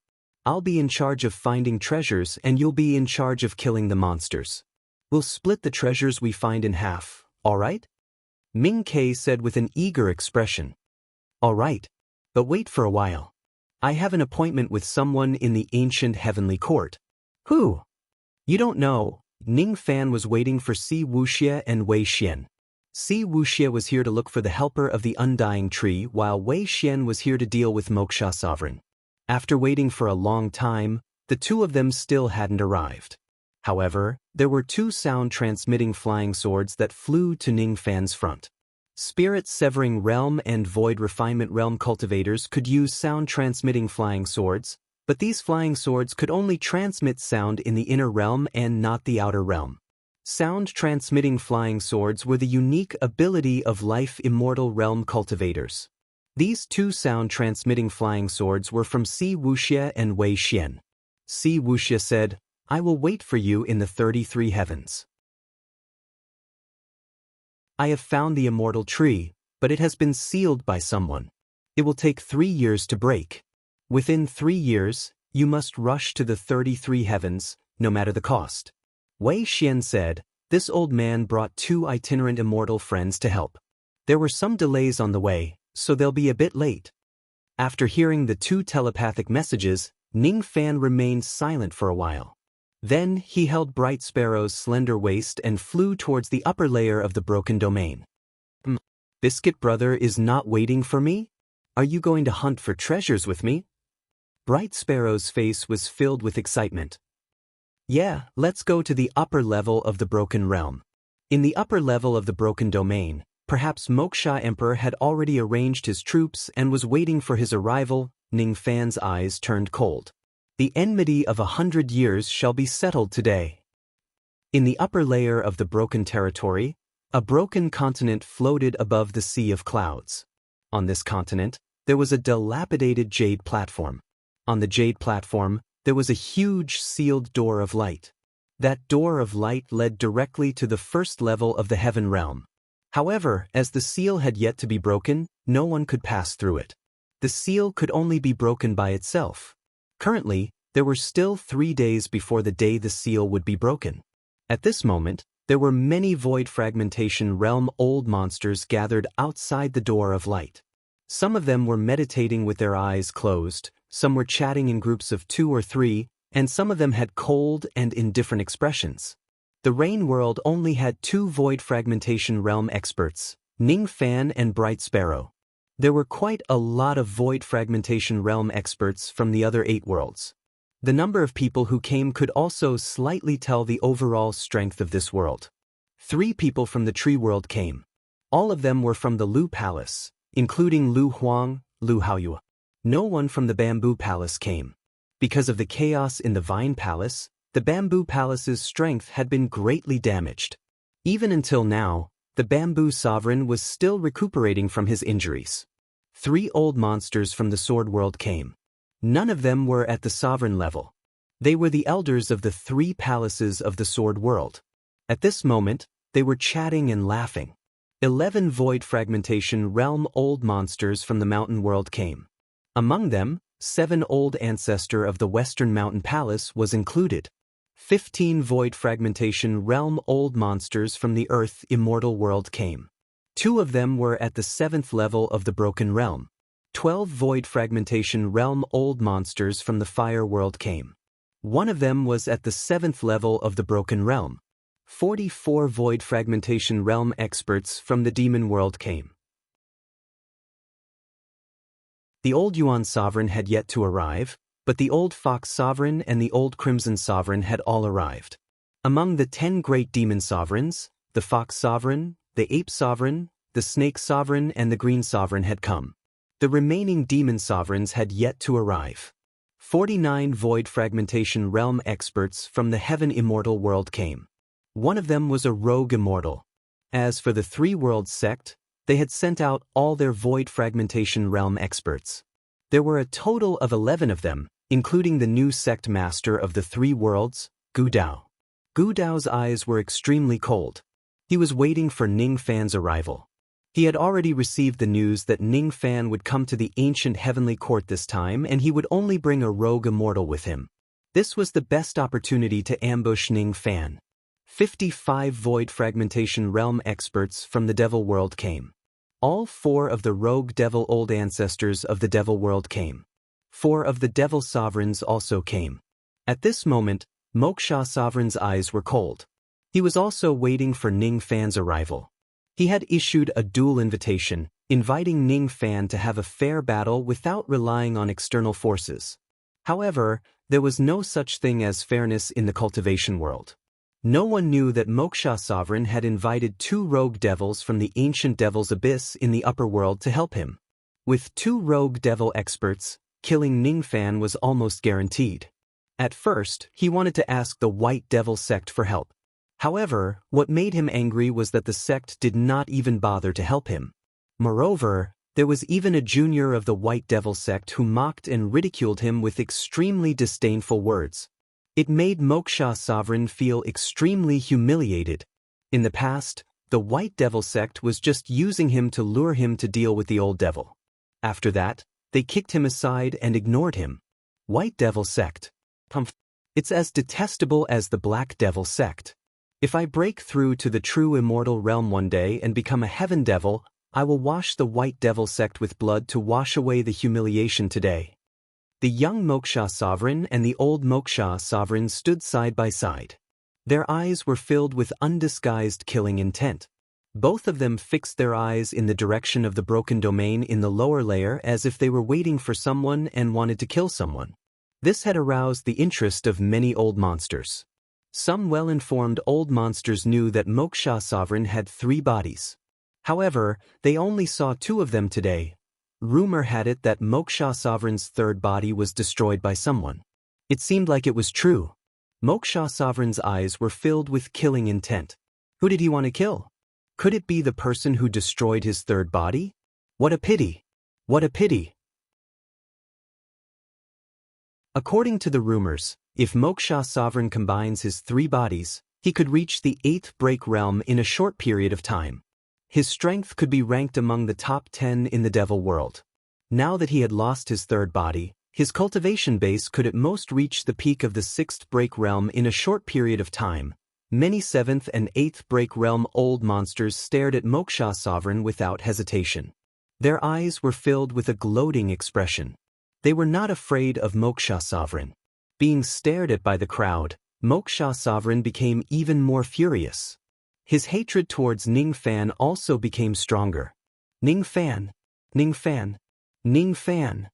I'll be in charge of finding treasures and you'll be in charge of killing the monsters. We'll split the treasures we find in half, all right? Ming Kei said with an eager expression. All right, but wait for a while. I have an appointment with someone in the ancient heavenly court. Who? You don't know. Ning Fan was waiting for Si Wuxie and Wei Xian. Si Wuxie was here to look for the helper of the undying tree while Wei Xian was here to deal with Moksha Sovereign. After waiting for a long time, the two of them still hadn't arrived. However, there were 2 sound-transmitting flying swords that flew to Ning Fan's front. Spirit-severing realm and void refinement realm cultivators could use sound-transmitting flying swords, But these flying swords could only transmit sound in the inner realm and not the outer realm. Sound-transmitting flying swords were the unique ability of life immortal realm cultivators. These two sound-transmitting flying swords were from Si Wuxie and Wei Xian. Si Wuxie said, "I will wait for you in the 33 heavens. I have found the immortal tree, but it has been sealed by someone. It will take 3 years to break. Within 3 years, you must rush to the 33 heavens, no matter the cost." Wei Xian said, "This old man brought 2 itinerant immortal friends to help. There were some delays on the way, so they'll be a bit late." After hearing the 2 telepathic messages, Ning Fan remained silent for a while. Then he held Bright Sparrow's slender waist and flew towards the upper layer of the broken domain. Biscuit Brother is not waiting for me? Are you going to hunt for treasures with me?" Bright Sparrow's face was filled with excitement. "Yeah, let's go to the upper level of the broken realm." In the upper level of the broken domain, perhaps Moksha Emperor had already arranged his troops and was waiting for his arrival. Ning Fan's eyes turned cold. The enmity of 100 years shall be settled today. In the upper layer of the broken territory, a broken continent floated above the sea of clouds. On this continent, there was a dilapidated jade platform. On the jade platform, there was a huge sealed door of light. That door of light led directly to the first level of the heaven realm. However, as the seal had yet to be broken, no one could pass through it. The seal could only be broken by itself. Currently, there were still 3 days before the day the seal would be broken. At this moment, there were many void fragmentation realm old monsters gathered outside the door of light. Some of them were meditating with their eyes closed, some were chatting in groups of 2 or 3, and some of them had cold and indifferent expressions. The Rain World only had 2 void fragmentation realm experts, Ning Fan and Bright Sparrow. There were quite a lot of void fragmentation realm experts from the other 8 worlds. The number of people who came could also slightly tell the overall strength of this world. 3 people from the Tree World came. All of them were from the Lu Palace, including Lu Huang, Lu Haoyue. No one from the Bamboo Palace came. Because of the chaos in the Vine Palace, the Bamboo Palace's strength had been greatly damaged. Even until now, the Bamboo Sovereign was still recuperating from his injuries. 3 old monsters from the Sword World came. None of them were at the Sovereign level. They were the elders of the 3 palaces of the Sword World. At this moment, they were chatting and laughing. 11 void fragmentation realm old monsters from the Mountain World came. Among them, 7 old ancestor of the Western Mountain Palace was included. 15 void fragmentation realm old monsters from the Earth Immortal World came. 2 of them were at the 7th level of the Broken Realm. 12 void fragmentation realm old monsters from the Fire World came. 1 of them was at the 7th level of the Broken Realm. 44 void fragmentation realm experts from the Demon World came. The old Yuan Sovereign had yet to arrive, but the old Fox Sovereign and the old Crimson Sovereign had all arrived. Among the 10 great demon sovereigns, the Fox Sovereign, the Ape Sovereign, the Snake Sovereign and the Green Sovereign had come. The remaining demon sovereigns had yet to arrive. 49 void fragmentation realm experts from the Heaven Immortal World came. 1 of them was a rogue immortal. As for the 3 Worlds sect, they had sent out all their void fragmentation realm experts. There were a total of 11 of them, including the new sect master of the 3 Worlds, Gu Dao. Gu Dao's eyes were extremely cold. He was waiting for Ning Fan's arrival. He had already received the news that Ning Fan would come to the ancient heavenly court this time and he would only bring a rogue immortal with him. This was the best opportunity to ambush Ning Fan. 55 void fragmentation realm experts from the Devil World came. All 4 of the rogue devil old ancestors of the Devil World came. 4 of the Devil Sovereigns also came. At this moment, Moksha Sovereign's eyes were cold. He was also waiting for Ning Fan's arrival. He had issued a duel invitation, inviting Ning Fan to have a fair battle without relying on external forces. However, there was no such thing as fairness in the cultivation world. No one knew that Moksha Sovereign had invited 2 rogue devils from the ancient devil's abyss in the upper world to help him. With 2 rogue devil experts, killing Ningfan was almost guaranteed. At first, he wanted to ask the White Devil sect for help. However, what made him angry was that the sect did not even bother to help him. Moreover, there was even a junior of the White Devil sect who mocked and ridiculed him with extremely disdainful words. It made Moksha Sovereign feel extremely humiliated. In the past, the White Devil sect was just using him to lure him to deal with the old devil. After that, they kicked him aside and ignored him. White Devil sect. It's as detestable as the Black Devil sect. If I break through to the true immortal realm one day and become a heaven devil, I will wash the White Devil sect with blood to wash away the humiliation today. The young Moksha Sovereign and the old Moksha Sovereign stood side by side. Their eyes were filled with undisguised killing intent. Both of them fixed their eyes in the direction of the broken domain in the lower layer as if they were waiting for someone and wanted to kill someone. This had aroused the interest of many old monsters. Some well-informed old monsters knew that Moksha Sovereign had 3 bodies. However, they only saw 2 of them today. Rumor had it that Moksha Sovereign's 3rd body was destroyed by someone. It seemed like it was true. Moksha Sovereign's eyes were filled with killing intent. Who did he want to kill? Could it be the person who destroyed his 3rd body? What a pity! What a pity! According to the rumors, if Moksha Sovereign combines his 3 bodies, he could reach the 8th break realm in a short period of time. His strength could be ranked among the top 10 in the devil world. Now that he had lost his 3rd body, his cultivation base could at most reach the peak of the 6th break realm in a short period of time. Many 7th and 8th break realm old monsters stared at Moksha Sovereign without hesitation. Their eyes were filled with a gloating expression. They were not afraid of Moksha Sovereign. Being stared at by the crowd, Moksha Sovereign became even more furious. His hatred towards Ningfan also became stronger. Ningfan, Ningfan, Ningfan.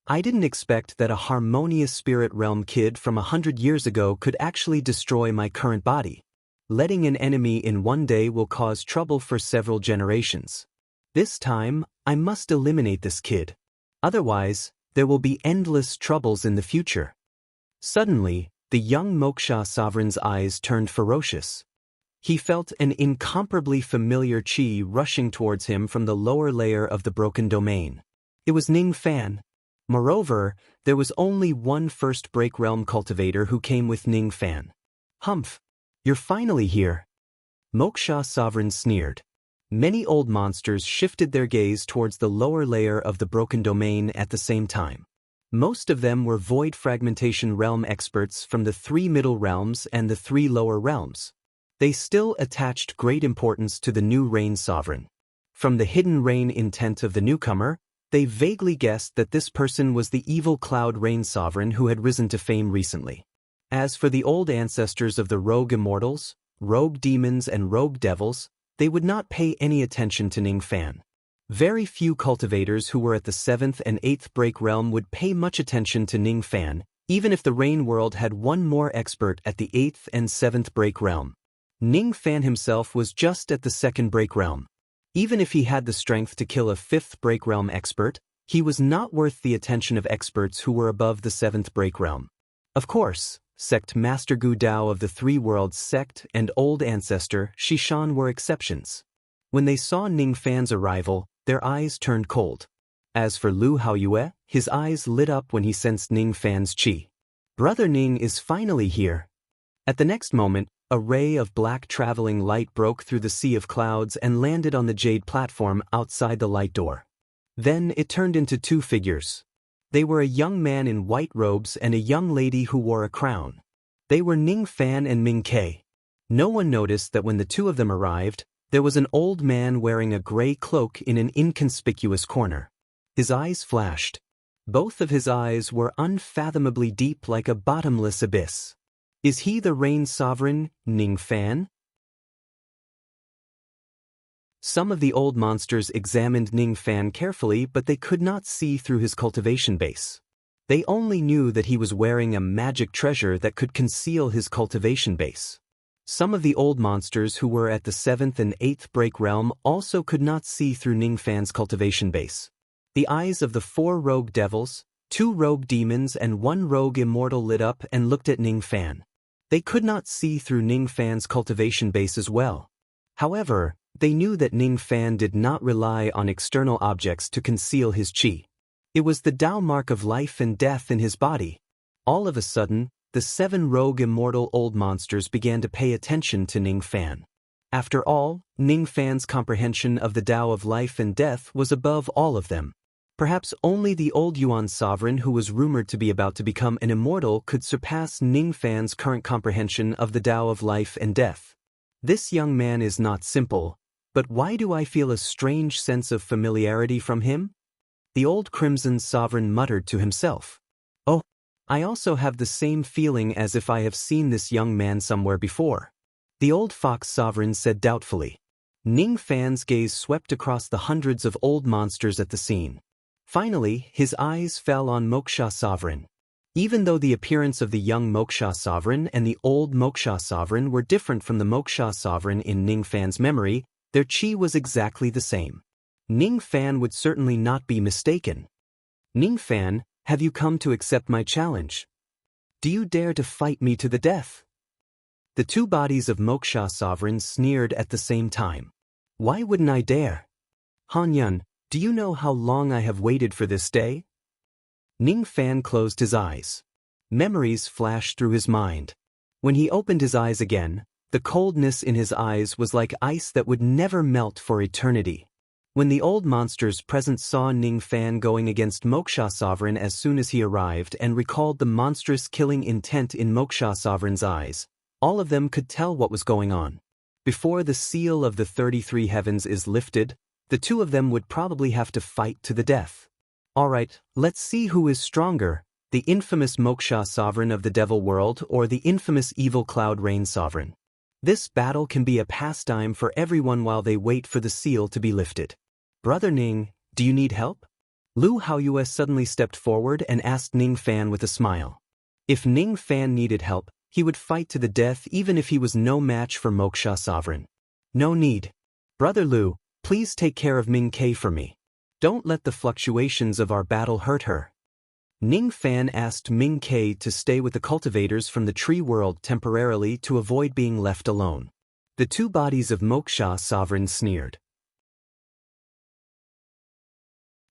I didn't expect that a harmonious spirit realm kid from 100 years ago could actually destroy my current body. Letting an enemy in one day will cause trouble for several generations. This time, I must eliminate this kid. Otherwise, there will be endless troubles in the future. Suddenly, the young Moksha Sovereign's eyes turned ferocious. He felt an incomparably familiar chi rushing towards him from the lower layer of the broken domain. It was Ningfan. Moreover, there was only one 1st break realm cultivator who came with Ningfan. Humph! You're finally here. Moksha Sovereign sneered. Many old monsters shifted their gaze towards the lower layer of the broken domain at the same time. Most of them were void fragmentation realm experts from the 3 middle realms and the 3 lower realms. They still attached great importance to the new Rain Sovereign. From the hidden rain intent of the newcomer, they vaguely guessed that this person was the evil Cloud Rain Sovereign who had risen to fame recently. As for the old ancestors of the rogue immortals, rogue demons and rogue devils, they would not pay any attention to Ningfan. Very few cultivators who were at the 7th and 8th break realm would pay much attention to Ningfan, even if the Rain world had one more expert at the 8th and 7th break realm. Ningfan himself was just at the 2nd break realm. Even if he had the strength to kill a 5th break realm expert, he was not worth the attention of experts who were above the 7th break realm. Of course, Sect Master Gu Dao of the 3 Worlds Sect and Old Ancestor Shishan were exceptions. When they saw Ningfan's arrival, their eyes turned cold. As for Lu Haoyue, his eyes lit up when he sensed Ningfan's chi. Brother Ning is finally here. At the next moment, a ray of black traveling light broke through the sea of clouds and landed on the jade platform outside the light door. Then it turned into 2 figures. They were a young man in white robes and a young lady who wore a crown. They were Ningfan and Ming Ke. No one noticed that when the 2 of them arrived, there was an old man wearing a gray cloak in an inconspicuous corner. His eyes flashed. Both of his eyes were unfathomably deep like a bottomless abyss. Is he the Rain Sovereign, Ningfan? Some of the old monsters examined Ningfan carefully, but they could not see through his cultivation base. They only knew that he was wearing a magic treasure that could conceal his cultivation base. Some of the old monsters who were at the 7th and 8th break realm also could not see through Ningfan's cultivation base. The eyes of the 4 rogue devils, 2 rogue demons and 1 rogue immortal lit up and looked at Ning Fan. They could not see through Ning Fan's cultivation base as well. However, they knew that Ning Fan did not rely on external objects to conceal his qi. It was the Tao mark of life and death in his body. All of a sudden, the 7 rogue immortal old monsters began to pay attention to Ning Fan. After all, Ning Fan's comprehension of the Tao of life and death was above all of them. Perhaps only the old Yuan sovereign who was rumored to be about to become an immortal could surpass Ning Fan's current comprehension of the Tao of life and death. This young man is not simple, but why do I feel a strange sense of familiarity from him? The old Crimson Sovereign muttered to himself. Oh, I also have the same feeling as if I have seen this young man somewhere before. The old Fox Sovereign said doubtfully. Ning Fan's gaze swept across the hundreds of old monsters at the scene. Finally, his eyes fell on Moksha Sovereign. Even though the appearance of the young Moksha Sovereign and the old Moksha Sovereign were different from the Moksha Sovereign in Ning Fan's memory, their qi was exactly the same. Ning Fan would certainly not be mistaken. Ning Fan, have you come to accept my challenge? Do you dare to fight me to the death? The 2 bodies of Moksha Sovereigns sneered at the same time. Why wouldn't I dare? Han Yun, do you know how long I have waited for this day? Ning Fan closed his eyes. Memories flashed through his mind. When he opened his eyes again, the coldness in his eyes was like ice that would never melt for eternity. When the old monsters present saw Ning Fan going against Moksha Sovereign as soon as he arrived and recalled the monstrous killing intent in Moksha Sovereign's eyes, all of them could tell what was going on. Before the seal of the 33 heavens is lifted, the 2 of them would probably have to fight to the death. Alright, let's see who is stronger, the infamous Moksha Sovereign of the Devil World or the infamous Evil Cloud Rain Sovereign. This battle can be a pastime for everyone while they wait for the seal to be lifted. Brother Ning, do you need help? Lu Haoyue suddenly stepped forward and asked Ning Fan with a smile. If Ning Fan needed help, he would fight to the death even if he was no match for Moksha Sovereign. No need. Brother Lu, please take care of Ming Kei for me. Don't let the fluctuations of our battle hurt her. Ning Fan asked Ming Kei to stay with the cultivators from the tree world temporarily to avoid being left alone. The 2 bodies of Moksha Sovereign sneered.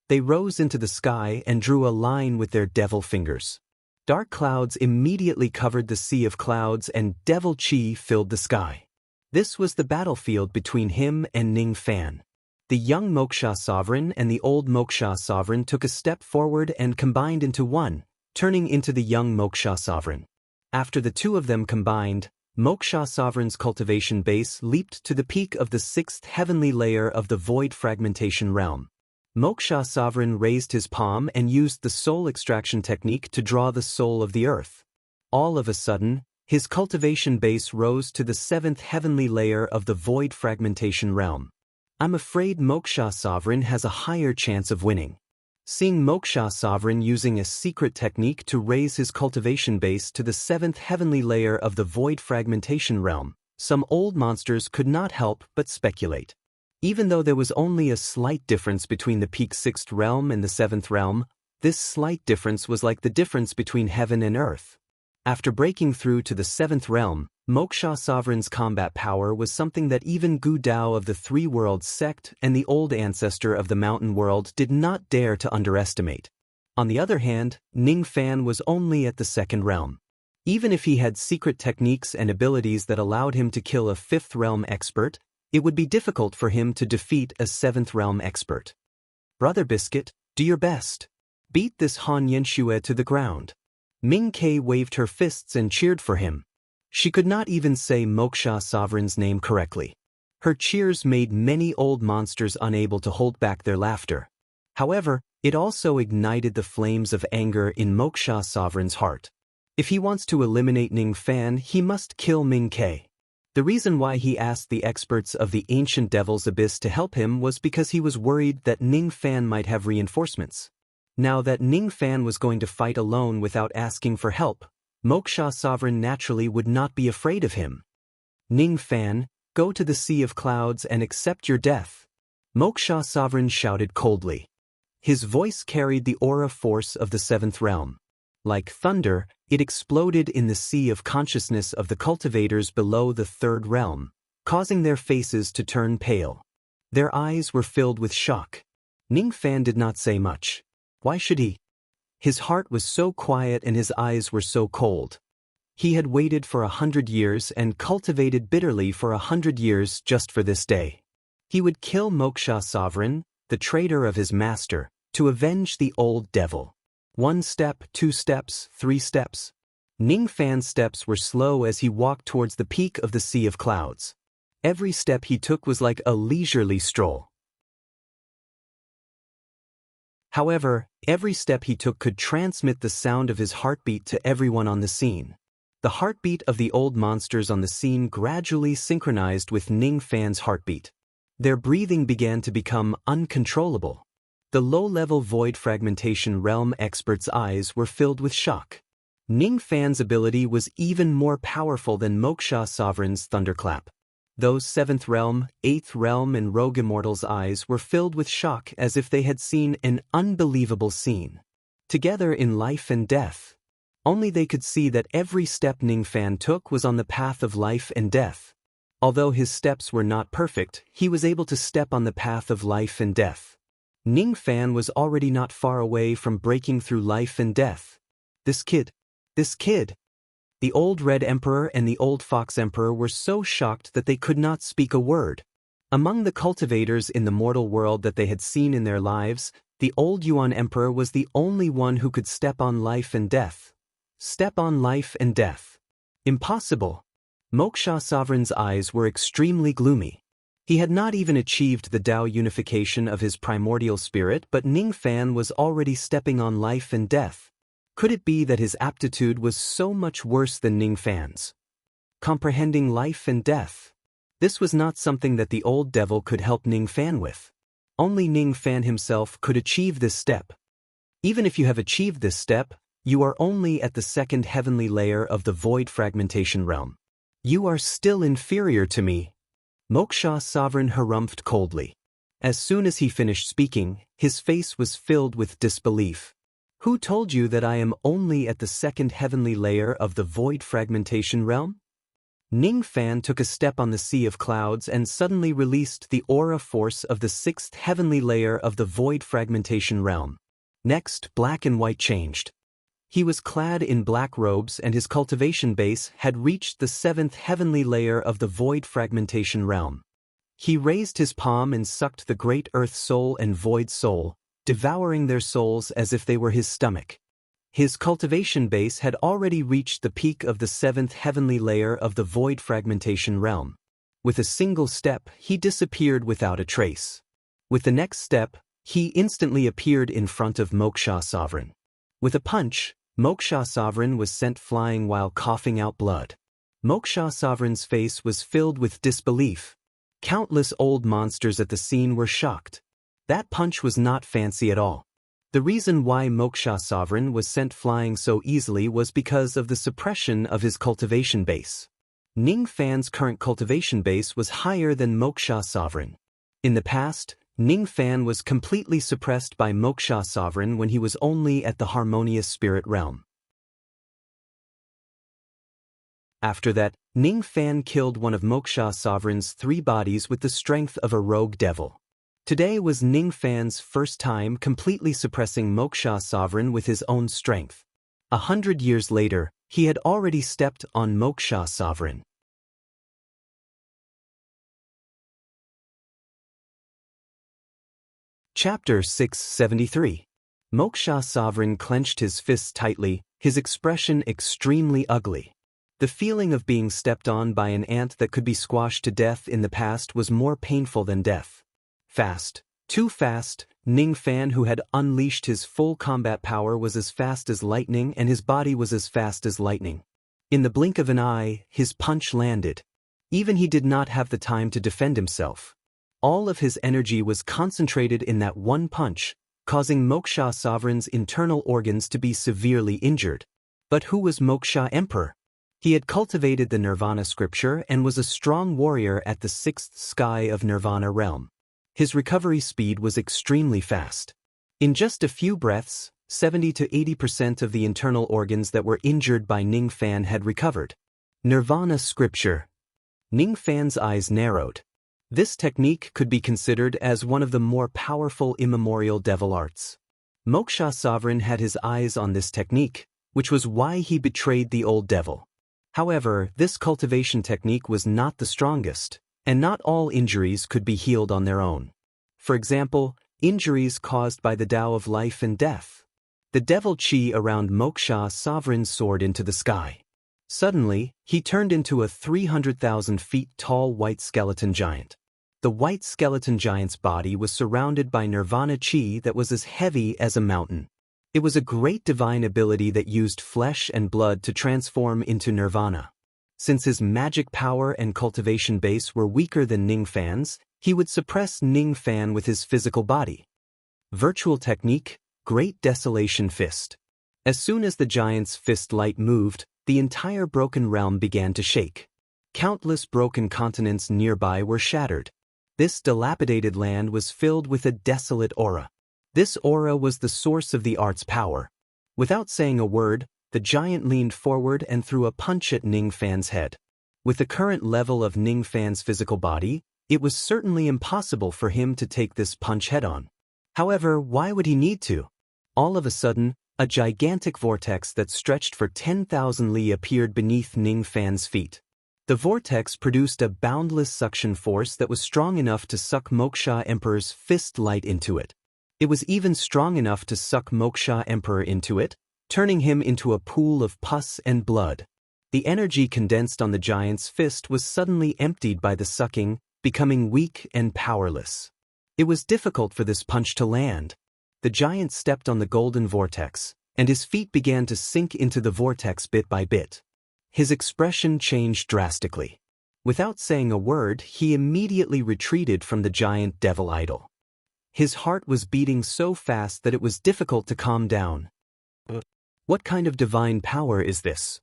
They rose into the sky and drew a line with their devil fingers. Dark clouds immediately covered the sea of clouds and devil qi filled the sky. This was the battlefield between him and Ning Fan. The young Moksha Sovereign and the old Moksha Sovereign took a step forward and combined into one, turning into the young Moksha Sovereign. After the 2 of them combined, Moksha Sovereign's cultivation base leaped to the peak of the 6th heavenly layer of the void fragmentation realm. Moksha Sovereign raised his palm and used the soul extraction technique to draw the soul of the earth. All of a sudden, his cultivation base rose to the 7th heavenly layer of the void fragmentation realm. I'm afraid Moksha Sovereign has a higher chance of winning. Seeing Moksha Sovereign using a secret technique to raise his cultivation base to the 7th heavenly layer of the void fragmentation realm, some old monsters could not help but speculate. Even though there was only a slight difference between the peak 6th realm and the 7th realm, this slight difference was like the difference between heaven and earth. After breaking through to the 7th realm, Moksha Sovereign's combat power was something that even Gu Dao of the 3 Worlds sect and the old ancestor of the mountain world did not dare to underestimate. On the other hand, Ning Fan was only at the 2nd realm. Even if he had secret techniques and abilities that allowed him to kill a 5th realm expert, it would be difficult for him to defeat a 7th realm expert. Brother Biscuit, do your best. Beat this Han Yanxue to the ground. Ming Kei waved her fists and cheered for him. She could not even say Moksha Sovereign's name correctly. Her cheers made many old monsters unable to hold back their laughter. However, it also ignited the flames of anger in Moksha Sovereign's heart. If he wants to eliminate Ning Fan, he must kill Ming Kei. The reason why he asked the experts of the Ancient Devil's Abyss to help him was because he was worried that Ning Fan might have reinforcements. Now that Ning Fan was going to fight alone without asking for help, Moksha Sovereign naturally would not be afraid of him. Ning Fan, go to the Sea of Clouds and accept your death. Moksha Sovereign shouted coldly. His voice carried the aura force of the seventh realm. Like thunder, it exploded in the sea of consciousness of the cultivators below the third realm, causing their faces to turn pale. Their eyes were filled with shock. Ning Fan did not say much. Why should he? His heart was so quiet and his eyes were so cold. He had waited for 100 years and cultivated bitterly for 100 years just for this day. He would kill Moksha Sovereign, the traitor of his master, to avenge the old devil. 1 step, 2 steps, 3 steps. Ning Fan's steps were slow as he walked towards the peak of the sea of clouds. Every step he took was like a leisurely stroll. However, every step he took could transmit the sound of his heartbeat to everyone on the scene. The heartbeat of the old monsters on the scene gradually synchronized with Ning Fan's heartbeat. Their breathing began to become uncontrollable. The low-level void fragmentation realm experts' eyes were filled with shock. Ning Fan's ability was even more powerful than Moksha Sovereign's thunderclap. Those 7th realm, 8th realm and rogue immortals' eyes were filled with shock as if they had seen an unbelievable scene. Together in life and death. Only they could see that every step Ning Fan took was on the path of life and death. Although his steps were not perfect, he was able to step on the path of life and death. Ning Fan was already not far away from breaking through life and death. This kid. The old Red Emperor and the old Fox Emperor were so shocked that they could not speak a word. Among the cultivators in the mortal world that they had seen in their lives, the old Yuan Emperor was the only one who could step on life and death. Step on life and death. Impossible. Moksha Sovereign's eyes were extremely gloomy. He had not even achieved the Tao unification of his primordial spirit, but Ning Fan was already stepping on life and death. Could it be that his aptitude was so much worse than Ning Fan's? Comprehending life and death. This was not something that the old devil could help Ning Fan with. Only Ning Fan himself could achieve this step. Even if you have achieved this step, you are only at the 2nd heavenly layer of the void fragmentation realm. You are still inferior to me. Moksha Sovereign harumphed coldly. As soon as he finished speaking, his face was filled with disbelief. Who told you that I am only at the 2nd heavenly layer of the void fragmentation realm? Ning Fan took a step on the sea of clouds and suddenly released the aura force of the 6th heavenly layer of the void fragmentation realm. Next, black and white changed. He was clad in black robes and his cultivation base had reached the 7th heavenly layer of the void fragmentation realm. He raised his palm and sucked the great earth soul and void soul, devouring their souls as if they were his stomach. His cultivation base had already reached the peak of the 7th heavenly layer of the void fragmentation realm. With a single step, he disappeared without a trace. With the next step, he instantly appeared in front of Moksha Sovereign. With a punch, Moksha Sovereign was sent flying while coughing out blood. Moksha Sovereign's face was filled with disbelief. Countless old monsters at the scene were shocked. That punch was not fancy at all. The reason why Moksha Sovereign was sent flying so easily was because of the suppression of his cultivation base. Ning Fan's current cultivation base was higher than Moksha Sovereign. In the past, Ning Fan was completely suppressed by Moksha Sovereign when he was only at the harmonious spirit realm. After that, Ning Fan killed one of Moksha Sovereign's 3 bodies with the strength of a rogue devil. Today was Ning Fan's first time completely suppressing Moksha Sovereign with his own strength. 100 years later, he had already stepped on Moksha Sovereign. Chapter 673. Moksha Sovereign clenched his fists tightly, his expression extremely ugly. The feeling of being stepped on by an ant that could be squashed to death in the past was more painful than death. Fast, too fast, Ning Fan, who had unleashed his full combat power, was as fast as lightning and his body was as fast as lightning. In the blink of an eye, his punch landed. Even he did not have the time to defend himself. All of his energy was concentrated in that one punch, causing Moksha Sovereign's internal organs to be severely injured. But who was Moksha Emperor? He had cultivated the Nirvana scripture and was a strong warrior at the 6th sky of Nirvana realm. His recovery speed was extremely fast. In just a few breaths, 70 to 80% of the internal organs that were injured by Ning Fan had recovered. Nirvana scripture. Ning Fan's eyes narrowed. This technique could be considered as one of the more powerful immemorial devil arts. Moksha Sovereign had his eyes on this technique, which was why he betrayed the old devil. However, this cultivation technique was not the strongest, and not all injuries could be healed on their own. For example, injuries caused by the Tao of life and death. The devil chi around Moksha Sovereign soared into the sky. Suddenly, he turned into a 300,000 feet tall white skeleton giant. The white skeleton giant's body was surrounded by nirvana chi that was as heavy as a mountain. It was a great divine ability that used flesh and blood to transform into nirvana. Since his magic power and cultivation base were weaker than Ning Fan's, he would suppress Ning Fan with his physical body. Virtual technique, Great Desolation Fist. As soon as the giant's fist light moved, the entire broken realm began to shake. Countless broken continents nearby were shattered. This dilapidated land was filled with a desolate aura. This aura was the source of the art's power. Without saying a word, the giant leaned forward and threw a punch at Ning Fan's head. With the current level of Ning Fan's physical body, it was certainly impossible for him to take this punch head-on. However, why would he need to? All of a sudden, a gigantic vortex that stretched for 10,000 li appeared beneath Ning Fan's feet. The vortex produced a boundless suction force that was strong enough to suck Moksha Emperor's fist light into it. It was even strong enough to suck Moksha Emperor into it, turning him into a pool of pus and blood. The energy condensed on the giant's fist was suddenly emptied by the sucking, becoming weak and powerless. It was difficult for this punch to land. The giant stepped on the golden vortex, and his feet began to sink into the vortex bit by bit. His expression changed drastically. Without saying a word, he immediately retreated from the giant devil idol. His heart was beating so fast that it was difficult to calm down. What kind of divine power is this?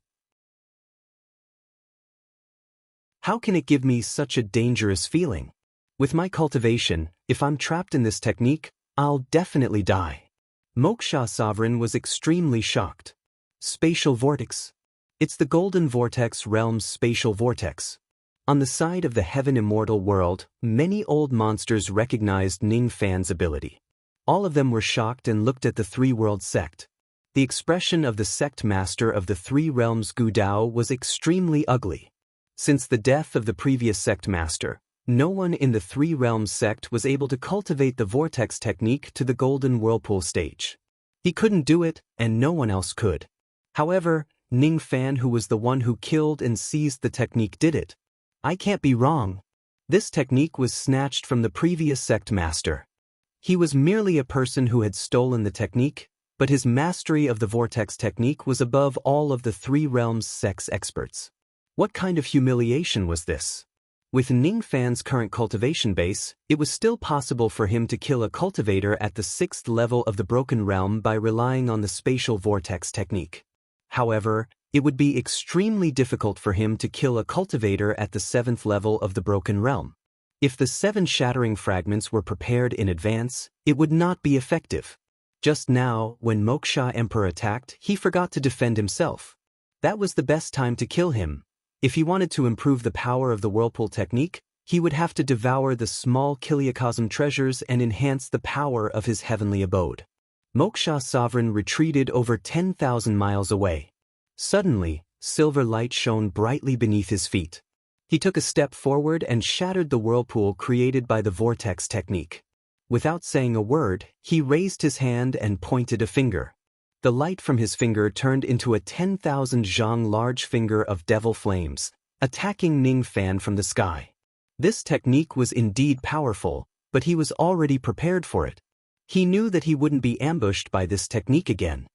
How can it give me such a dangerous feeling? With my cultivation, if I'm trapped in this technique, I'll definitely die. Moksha Sovereign was extremely shocked. Spatial vortex. It's the Golden Vortex realm's spatial vortex. On the side of the Heaven Immortal world, many old monsters recognized Ning Fan's ability. All of them were shocked and looked at the Three-World Sect. The expression of the sect master of the Three Realms Gu Dao was extremely ugly. Since the death of the previous sect master, no one in the Three Realms sect was able to cultivate the vortex technique to the Golden Whirlpool stage. He couldn't do it, and no one else could. However, Ning Fan, who was the one who killed and seized the technique, did it. I can't be wrong. This technique was snatched from the previous sect master. He was merely a person who had stolen the technique, but his mastery of the vortex technique was above all of the Three Realms sect's experts. What kind of humiliation was this? With Ning Fan's current cultivation base, it was still possible for him to kill a cultivator at the 6th level of the Broken Realm by relying on the spatial vortex technique. However, it would be extremely difficult for him to kill a cultivator at the 7th level of the Broken Realm. If the 7 shattering fragments were prepared in advance, it would not be effective. Just now, when Moksha Emperor attacked, he forgot to defend himself. That was the best time to kill him. If he wanted to improve the power of the Whirlpool technique, he would have to devour the small Kiliacosm treasures and enhance the power of his heavenly abode. Moksha Sovereign retreated over 10,000 miles away. Suddenly, silver light shone brightly beneath his feet. He took a step forward and shattered the whirlpool created by the vortex technique. Without saying a word, he raised his hand and pointed a finger. The light from his finger turned into a 10,000 zhang large finger of devil flames, attacking Ning Fan from the sky. This technique was indeed powerful, but he was already prepared for it. He knew that he wouldn't be ambushed by this technique again.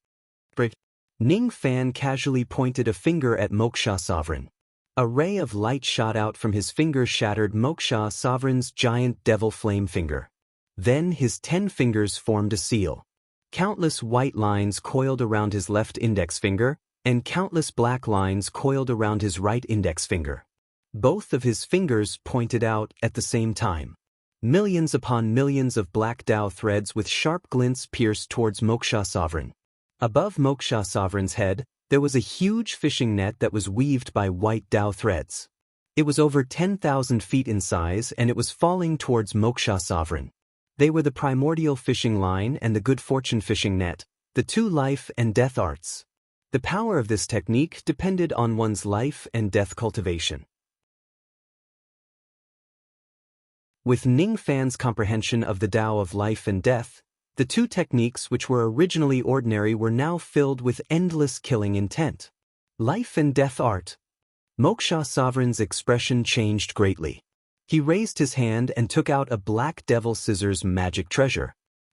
Ning Fan casually pointed a finger at Moksha Sovereign. A ray of light shot out from his finger, shattered Moksha Sovereign's giant devil flame finger. Then his 10 fingers formed a seal. Countless white lines coiled around his left index finger, and countless black lines coiled around his right index finger. Both of his fingers pointed out at the same time. Millions upon millions of black Tao threads with sharp glints pierced towards Moksha Sovereign. Above Moksha Sovereign's head, there was a huge fishing net that was weaved by white Tao threads. It was over 10,000 feet in size and it was falling towards Moksha Sovereign. They were the primordial fishing line and the good fortune fishing net, the two life and death arts. The power of this technique depended on one's life and death cultivation. With Ning Fan's comprehension of the Tao of life and death, the two techniques which were originally ordinary were now filled with endless killing intent. Life and death art. Moksha Sovereign's expression changed greatly. He raised his hand and took out a black devil scissors magic treasure.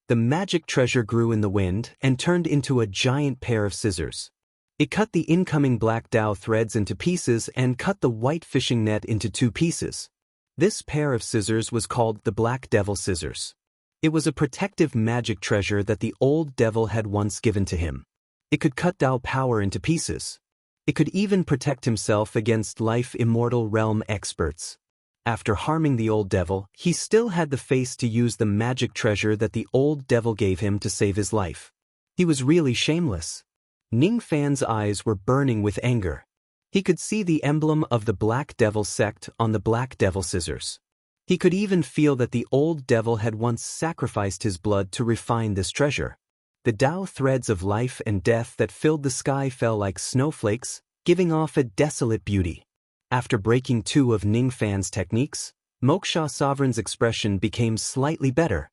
The magic treasure grew in the wind and turned into a giant pair of scissors. It cut the incoming black Tao threads into pieces and cut the white fishing net into two pieces. This pair of scissors was called the Black Devil Scissors. It was a protective magic treasure that the old devil had once given to him. It could cut Tao power into pieces. It could even protect himself against life immortal realm experts. After harming the old devil, he still had the face to use the magic treasure that the old devil gave him to save his life. He was really shameless. Ning Fan's eyes were burning with anger. He could see the emblem of the Black Devil sect on the Black Devil scissors. He could even feel that the old devil had once sacrificed his blood to refine this treasure. The Tao threads of life and death that filled the sky fell like snowflakes, giving off a desolate beauty. After breaking two of Ning Fan's techniques, Moksha Sovereign's expression became slightly better.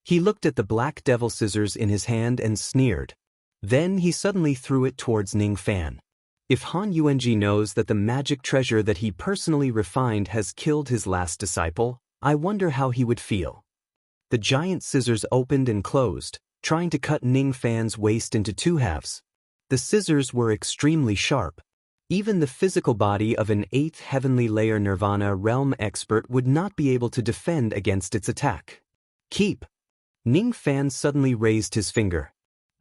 He looked at the Black Devil scissors in his hand and sneered. Then he suddenly threw it towards Ning Fan. If Han Yuanji knows that the magic treasure that he personally refined has killed his last disciple, I wonder how he would feel. The giant scissors opened and closed, trying to cut Ning Fan's waist into two halves. The scissors were extremely sharp. Even the physical body of an 8th heavenly layer nirvana realm expert would not be able to defend against its attack. Keep! Ning Fan suddenly raised his finger.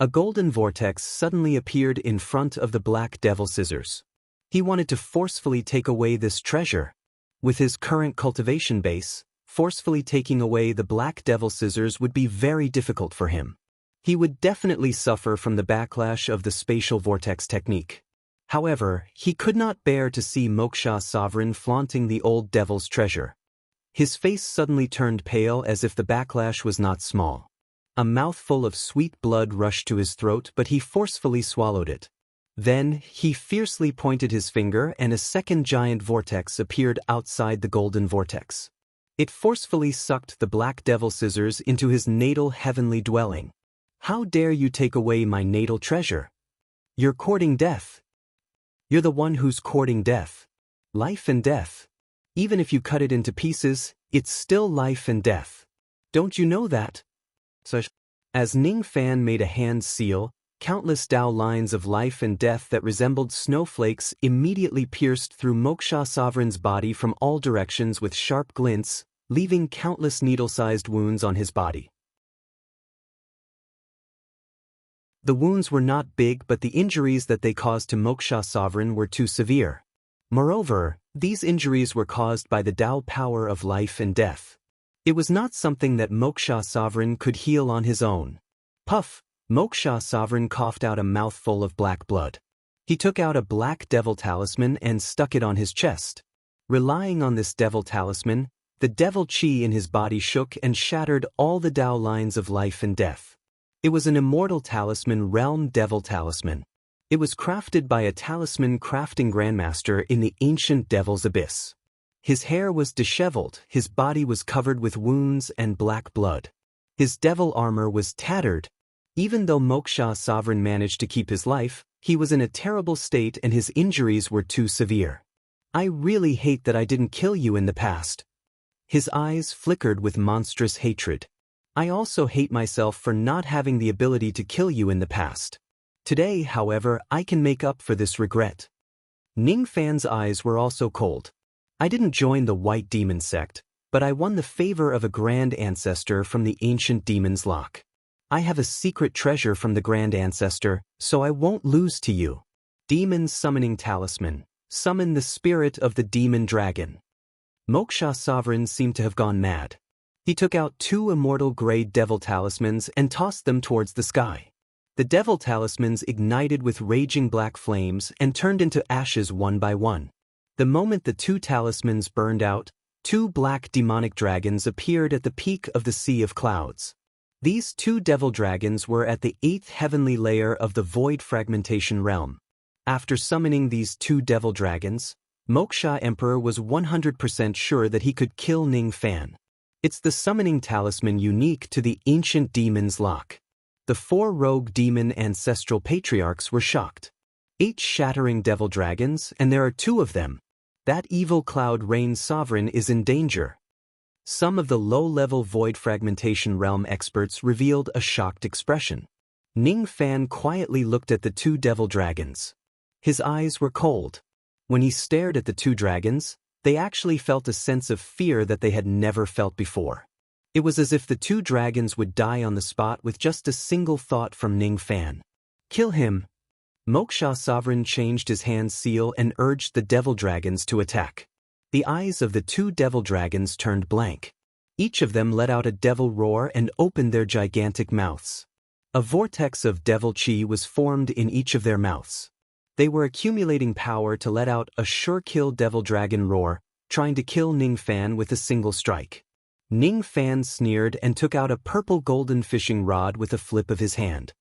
A golden vortex suddenly appeared in front of the Black Devil scissors. He wanted to forcefully take away this treasure. With his current cultivation base, forcefully taking away the Black Devil scissors would be very difficult for him. He would definitely suffer from the backlash of the spatial vortex technique. However, he could not bear to see Moksha Sovereign flaunting the old devil's treasure. His face suddenly turned pale as if the backlash was not small. A mouthful of sweet blood rushed to his throat, but he forcefully swallowed it. Then, he fiercely pointed his finger and a second giant vortex appeared outside the golden vortex. It forcefully sucked the Black Devil scissors into his natal heavenly dwelling. How dare you take away my natal treasure? You're courting death. You're the one who's courting death. Life and death. Even if you cut it into pieces, it's still life and death. Don't you know that? As Ning Fan made a hand seal, countless Tao lines of life and death that resembled snowflakes immediately pierced through Moksha Sovereign's body from all directions with sharp glints, leaving countless needle-sized wounds on his body. The wounds were not big, but the injuries that they caused to Moksha Sovereign were too severe. Moreover, these injuries were caused by the Tao power of life and death. It was not something that Moksha Sovereign could heal on his own. Puff! Moksha Sovereign coughed out a mouthful of black blood. He took out a Black Devil talisman and stuck it on his chest. Relying on this devil talisman, the devil chi in his body shook and shattered all the Tao lines of life and death. It was an immortal talisman, realm devil talisman. It was crafted by a talisman crafting grandmaster in the ancient devil's abyss. His hair was disheveled, his body was covered with wounds and black blood. His devil armor was tattered. Even though Moksha Sovereign managed to keep his life, he was in a terrible state and his injuries were too severe. I really hate that I didn't kill you in the past. His eyes flickered with monstrous hatred. I also hate myself for not having the ability to kill you in the past. Today, however, I can make up for this regret. Ning Fan's eyes were also cold. I didn't join the White Demon sect, but I won the favor of a grand ancestor from the ancient demon's lock. I have a secret treasure from the grand ancestor, so I won't lose to you. Demon summoning talisman. Summon the spirit of the demon dragon. Moksha Sovereign seemed to have gone mad. He took out 2 immortal gray devil talismans and tossed them towards the sky. The devil talismans ignited with raging black flames and turned into ashes one by one. The moment the 2 talismans burned out, 2 black demonic dragons appeared at the peak of the sea of clouds. These 2 devil dragons were at the 8th heavenly layer of the void fragmentation realm. After summoning these 2 devil dragons, Moksha Emperor was 100% sure that he could kill Ning Fan. It's the summoning talisman unique to the ancient demon's lock. The 4 rogue demon ancestral patriarchs were shocked. 8 shattering devil dragons, and there are 2 of them. That evil cloud rain sovereign is in danger. Some of the low-level void fragmentation realm experts revealed a shocked expression. Ning Fan quietly looked at the 2 devil dragons. His eyes were cold. When he stared at the 2 dragons, they actually felt a sense of fear that they had never felt before. It was as if the 2 dragons would die on the spot with just a single thought from Ning Fan. Kill him. Moksha Sovereign changed his hand seal and urged the devil dragons to attack. The eyes of the 2 devil dragons turned blank. Each of them let out a devil roar and opened their gigantic mouths. A vortex of devil chi was formed in each of their mouths. They were accumulating power to let out a sure-kill devil dragon roar, trying to kill Ning Fan with a single strike. Ning Fan sneered and took out a purple golden fishing rod with a flip of his hand.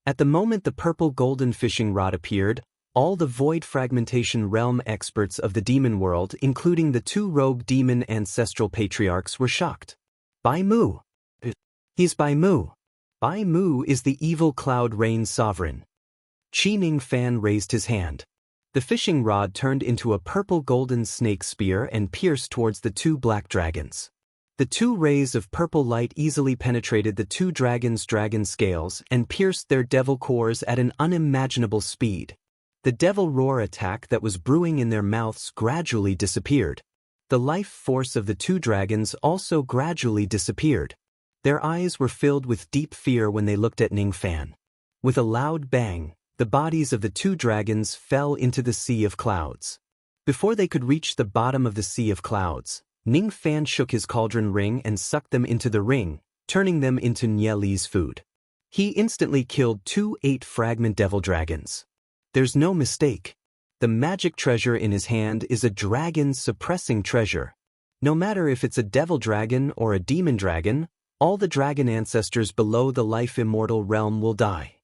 At the moment the purple golden fishing rod appeared, all the void fragmentation realm experts of the demon world, including the 2 rogue demon ancestral patriarchs, were shocked. Bai Mu. He's Bai Mu. Bai Mu is the evil cloud rain sovereign. Chi Ning Fan raised his hand. The fishing rod turned into a purple golden snake spear and pierced towards the 2 black dragons. The 2 rays of purple light easily penetrated the 2 dragons' dragon scales and pierced their devil cores at an unimaginable speed. The devil roar attack that was brewing in their mouths gradually disappeared. The life force of the 2 dragons also gradually disappeared. Their eyes were filled with deep fear when they looked at Ning Fan. With a loud bang, the bodies of the 2 dragons fell into the sea of clouds. Before they could reach the bottom of the sea of clouds, Ning Fan shook his cauldron ring and sucked them into the ring, turning them into Nye Li's food. He instantly killed 2 8-fragment devil dragons. There's no mistake. The magic treasure in his hand is a dragon-suppressing treasure. No matter if it's a devil dragon or a demon dragon, all the dragon ancestors below the life-immortal realm will die.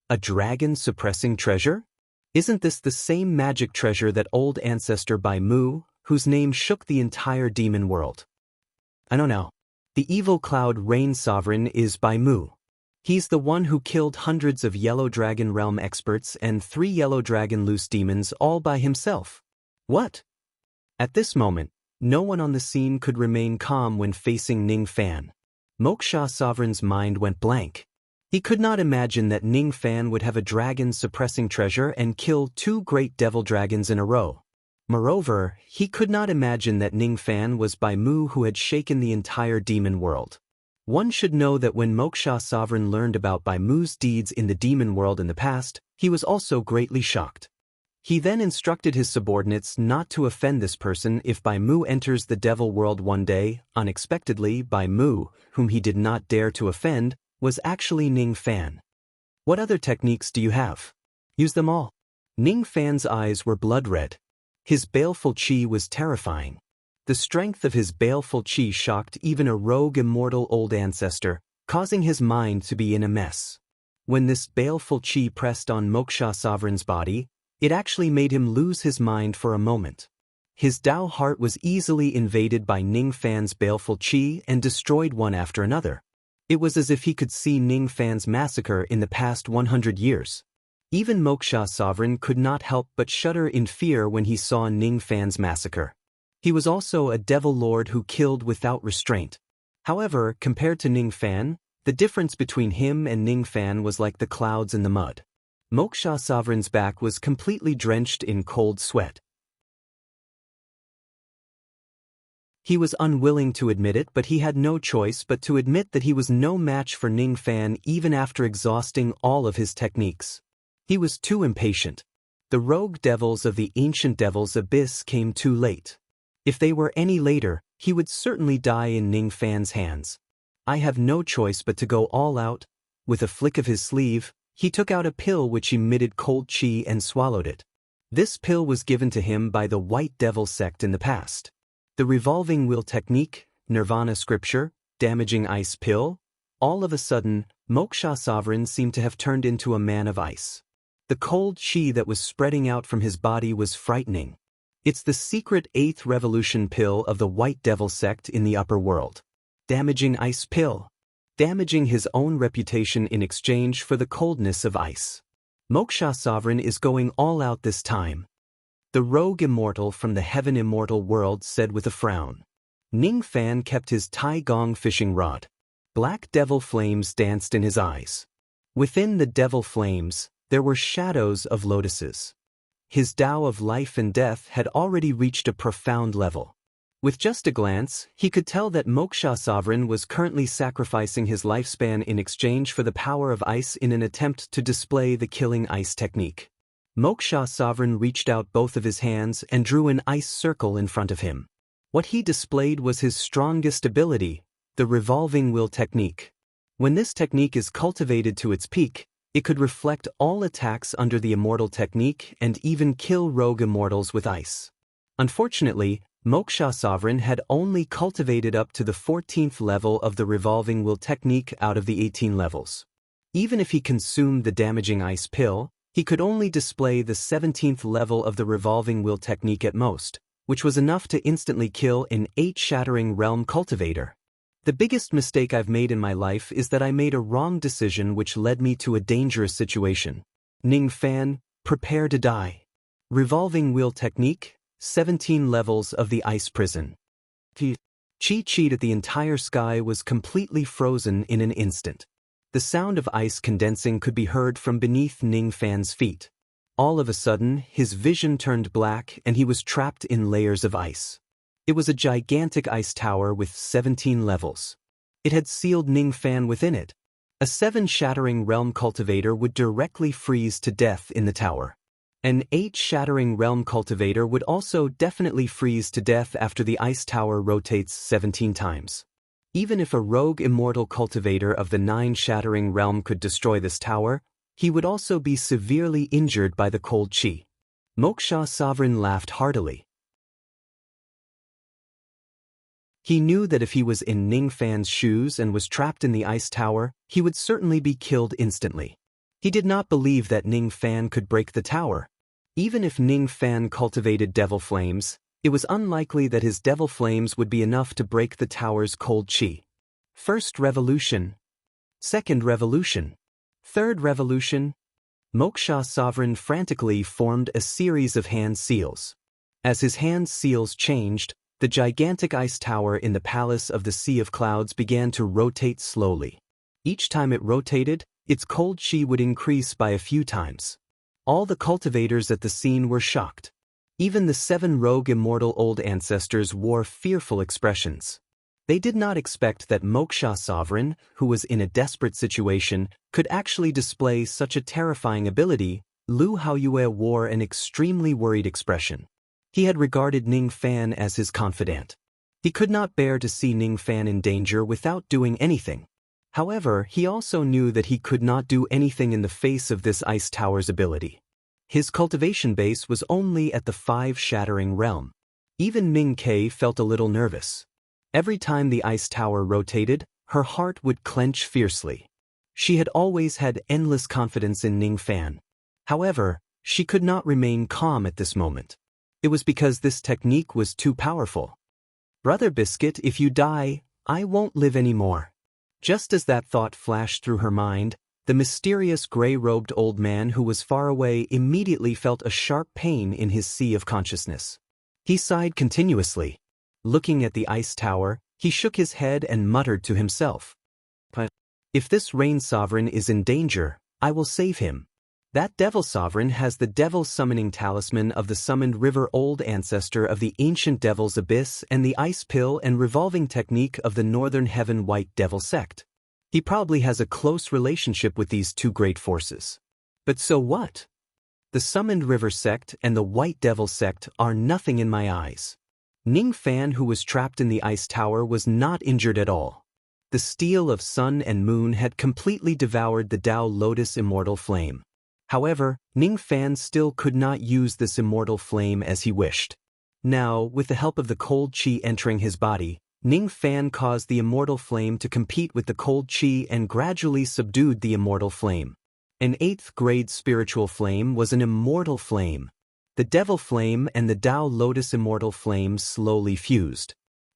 A dragon-suppressing treasure? Isn't this the same magic treasure that old ancestor Bai Mu, whose name shook the entire demon world? I don't know. The evil cloud rain sovereign is Bai Mu. He's the one who killed hundreds of Yellow Dragon realm experts and 3 Yellow Dragon loose demons all by himself. What? At this moment, no one on the scene could remain calm when facing Ning Fan. Moksha Sovereign's mind went blank. He could not imagine that Ning Fan would have a dragon-suppressing treasure and kill 2 great devil dragons in a row. Moreover, he could not imagine that Ning Fan was Bai Mu who had shaken the entire demon world. One should know that when Moksha Sovereign learned about Bai Mu's deeds in the demon world in the past, he was also greatly shocked. He then instructed his subordinates not to offend this person if Bai Mu enters the devil world one day. Unexpectedly, Bai Mu, whom he did not dare to offend, was actually Ning Fan. What other techniques do you have? Use them all. Ning Fan's eyes were blood red. His baleful chi was terrifying. The strength of his baleful chi shocked even a rogue immortal old ancestor, causing his mind to be in a mess. When this baleful chi pressed on Moksha Sovereign's body, it actually made him lose his mind for a moment. His Dao heart was easily invaded by Ning Fan's baleful chi and destroyed one after another. It was as if he could see Ning Fan's massacre in the past 100 years. Even Moksha Sovereign could not help but shudder in fear when he saw Ning Fan's massacre. He was also a devil lord who killed without restraint. However, compared to Ning Fan, the difference between him and Ning Fan was like the clouds in the mud. Moksha Sovereign's back was completely drenched in cold sweat. He was unwilling to admit it, but he had no choice but to admit that he was no match for Ning Fan even after exhausting all of his techniques. He was too impatient. The rogue devils of the ancient devil's abyss came too late. If they were any later, he would certainly die in Ning Fan's hands. I have no choice but to go all out. With a flick of his sleeve, he took out a pill which emitted cold chi and swallowed it. This pill was given to him by the White Devil sect in the past. The revolving wheel technique, Nirvana scripture, damaging ice pill. All of a sudden, Moksha Sovereign seemed to have turned into a man of ice. The cold chi that was spreading out from his body was frightening. It's the secret 8th revolution pill of the White Devil sect in the upper world. Damaging ice pill. Damaging his own reputation in exchange for the coldness of ice. Moksha Sovereign is going all out this time. The rogue immortal from the heaven immortal world said with a frown. Ning Fan kept his Tai Gong fishing rod. Black devil flames danced in his eyes. Within the devil flames, there were shadows of lotuses. His Tao of life and death had already reached a profound level. With just a glance, he could tell that Moksha Sovereign was currently sacrificing his lifespan in exchange for the power of ice in an attempt to display the killing ice technique. Moksha Sovereign reached out both of his hands and drew an ice circle in front of him. What he displayed was his strongest ability, the revolving will technique. When this technique is cultivated to its peak, it could reflect all attacks under the immortal technique and even kill rogue immortals with ice. Unfortunately, Moksha Sovereign had only cultivated up to the 14th level of the revolving will technique out of the 18 levels. Even if he consumed the damaging ice pill, he could only display the 17th level of the revolving will technique at most, which was enough to instantly kill an 8-shattering realm cultivator. The biggest mistake I've made in my life is that I made a wrong decision which led me to a dangerous situation. Ning Fan, prepare to die. Revolving wheel technique, 17 levels of the ice prison. Chi at the entire sky was completely frozen in an instant. The sound of ice condensing could be heard from beneath Ning Fan's feet. All of a sudden, his vision turned black and he was trapped in layers of ice. It was a gigantic ice tower with 17 levels. It had sealed Ning Fan within it. A 7-shattering realm cultivator would directly freeze to death in the tower. An 8-shattering realm cultivator would also definitely freeze to death after the ice tower rotates 17 times. Even if a rogue immortal cultivator of the 9-shattering realm could destroy this tower, he would also be severely injured by the cold chi. Moksha Sovereign laughed heartily. He knew that if he was in Ning Fan's shoes and was trapped in the ice tower, he would certainly be killed instantly. He did not believe that Ning Fan could break the tower. Even if Ning Fan cultivated devil flames, it was unlikely that his devil flames would be enough to break the tower's cold chi. First revolution. Second revolution. Third revolution. Moksha Sovereign frantically formed a series of hand seals. As his hand seals changed, the gigantic ice tower in the Palace of the Sea of Clouds began to rotate slowly. Each time it rotated, its cold chi would increase by a few times. All the cultivators at the scene were shocked. Even the 7 rogue immortal old ancestors wore fearful expressions. They did not expect that Moksha Sovereign, who was in a desperate situation, could actually display such a terrifying ability. Lu Haoyue wore an extremely worried expression. He had regarded Ning Fan as his confidant. He could not bear to see Ning Fan in danger without doing anything. However, he also knew that he could not do anything in the face of this ice tower's ability. His cultivation base was only at the 5-shattering realm. Even Ming Kei felt a little nervous. Every time the ice tower rotated, her heart would clench fiercely. She had always had endless confidence in Ning Fan. However, she could not remain calm at this moment. It was because this technique was too powerful. Brother Biscuit, if you die, I won't live anymore. Just as that thought flashed through her mind, the mysterious gray-robed old man who was far away immediately felt a sharp pain in his sea of consciousness. He sighed continuously. Looking at the ice tower, he shook his head and muttered to himself. If this Rain Sovereign is in danger, I will save him. That Devil Sovereign has the Devil Summoning Talisman of the Summoned River, old ancestor of the ancient Devil's Abyss, and the Ice Pill and Revolving Technique of the Northern Heaven White Devil Sect. He probably has a close relationship with these two great forces. But so what? The Summoned River Sect and the White Devil Sect are nothing in my eyes. Ning Fan, who was trapped in the ice tower, was not injured at all. The steel of sun and moon had completely devoured the Tao Lotus immortal flame. However, Ning Fan still could not use this immortal flame as he wished. Now, with the help of the cold qi entering his body, Ning Fan caused the immortal flame to compete with the cold qi and gradually subdued the immortal flame. An 8th grade spiritual flame was an immortal flame. The devil flame and the Tao Lotus immortal flame slowly fused.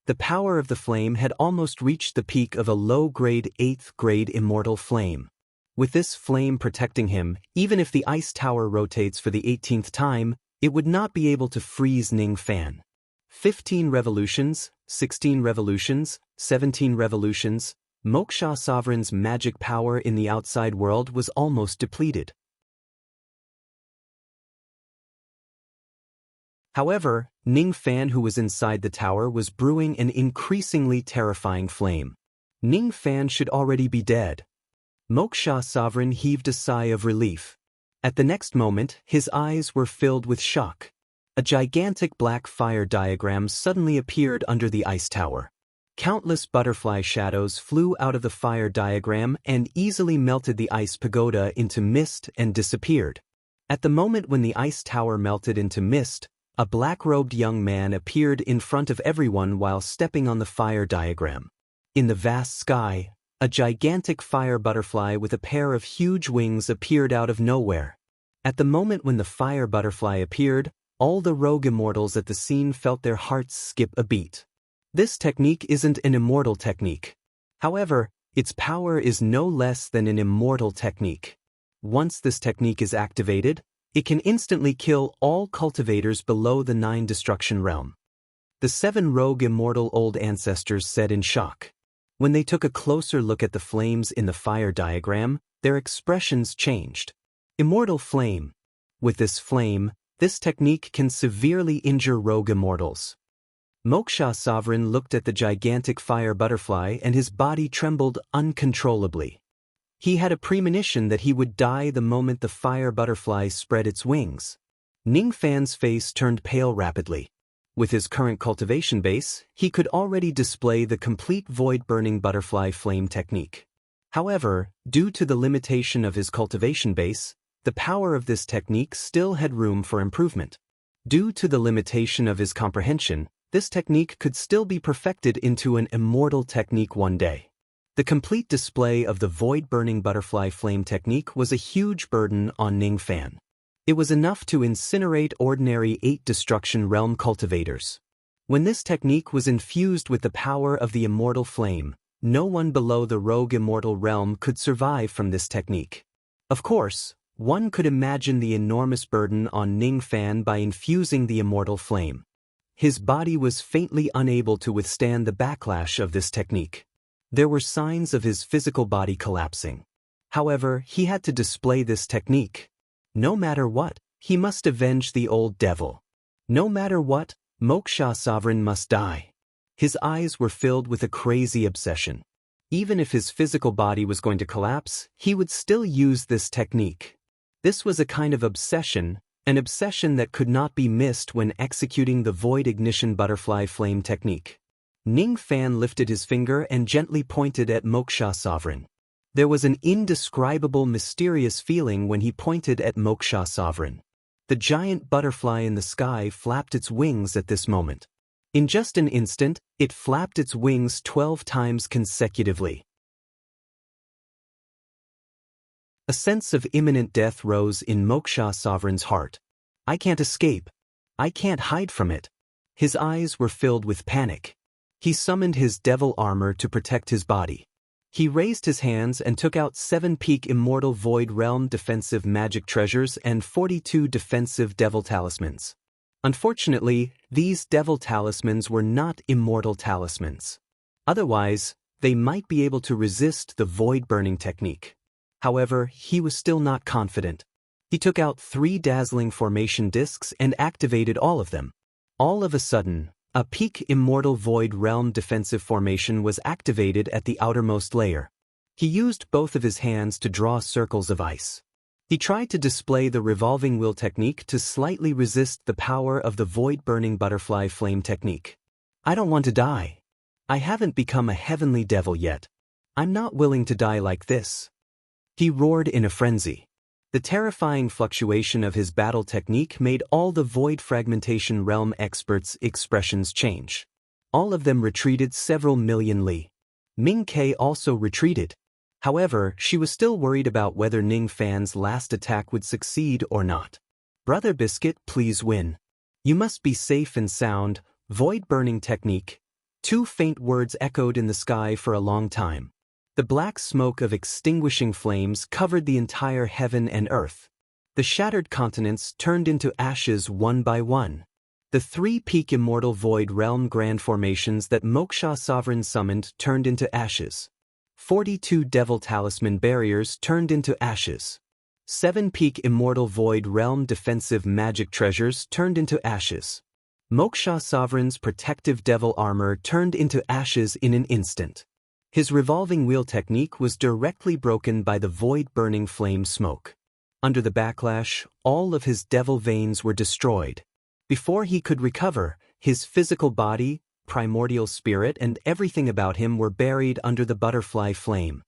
The power of the flame had almost reached the peak of a low-grade 8th grade immortal flame. With this flame protecting him, even if the ice tower rotates for the 18th time, it would not be able to freeze Ning Fan. 15 revolutions, 16 revolutions, 17 revolutions, Moksha Sovereign's magic power in the outside world was almost depleted. However, Ning Fan, who was inside the tower, was brewing an increasingly terrifying flame. Ning Fan should already be dead. Moksha Sovereign heaved a sigh of relief. At the next moment, his eyes were filled with shock. A gigantic black fire diagram suddenly appeared under the ice tower. Countless butterfly shadows flew out of the fire diagram and easily melted the ice pagoda into mist and disappeared. At the moment when the ice tower melted into mist, a black-robed young man appeared in front of everyone while stepping on the fire diagram. In the vast sky, a gigantic fire butterfly with a pair of huge wings appeared out of nowhere. At the moment when the fire butterfly appeared, all the rogue immortals at the scene felt their hearts skip a beat. This technique isn't an immortal technique. However, its power is no less than an immortal technique. Once this technique is activated, it can instantly kill all cultivators below the 9 destruction realm. The 7 rogue immortal old ancestors said in shock. When they took a closer look at the flames in the fire diagram, their expressions changed. Immortal flame. With this flame, this technique can severely injure rogue immortals. Moksha Sovereign looked at the gigantic fire butterfly and his body trembled uncontrollably. He had a premonition that he would die the moment the fire butterfly spread its wings. Ning Fan's face turned pale rapidly. With his current cultivation base, he could already display the complete void-burning butterfly flame technique. However, due to the limitation of his cultivation base, the power of this technique still had room for improvement. Due to the limitation of his comprehension, this technique could still be perfected into an immortal technique one day. The complete display of the void-burning butterfly flame technique was a huge burden on Ning Fan. It was enough to incinerate ordinary 8 destruction realm cultivators. When this technique was infused with the power of the immortal flame, no one below the rogue immortal realm could survive from this technique. Of course, one could imagine the enormous burden on Ning Fan by infusing the immortal flame. His body was faintly unable to withstand the backlash of this technique. There were signs of his physical body collapsing. However, he had to display this technique. No matter what, he must avenge the old devil. No matter what, Moksha Sovereign must die. His eyes were filled with a crazy obsession. Even if his physical body was going to collapse, he would still use this technique. This was a kind of obsession, an obsession that could not be missed when executing the void ignition butterfly flame technique. Ning Fan lifted his finger and gently pointed at Moksha Sovereign. There was an indescribable mysterious feeling when he pointed at Moksha Sovereign. The giant butterfly in the sky flapped its wings at this moment. In just an instant, it flapped its wings 12 times consecutively. A sense of imminent death rose in Moksha Sovereign's heart. I can't escape. I can't hide from it. His eyes were filled with panic. He summoned his devil armor to protect his body. He raised his hands and took out 7 peak immortal void realm defensive magic treasures and 42 defensive devil talismans. Unfortunately, these devil talismans were not immortal talismans. Otherwise, they might be able to resist the void burning technique. However, he was still not confident. He took out 3 dazzling formation discs and activated all of them. All of a sudden, a peak immortal void realm defensive formation was activated at the outermost layer. He used both of his hands to draw circles of ice. He tried to display the revolving wheel technique to slightly resist the power of the void-burning butterfly flame technique. I don't want to die. I haven't become a heavenly devil yet. I'm not willing to die like this. He roared in a frenzy. The terrifying fluctuation of his battle technique made all the Void Fragmentation Realm experts' expressions change. All of them retreated several million li. Ming Ke also retreated. However, she was still worried about whether Ning Fan's last attack would succeed or not. Brother Biscuit, please win. You must be safe and sound. Void burning technique. 2 faint words echoed in the sky for a long time. The black smoke of extinguishing flames covered the entire heaven and earth. The shattered continents turned into ashes one by one. The 3-peak immortal void realm grand formations that Moksha Sovereign summoned turned into ashes. 42 devil talisman barriers turned into ashes. 7-peak immortal void realm defensive magic treasures turned into ashes. Moksha Sovereign's protective devil armor turned into ashes in an instant. His revolving wheel technique was directly broken by the void-burning flame smoke. Under the backlash, all of his devil veins were destroyed. Before he could recover, his physical body, primordial spirit and everything about him were buried under the butterfly flame.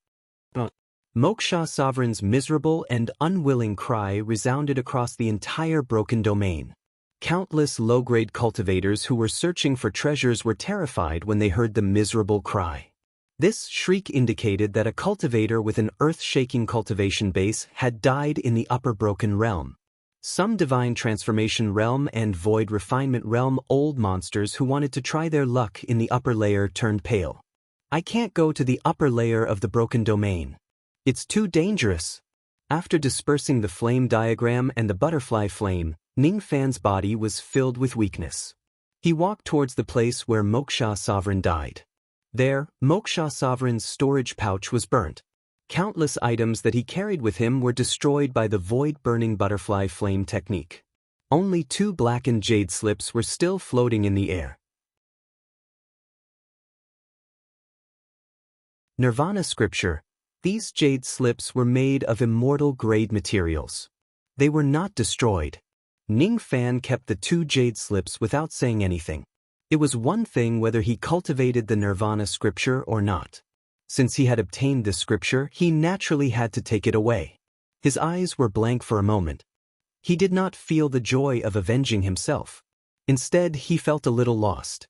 Moksha Sovereign's miserable and unwilling cry resounded across the entire broken domain. Countless low-grade cultivators who were searching for treasures were terrified when they heard the miserable cry. This shriek indicated that a cultivator with an earth-shaking cultivation base had died in the upper broken realm. Some divine transformation realm and void refinement realm old monsters who wanted to try their luck in the upper layer turned pale. I can't go to the upper layer of the broken domain. It's too dangerous. After dispersing the flame diagram and the butterfly flame, Ning Fan's body was filled with weakness. He walked towards the place where Moksha Sovereign died. There, Moksha Sovereign's storage pouch was burnt. Countless items that he carried with him were destroyed by the void-burning butterfly flame technique. Only 2 blackened jade slips were still floating in the air. Nirvana Scripture. These jade slips were made of immortal grade materials. They were not destroyed. Ning Fan kept the 2 jade slips without saying anything. It was one thing whether he cultivated the Nirvana Scripture or not. Since he had obtained this scripture, he naturally had to take it away. His eyes were blank for a moment. He did not feel the joy of avenging himself. Instead, he felt a little lost.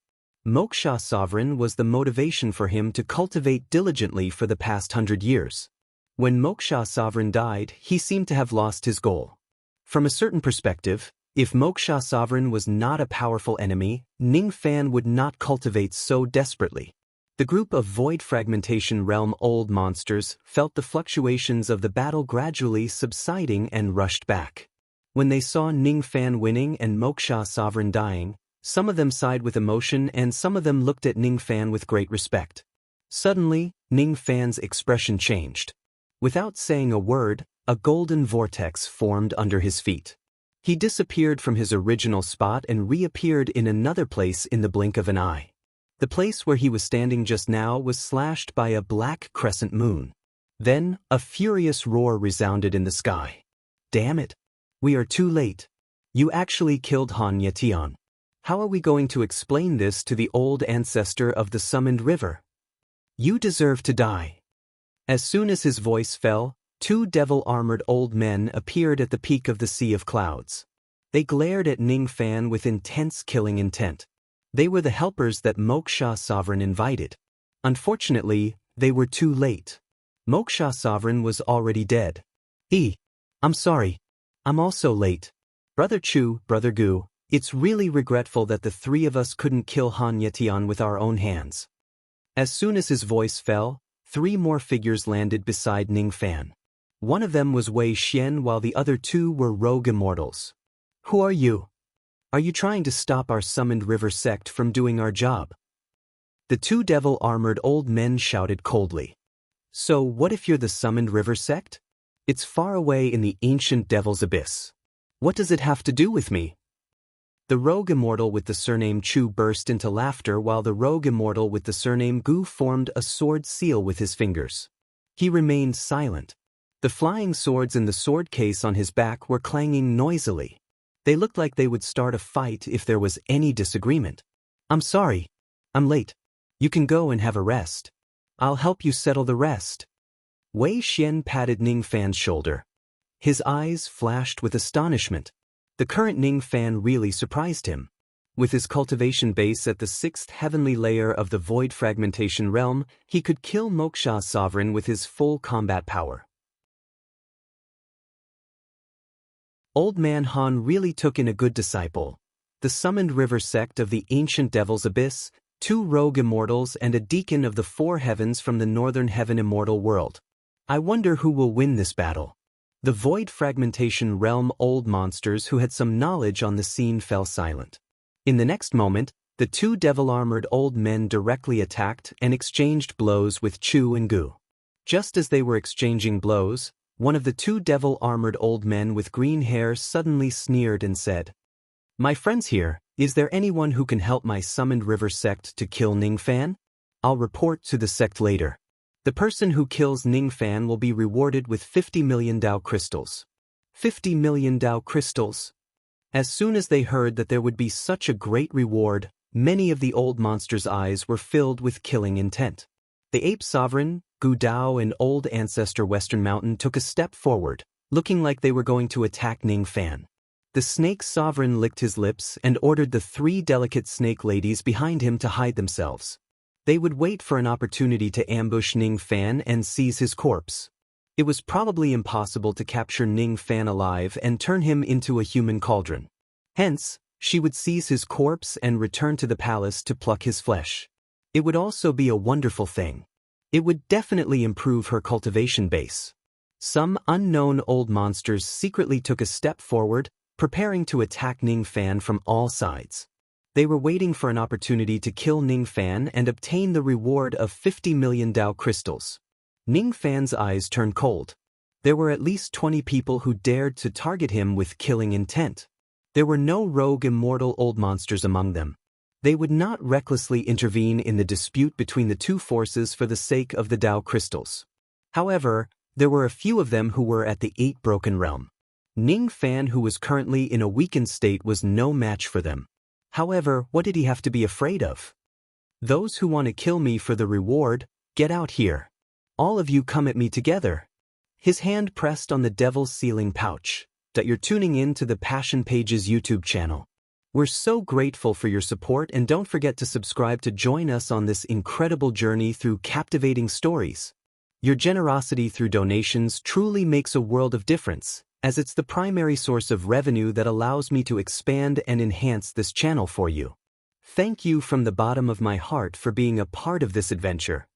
Moksha Sovereign was the motivation for him to cultivate diligently for the past 100 years. When Moksha Sovereign died, he seemed to have lost his goal. From a certain perspective, if Moksha Sovereign was not a powerful enemy, Ning Fan would not cultivate so desperately. The group of Void Fragmentation Realm old monsters felt the fluctuations of the battle gradually subsiding and rushed back. When they saw Ning Fan winning and Moksha Sovereign dying, some of them sighed with emotion and some of them looked at Ning Fan with great respect. Suddenly, Ning Fan's expression changed. Without saying a word, a golden vortex formed under his feet. He disappeared from his original spot and reappeared in another place in the blink of an eye. The place where he was standing just now was slashed by a black crescent moon. Then, a furious roar resounded in the sky. Damn it! We are too late. You actually killed Han Yetian. How are we going to explain this to the old ancestor of the summoned river? You deserve to die. As soon as his voice fell, 2 devil-armored old men appeared at the peak of the sea of clouds. They glared at Ning Fan with intense killing intent. They were the helpers that Moksha Sovereign invited. Unfortunately, they were too late. Moksha Sovereign was already dead. I'm sorry. I'm also late. Brother Chu, Brother Gu, it's really regretful that the 3 of us couldn't kill Han Yetian with our own hands. As soon as his voice fell, 3 more figures landed beside Ning Fan. One of them was Wei Xian while the other 2 were rogue immortals. Who are you? Are you trying to stop our summoned river sect from doing our job? The 2 devil-armored old men shouted coldly. So what if you're the summoned river sect? It's far away in the ancient devil's abyss. What does it have to do with me? The rogue immortal with the surname Chu burst into laughter while the rogue immortal with the surname Gu formed a sword seal with his fingers. He remained silent. The flying swords in the sword case on his back were clanging noisily. They looked like they would start a fight if there was any disagreement. I'm sorry. I'm late. You can go and have a rest. I'll help you settle the rest. Wei Xian patted Ning Fan's shoulder. His eyes flashed with astonishment. The current Ning Fan really surprised him. With his cultivation base at the 6th heavenly layer of the void fragmentation realm, he could kill Moksha's sovereign with his full combat power. Old Man Han really took in a good disciple. The Summoned River sect of the ancient Devil's Abyss, 2 rogue immortals and a deacon of the 4 heavens from the Northern Heaven immortal world. I wonder who will win this battle. The void fragmentation realm old monsters who had some knowledge on the scene fell silent. In the next moment, the 2 devil-armored old men directly attacked and exchanged blows with Chu and Gu. Just as they were exchanging blows, one of the 2 devil-armored old men with green hair suddenly sneered and said, "My friends here, is there anyone who can help my Summoned River sect to kill Ning Fan? I'll report to the sect later. The person who kills Ning Fan will be rewarded with 50 million Dao crystals." 50 million Dao crystals. As soon as they heard that there would be such a great reward, many of the old monsters' eyes were filled with killing intent. The ape sovereign, Gu Dao and old ancestor Western Mountain took a step forward, looking like they were going to attack Ning Fan. The snake sovereign licked his lips and ordered the 3 delicate snake ladies behind him to hide themselves. They would wait for an opportunity to ambush Ning Fan and seize his corpse. It was probably impossible to capture Ning Fan alive and turn him into a human cauldron. Hence, she would seize his corpse and return to the palace to pluck his flesh. It would also be a wonderful thing. It would definitely improve her cultivation base. Some unknown old monsters secretly took a step forward, preparing to attack Ning Fan from all sides. They were waiting for an opportunity to kill Ning Fan and obtain the reward of 50 million Dao crystals. Ning Fan's eyes turned cold. There were at least 20 people who dared to target him with killing intent. There were no rogue immortal old monsters among them. They would not recklessly intervene in the dispute between the 2 forces for the sake of the Dao crystals. However, there were a few of them who were at the 8 broken realm. Ning Fan, who was currently in a weakened state, was no match for them. However, what did he have to be afraid of? Those who want to kill me for the reward, get out here. All of you come at me together. His hand pressed on the devil's sealing pouch. That you're tuning in to the Passion Pages YouTube channel. We're so grateful for your support, and don't forget to subscribe to join us on this incredible journey through captivating stories. Your generosity through donations truly makes a world of difference, as it's the primary source of revenue that allows me to expand and enhance this channel for you. Thank you from the bottom of my heart for being a part of this adventure.